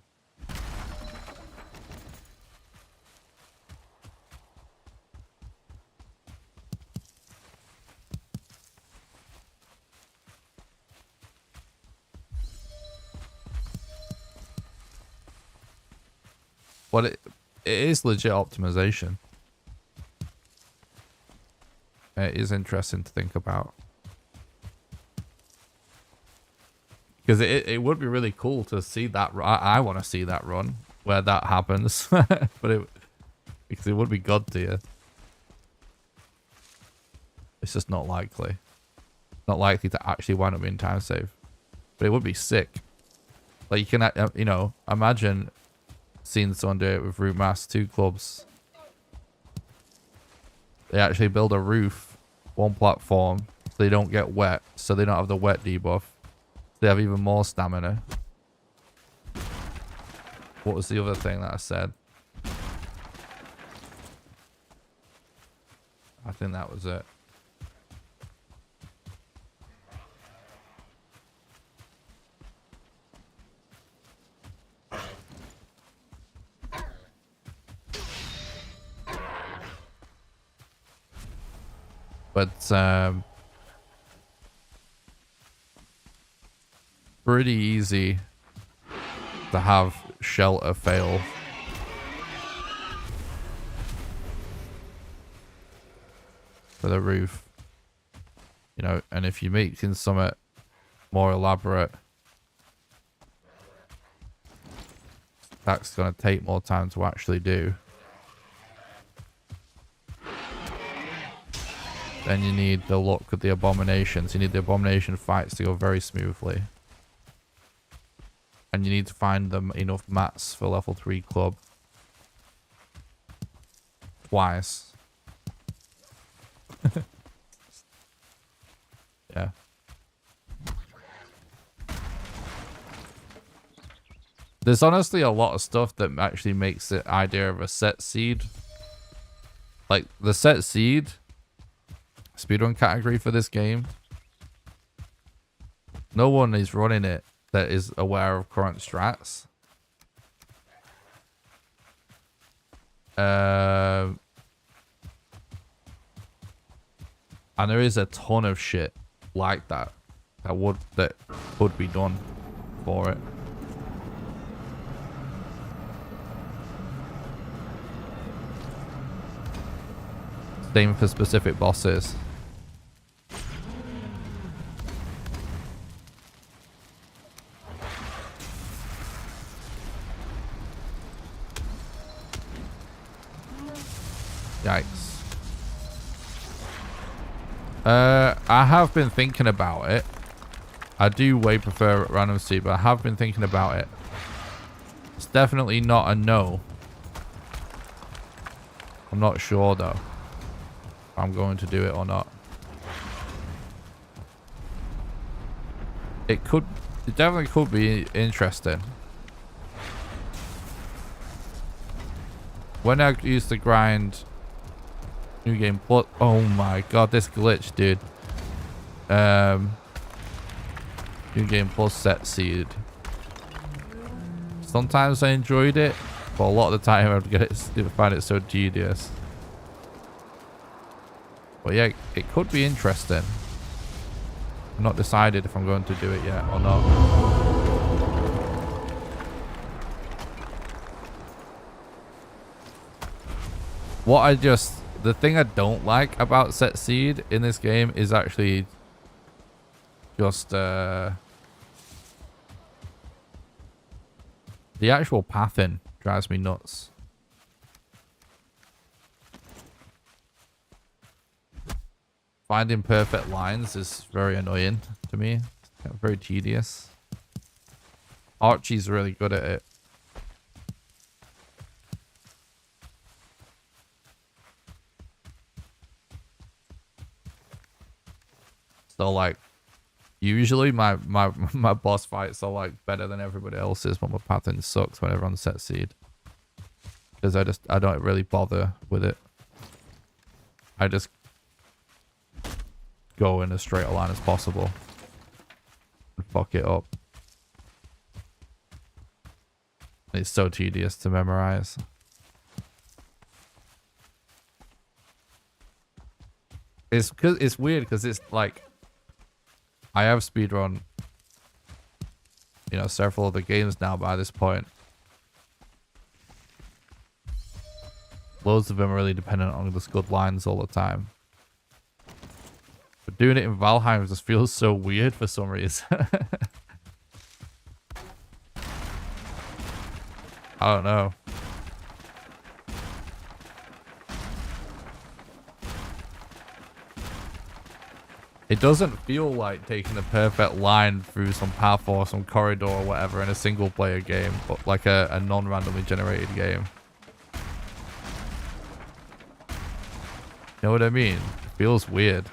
Speaker 1: But it is legit optimization. It is interesting to think about. Because it would be really cool to see that. I want to see that run where that happens. But because it would be god tier. It's just not likely. Not likely to actually wind up in time save. But it would be sick. Like, you can, you know, imagine seeing someone do it with root mass 2 clubs. They actually build a roof, 1 platform, so they don't get wet, so they don't have the wet debuff. They have even more stamina. What was the other thing that I said? I think that was it. But pretty easy to have shelter fail. For the roof. You know, and if you're making something more elaborate, that's going to take more time to actually do. then you need the look of the Abominations. You need the Abomination fights to go very smoothly. And you need to find them enough mats for level 3 club. Twice. Yeah. There's honestly a lot of stuff that actually makes the idea of a set seed. Like, the set seed speedrun category for this game. No one is running it that is aware of current strats. And there is a ton of shit like that that could be done for it. Same for specific bosses. Yikes. I have been thinking about it. I do way prefer random seed, but I have been thinking about it. It's definitely not a no. I'm not sure though if I'm going to do it or not. It definitely could be interesting. When I used to grind New Game Plus, oh my god, this glitch, dude. New Game Plus set seed. Sometimes I enjoyed it, but a lot of the time I would find it so tedious. But yeah, it could be interesting. I'm not decided if I'm going to do it yet or not. The thing I don't like about set seed in this game is actually just the actual pathing drives me nuts. Finding perfect lines is very annoying to me. Very tedious. Archie's really good at it. So like, usually my boss fights are like better than everybody else's, but my pattern sucks whenever on set seed. Because I don't really bother with it. I just go in as straight a line as possible and fuck it up. It's so tedious to memorize. It's weird because it's like, I have speedrun, you know, several other games now by this point. Loads of them are really dependent on just good lines all the time. But doing it in Valheim just feels so weird for some reason. I don't know. It doesn't feel like taking the perfect line through some path or some corridor or whatever in a single player game, but like a non-randomly generated game. You know what I mean? It feels weird.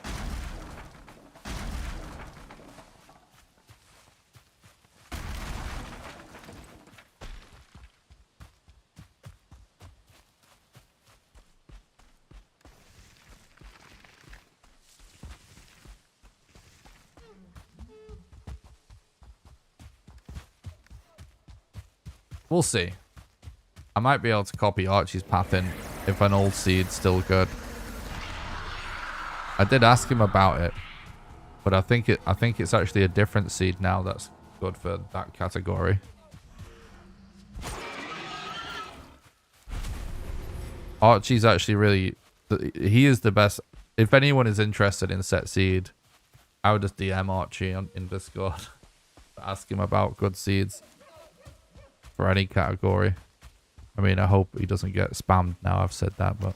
Speaker 1: We'll see. I might be able to copy Archie's path in if an old seed's still good. I did ask him about it, but I think it's actually a different seed now that's good for that category. Archie's actually really, he is the best. If anyone is interested in set seed, I would just DM Archie in Discord. Ask him about good seeds. For any category. I mean, I hope he doesn't get spammed now I've said that, but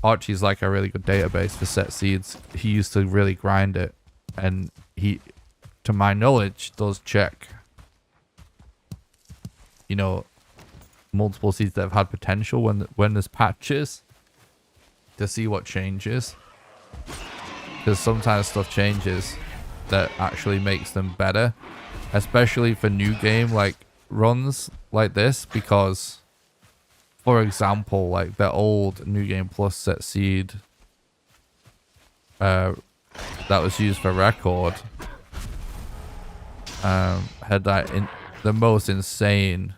Speaker 1: Archie's like a really good database for set seeds. He used to really grind it, and he, to my knowledge, does check, you know, multiple seeds that have had potential when there's patches to see what changes, because sometimes stuff changes that actually makes them better, especially for new game like runs like this, because for example, like the old New Game Plus set seed that was used for record had that in the most insane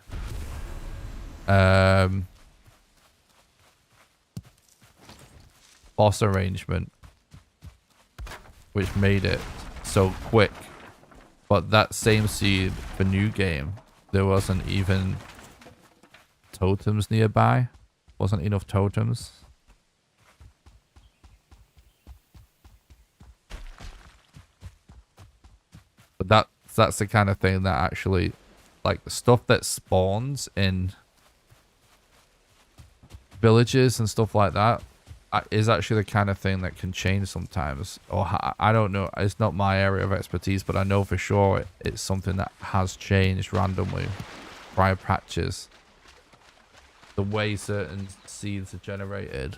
Speaker 1: boss arrangement, which made it so quick. But that same seed for new game, there wasn't even totems nearby. Wasn't enough totems. But that's the kind of thing that actually, like, the stuff that spawns in villages and stuff like that is actually the kind of thing that can change sometimes. Or I don't know, it's not my area of expertise, but I know for sure it's something that has changed randomly prior patches. The way certain seeds are generated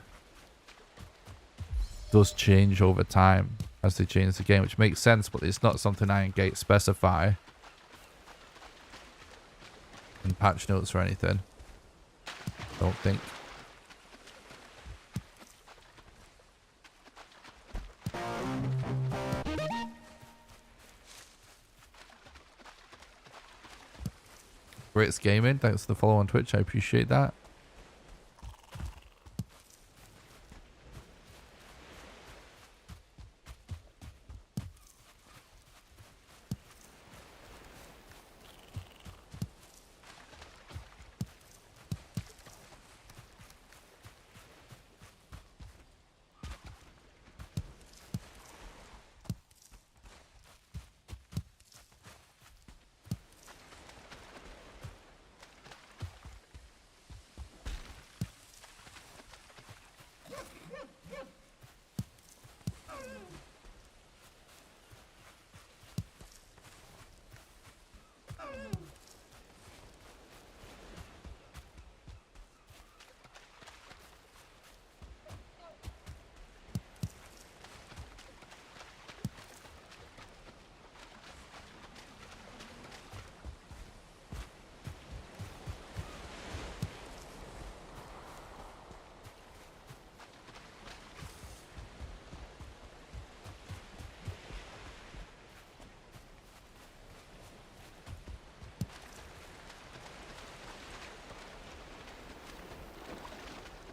Speaker 1: does change over time as they change the game, which makes sense, but it's not something Iron Gate specify in patch notes or anything. Don't think. Brits Gaming, thanks for the follow on Twitch, I appreciate that.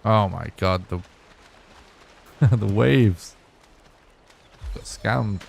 Speaker 1: Oh my god, the the waves. Got scammed.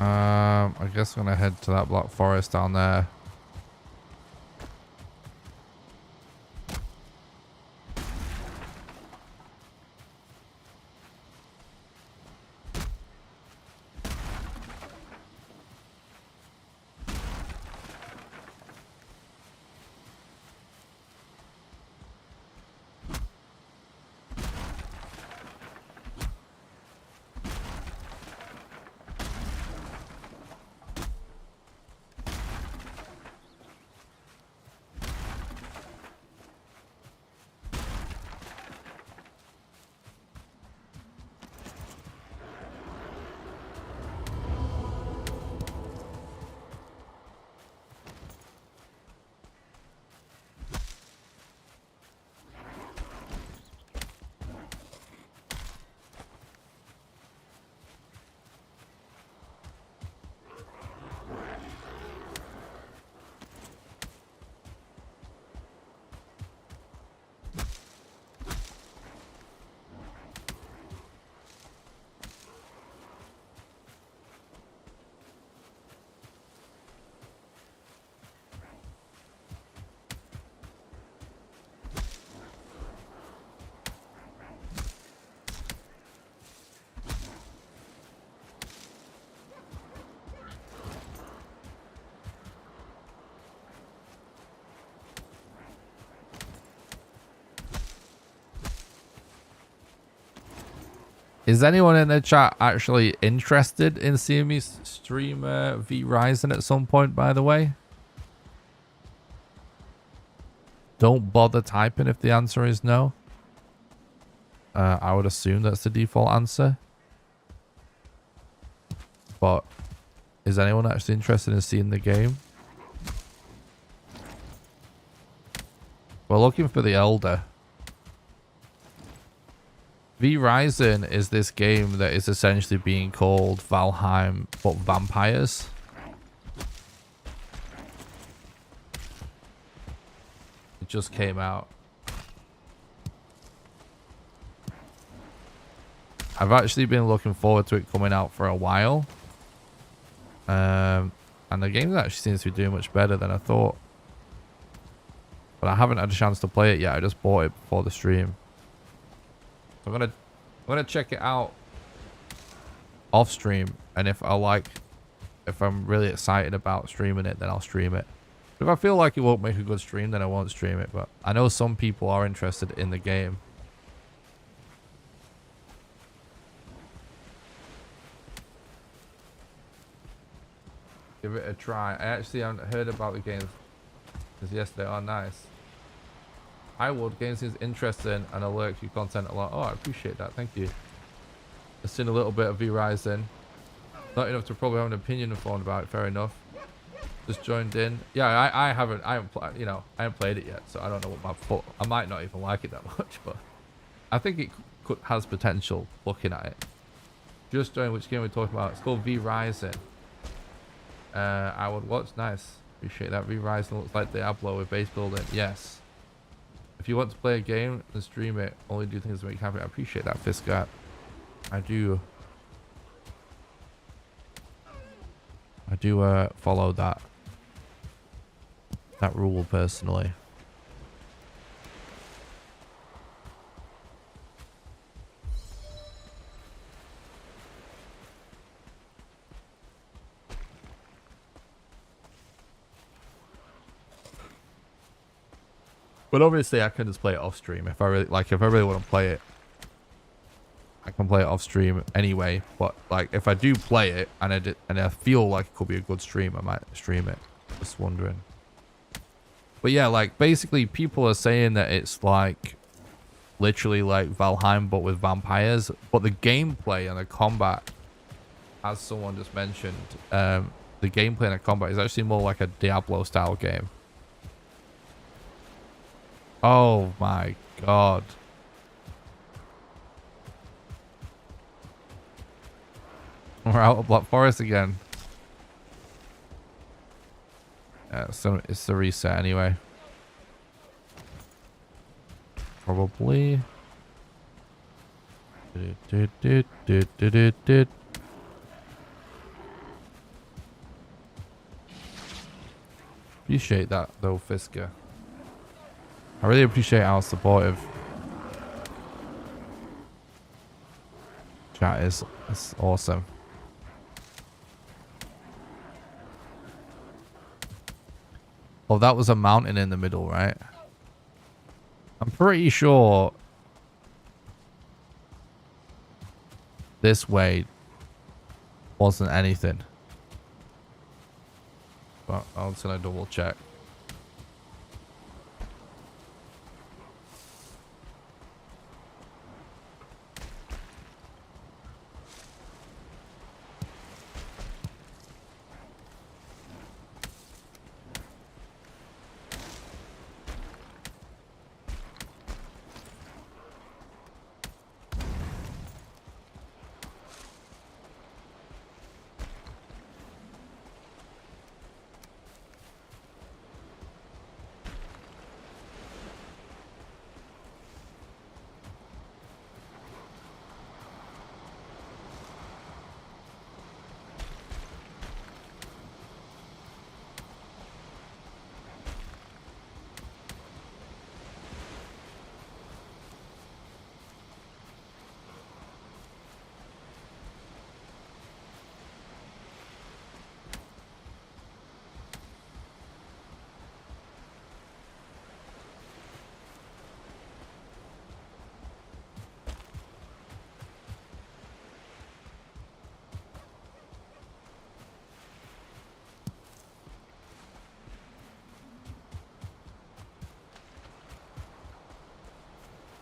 Speaker 1: I guess I'm gonna head to that Black Forest down there. Is anyone in the chat actually interested in seeing me stream V Ryzen at some point, by the way? Don't bother typing if the answer is no. I would assume that's the default answer. But is anyone actually interested in seeing the game? We're looking for the Elder. V Ryzen is this game that is essentially being called Valheim, but vampires. It just came out. I've actually been looking forward to it coming out for a while. And the game actually seems to be doing much better than I thought. But I haven't had a chance to play it yet. I just bought it before the stream. I'm gonna check it out off stream, and if I'm really excited about streaming it, then I'll stream it. But if I feel like it won't make a good stream, then I won't stream it. But I know some people are interested in the game. Give it a try. I actually haven't heard about the game since yesterday. Oh, nice. I would. Game seems interesting and alerts your content a lot. Oh, I appreciate that. Thank you. I've seen a little bit of V Ryzen. Not enough to probably have an opinion informed about it. Fair enough. Just joined in. Yeah, I haven't played it yet, so I don't know what my full. I might not even like it that much, but I think it has potential looking at it. Just joined. Which game we're talking about? It's called V Ryzen. I would watch. Nice. Appreciate that. V Ryzen looks like Diablo with base building. Yes. If you want to play a game and stream it, only do things to make you happy. I appreciate that, Fiscat. I do follow that rule personally. But obviously I can just play it off stream if I really want to play it. I can play it off stream anyway, but like if I do play it and I feel like it could be a good stream, I might stream it. Just wondering. But yeah, like basically people are saying that it's like literally like Valheim but with vampires, but the gameplay and the combat, as someone just mentioned, the gameplay and the combat is actually more like a Diablo style game. Oh my god. We're out of Black Forest again. Yeah, so it's the reset anyway. Probably. Appreciate that though, Fisker. I really appreciate how supportive chat is. It's awesome. Oh, that was a mountain in the middle, right? I'm pretty sure this way wasn't anything. But I'm just gonna double check.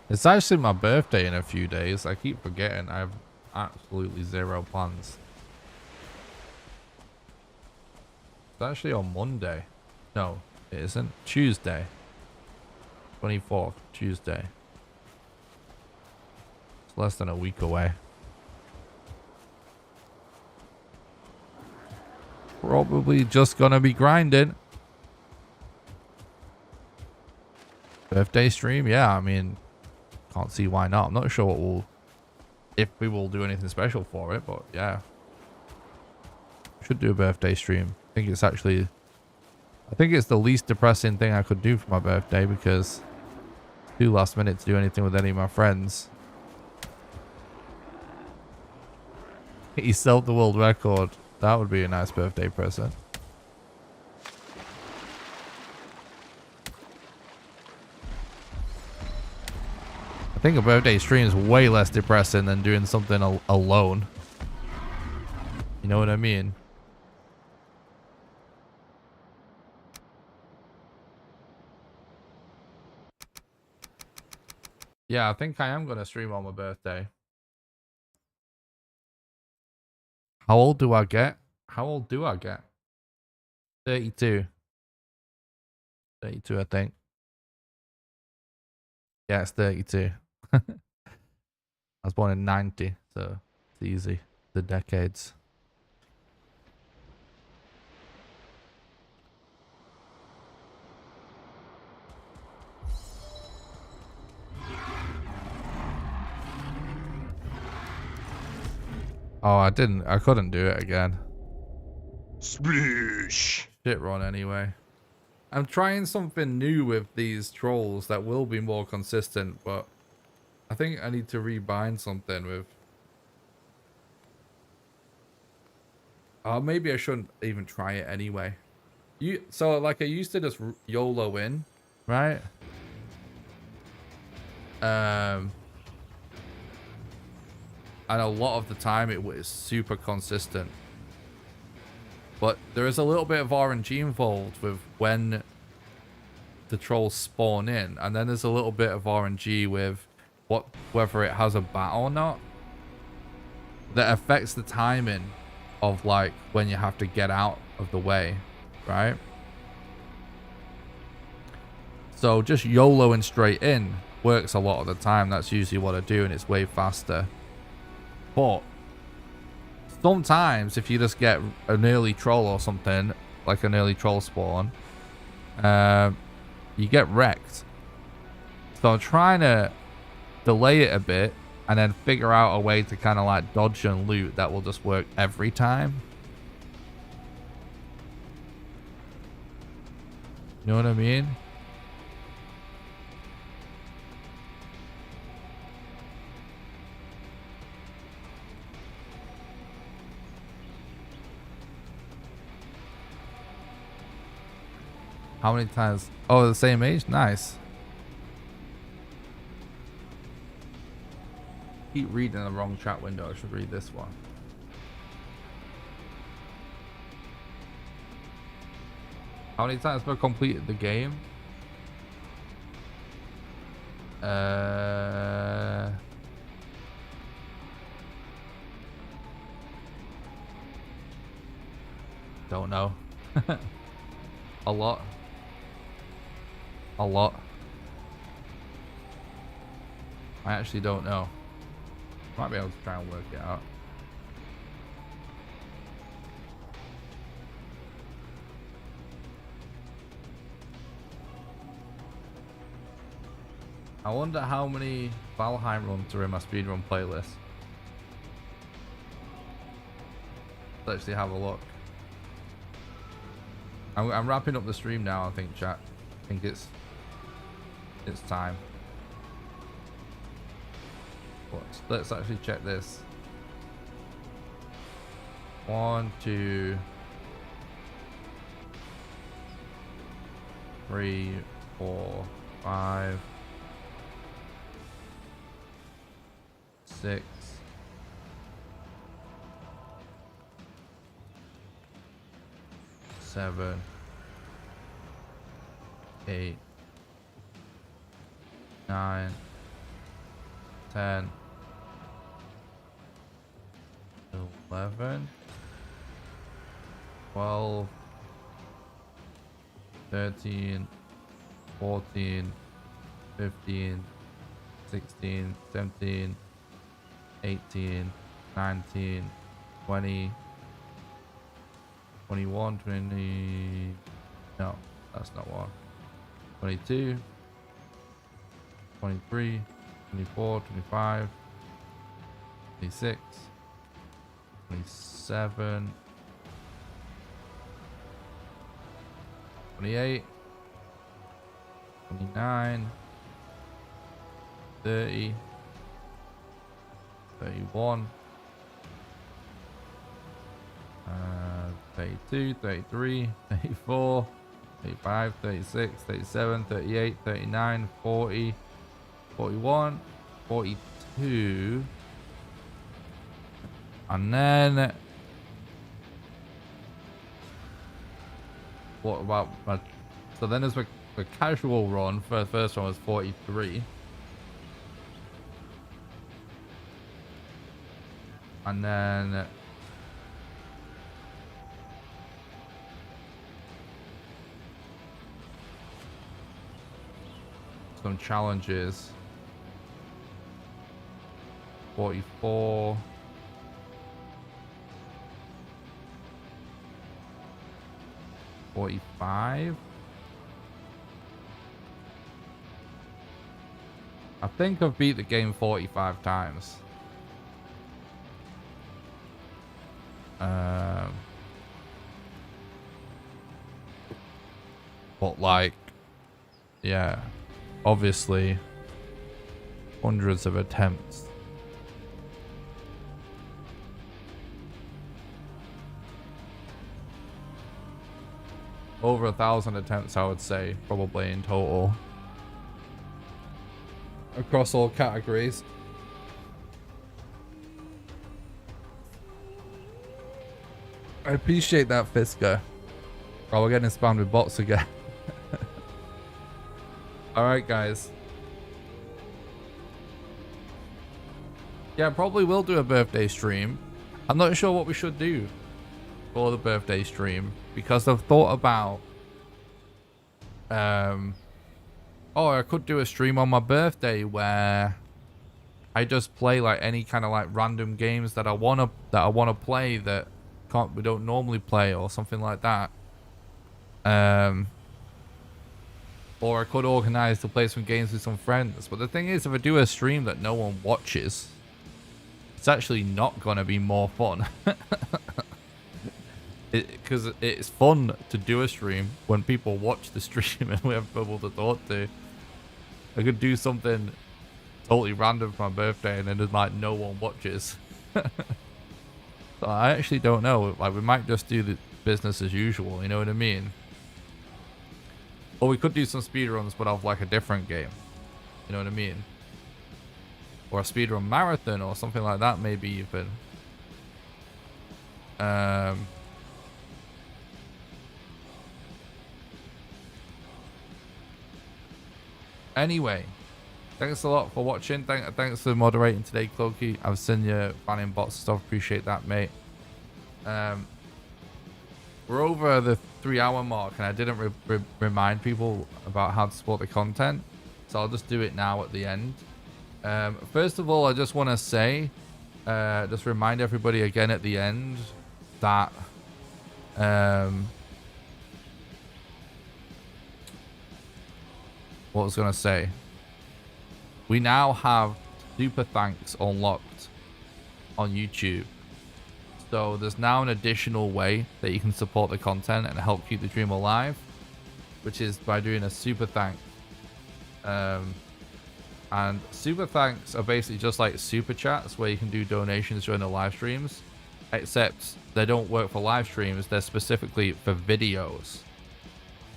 Speaker 1: It's actually my birthday in a few days. I keep forgetting. I have absolutely zero plans. It's actually on Monday. No, it isn't. Tuesday. 24th, Tuesday. It's less than a week away. Probably just gonna be grinding. Birthday stream? Yeah, I mean, can't see why not. I'm not sure what we'll, if we will do anything special for it, but yeah. Should do a birthday stream. I think it's actually, I think it's the least depressing thing I could do for my birthday, because too last minute to do anything with any of my friends. He sold the world record. That would be a nice birthday present. I think a birthday stream is way less depressing than doing something alone. You know what I mean? Yeah, I think I am going to stream on my birthday. How old do I get? How old do I get? 32. 32, I think. Yeah, it's 32. I was born in 90, so it's easy. The decades. Oh, I couldn't do it again.
Speaker 2: Splish.
Speaker 1: Shit run anyway. I'm trying something new with these trolls that will be more consistent, but I think I need to rebind something with... Oh, maybe I shouldn't even try it anyway. So like I used to just YOLO in, right? And a lot of the time it was super consistent. But there is a little bit of RNG involved with when the trolls spawn in, and then there's a little bit of RNG with whether it has a bat or not, that affects the timing of like when you have to get out of the way, right? So just YOLOing straight in works a lot of the time. That's usually what I do, and it's way faster. But sometimes if you just get an early troll or something, like an early troll spawn, you get wrecked. So I'm trying to delay it a bit and then figure out a way to kind of like dodge and loot that will just work every time. You know what I mean? How many times? Oh, the same age? Nice. Keep reading the wrong chat window. I should read this one. How many times have I completed the game? Don't know. A lot. A lot. I actually don't know. Might be able to try and work it out. I wonder how many Valheim runs are in my speedrun playlist. Let's actually have a look. I'm wrapping up the stream now, I think, chat. I think it's time. Let's actually check this. 1, 2, 3, 4, 5, 6, 7, 8, 9, 10, 11, 12, 13, 14, 15, 16, 17, 18, 19, 20, 21, 20, no, that's not one. 22, 23, 24, 25, 26, 27, 28, 29, 30, 31, 32, 33, 34, 35, 36, 37, 38, 39, 40, 41, 42, and then what about my, so then there's the casual run for the first one was 43, and then some challenges. 44, 45. I think I've beat the game 45 times. But like, yeah, obviously hundreds of attempts. Over 1,000 attempts, I would say, probably in total. Across all categories. I appreciate that, Fisker. Oh, we're getting spammed with bots again. Alright, guys. Yeah, probably will do a birthday stream. I'm not sure what we should do for the birthday stream, because I've thought about oh, I could do a stream on my birthday where I just play like any kind of like random games that I wanna play that we don't normally play, or something like that. Or I could organize to play some games with some friends. But the thing is, if I do a stream that no one watches, it's actually not gonna be more fun. because it's fun to do a stream when people watch the stream and we have people to talk to. I could do something totally random for my birthday and then there's like no one watches. So I actually don't know. Like, we might just do the business as usual, you know what I mean? Or we could do some speedruns but of like a different game, you know what I mean? Or a speedrun marathon or something like that, maybe even. Anyway, thanks a lot for watching. Thanks for moderating today, Cloaky. I've seen you banning bots and stuff. Appreciate that, mate. We're over the 3-hour mark, and I didn't remind people about how to support the content, so I'll just do it now at the end. First of all, I just want to say, just remind everybody again at the end that what was I going to say? We now have super thanks unlocked on YouTube. So there's now an additional way that you can support the content and help keep the dream alive, which is by doing a super thank. And super thanks are basically just like super chats where you can do donations during the live streams, except they don't work for live streams. They're specifically for videos.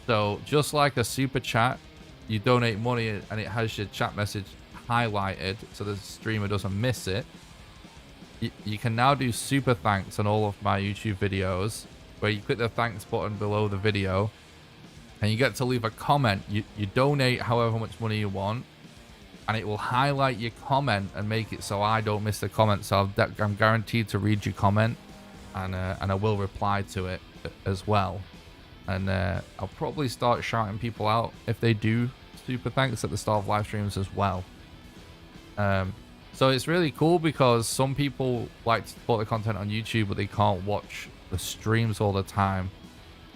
Speaker 1: So just like a super chat, you donate money and it has your chat message highlighted so the streamer doesn't miss it. You can now do super thanks on all of my YouTube videos, where you click the thanks button below the video and you get to leave a comment. You donate however much money you want, and it will highlight your comment and make it so I don't miss the comment. So I'm guaranteed to read your comment, and I will reply to it as well. And I'll probably start shouting people out if they do super thanks at the start of live streams as well. So it's really cool because some people like to support the content on YouTube, but they can't watch the streams all the time.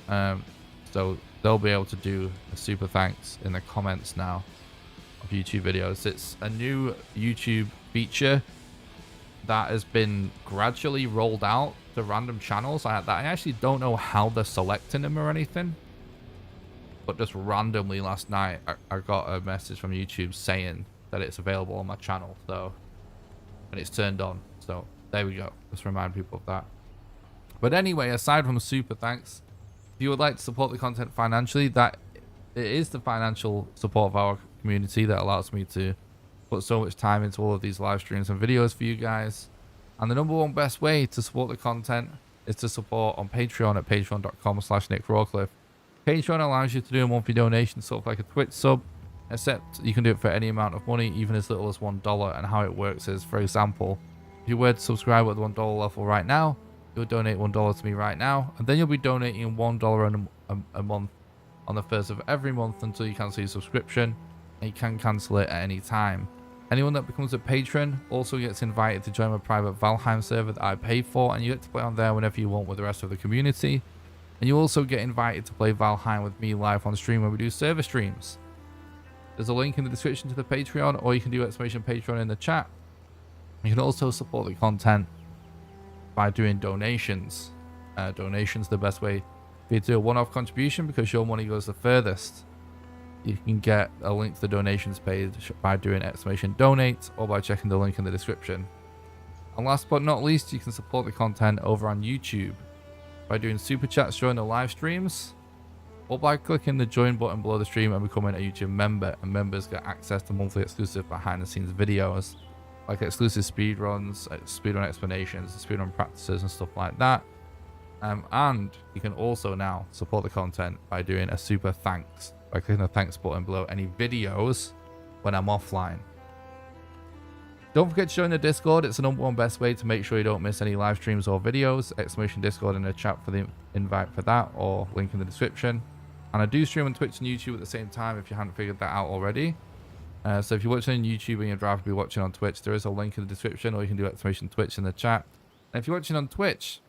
Speaker 1: So they'll be able to do a super thanks in the comments now of YouTube videos. It's a new YouTube feature that has been gradually rolled out to random channels. I actually don't know how they're selecting them or anything, but just randomly last night I got a message from YouTube saying that it's available on my channel, so, and it's turned on. So there we go, just remind people of that. But anyway, aside from super thanks, if you would like to support the content financially, that it is the financial support of our community that allows me to put so much time into all of these live streams and videos for you guys. And the number one best way to support the content is to support on Patreon at patreon.com/NickRawcliffe. Patreon allows you to do a monthly donation, sort of like a Twitch sub, except you can do it for any amount of money, even as little as $1. And how it works is, for example, if you were to subscribe at the $1 level right now, you'll donate $1 to me right now, and then you'll be donating $1 a month on the first of every month until you cancel your subscription, and you can cancel it at any time. Anyone that becomes a patron also gets invited to join my private Valheim server that I pay for, and you get to play on there whenever you want with the rest of the community. And you also get invited to play Valheim with me live on stream when we do server streams. There's a link in the description to the Patreon, or you can do !Patreon in the chat. You can also support the content by doing donations. Donations are the best way for you to do a one-off contribution because your money goes the furthest. You can get a link to the donations page by doing !Donate or by checking the link in the description. And last but not least, you can support the content over on YouTube by doing super chats during the live streams, or by clicking the join button below the stream and becoming a YouTube member. And members get access to monthly exclusive behind the scenes videos, like exclusive speedruns, speedrun explanations, speedrun practices and stuff like that. And you can also now support the content by doing a super thanks, by clicking the thanks button below any videos when I'm offline. Don't forget to join the Discord. It's the number one best way to make sure you don't miss any live streams or videos. !Discord in the chat for the invite for that, or link in the description. And I do stream on Twitch and YouTube at the same time if you haven't figured that out already. So if you're watching on YouTube and you'd rather be watching on Twitch, there is a link in the description, or you can do !Twitch in the chat. And if you're watching on Twitch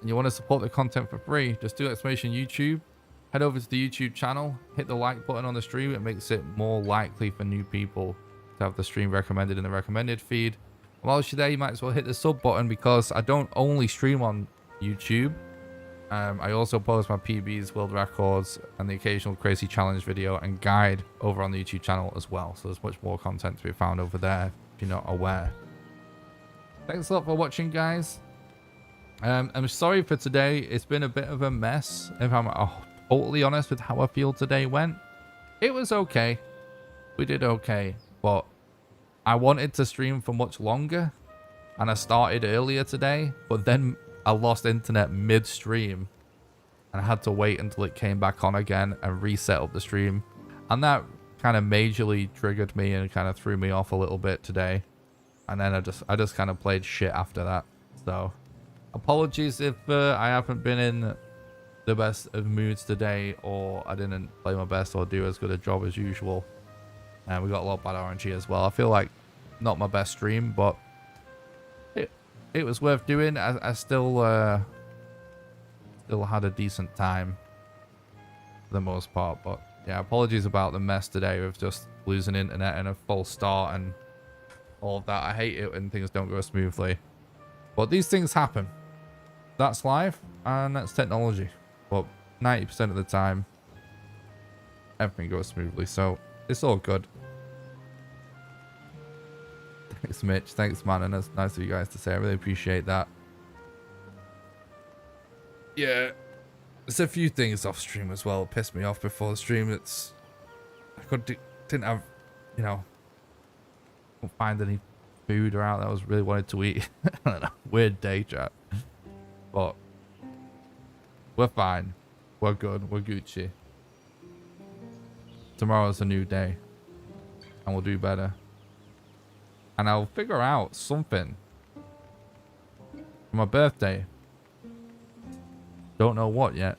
Speaker 1: and you want to support the content for free, just do !YouTube. Head over to the YouTube channel, hit the like button on the stream. It makes it more likely for new people to have the stream recommended in the recommended feed. And whilst you're there, you might as well hit the sub button, because I don't only stream on YouTube. I also post my PBs, world records, and the occasional crazy challenge video and guide over on the YouTube channel as well. So there's much more content to be found over there if you're not aware. Thanks a lot for watching, guys. I'm sorry for today. It's been a bit of a mess. If I'm totally honest with how I feel today went, it was okay. We did okay, but I wanted to stream for much longer, and I started earlier today, but then I lost internet mid-stream, and I had to wait until it came back on again and reset up the stream, and that kind of majorly triggered me and kind of threw me off a little bit today. And then I just kind of played shit after that. So apologies if I haven't been in the best of moods today, or I didn't play my best or do as good a job as usual. And we got a lot bad RNG as well. I feel like not my best stream, but it was worth doing. I still had a decent time for the most part. But yeah, apologies about the mess today with just losing internet and a false start and all of that. I hate it when things don't go smoothly, but these things happen. That's life and that's technology. But 90% of the time, everything goes smoothly, so it's all good. Thanks, Mitch. Thanks, man. And that's nice of you guys to say. I really appreciate that. Yeah, there's a few things off stream as well that pissed me off before the stream. Didn't have, you know, couldn't find any food around that I was really wanted to eat. I don't know. Weird day, chat. But we're fine. We're good. We're Gucci. Tomorrow's a new day, and we'll do better. And I'll figure out something for my birthday. Don't know what yet.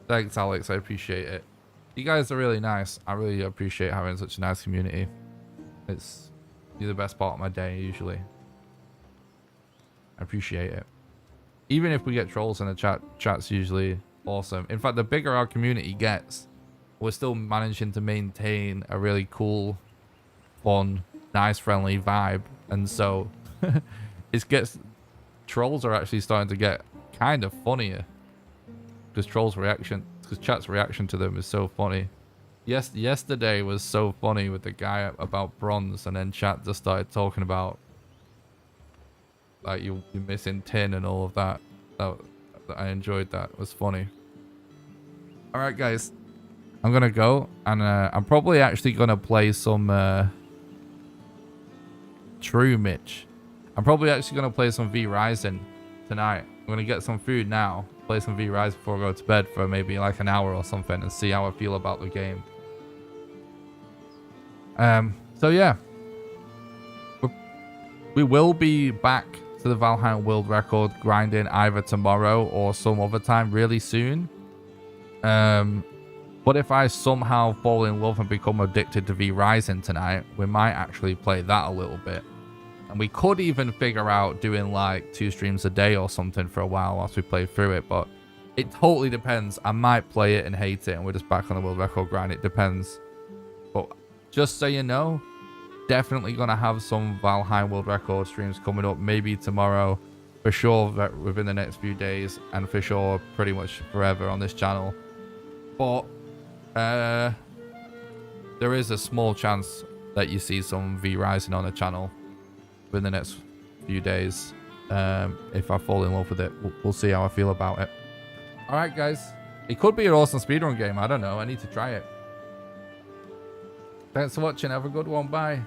Speaker 1: Thanks, Alex. I appreciate it. You guys are really nice. I really appreciate having such a nice community. You're the best part of my day, usually. I appreciate it. Even if we get trolls in the chat's usually awesome. In fact, the bigger our community gets, we're still managing to maintain a really cool, fun, nice, friendly vibe. And so trolls are actually starting to get kind of funnier, because chat's reaction to them is so funny. Yesterday was so funny with the guy about bronze, and then chat just started talking about like you're missing tin and all of that. I enjoyed that. It was funny. All right, guys. I'm gonna go, and I'm probably actually gonna play some True Mitch. I'm probably actually gonna play some V Rising tonight. I'm gonna get some food now, play some V Rising before I go to bed for maybe like an hour or something, and see how I feel about the game. So yeah, we will be back to the Valheim World Record grinding either tomorrow or some other time really soon. But if I somehow fall in love and become addicted to V Rising tonight, we might actually play that a little bit. And we could even figure out doing like 2 streams a day or something for a while whilst we play through it. But it totally depends. I might play it and hate it and we're just back on the world record grind. It depends. But just so you know, definitely going to have some Valheim world record streams coming up. Maybe tomorrow. For sure within the next few days. And for sure pretty much forever on this channel. But there is a small chance that you see some V Rising on the channel within the next few days. If I fall in love with it, we'll see how I feel about it. All right, guys. It could be an awesome speedrun game. I don't know. I need to try it. Thanks for watching. Have a good one. Bye.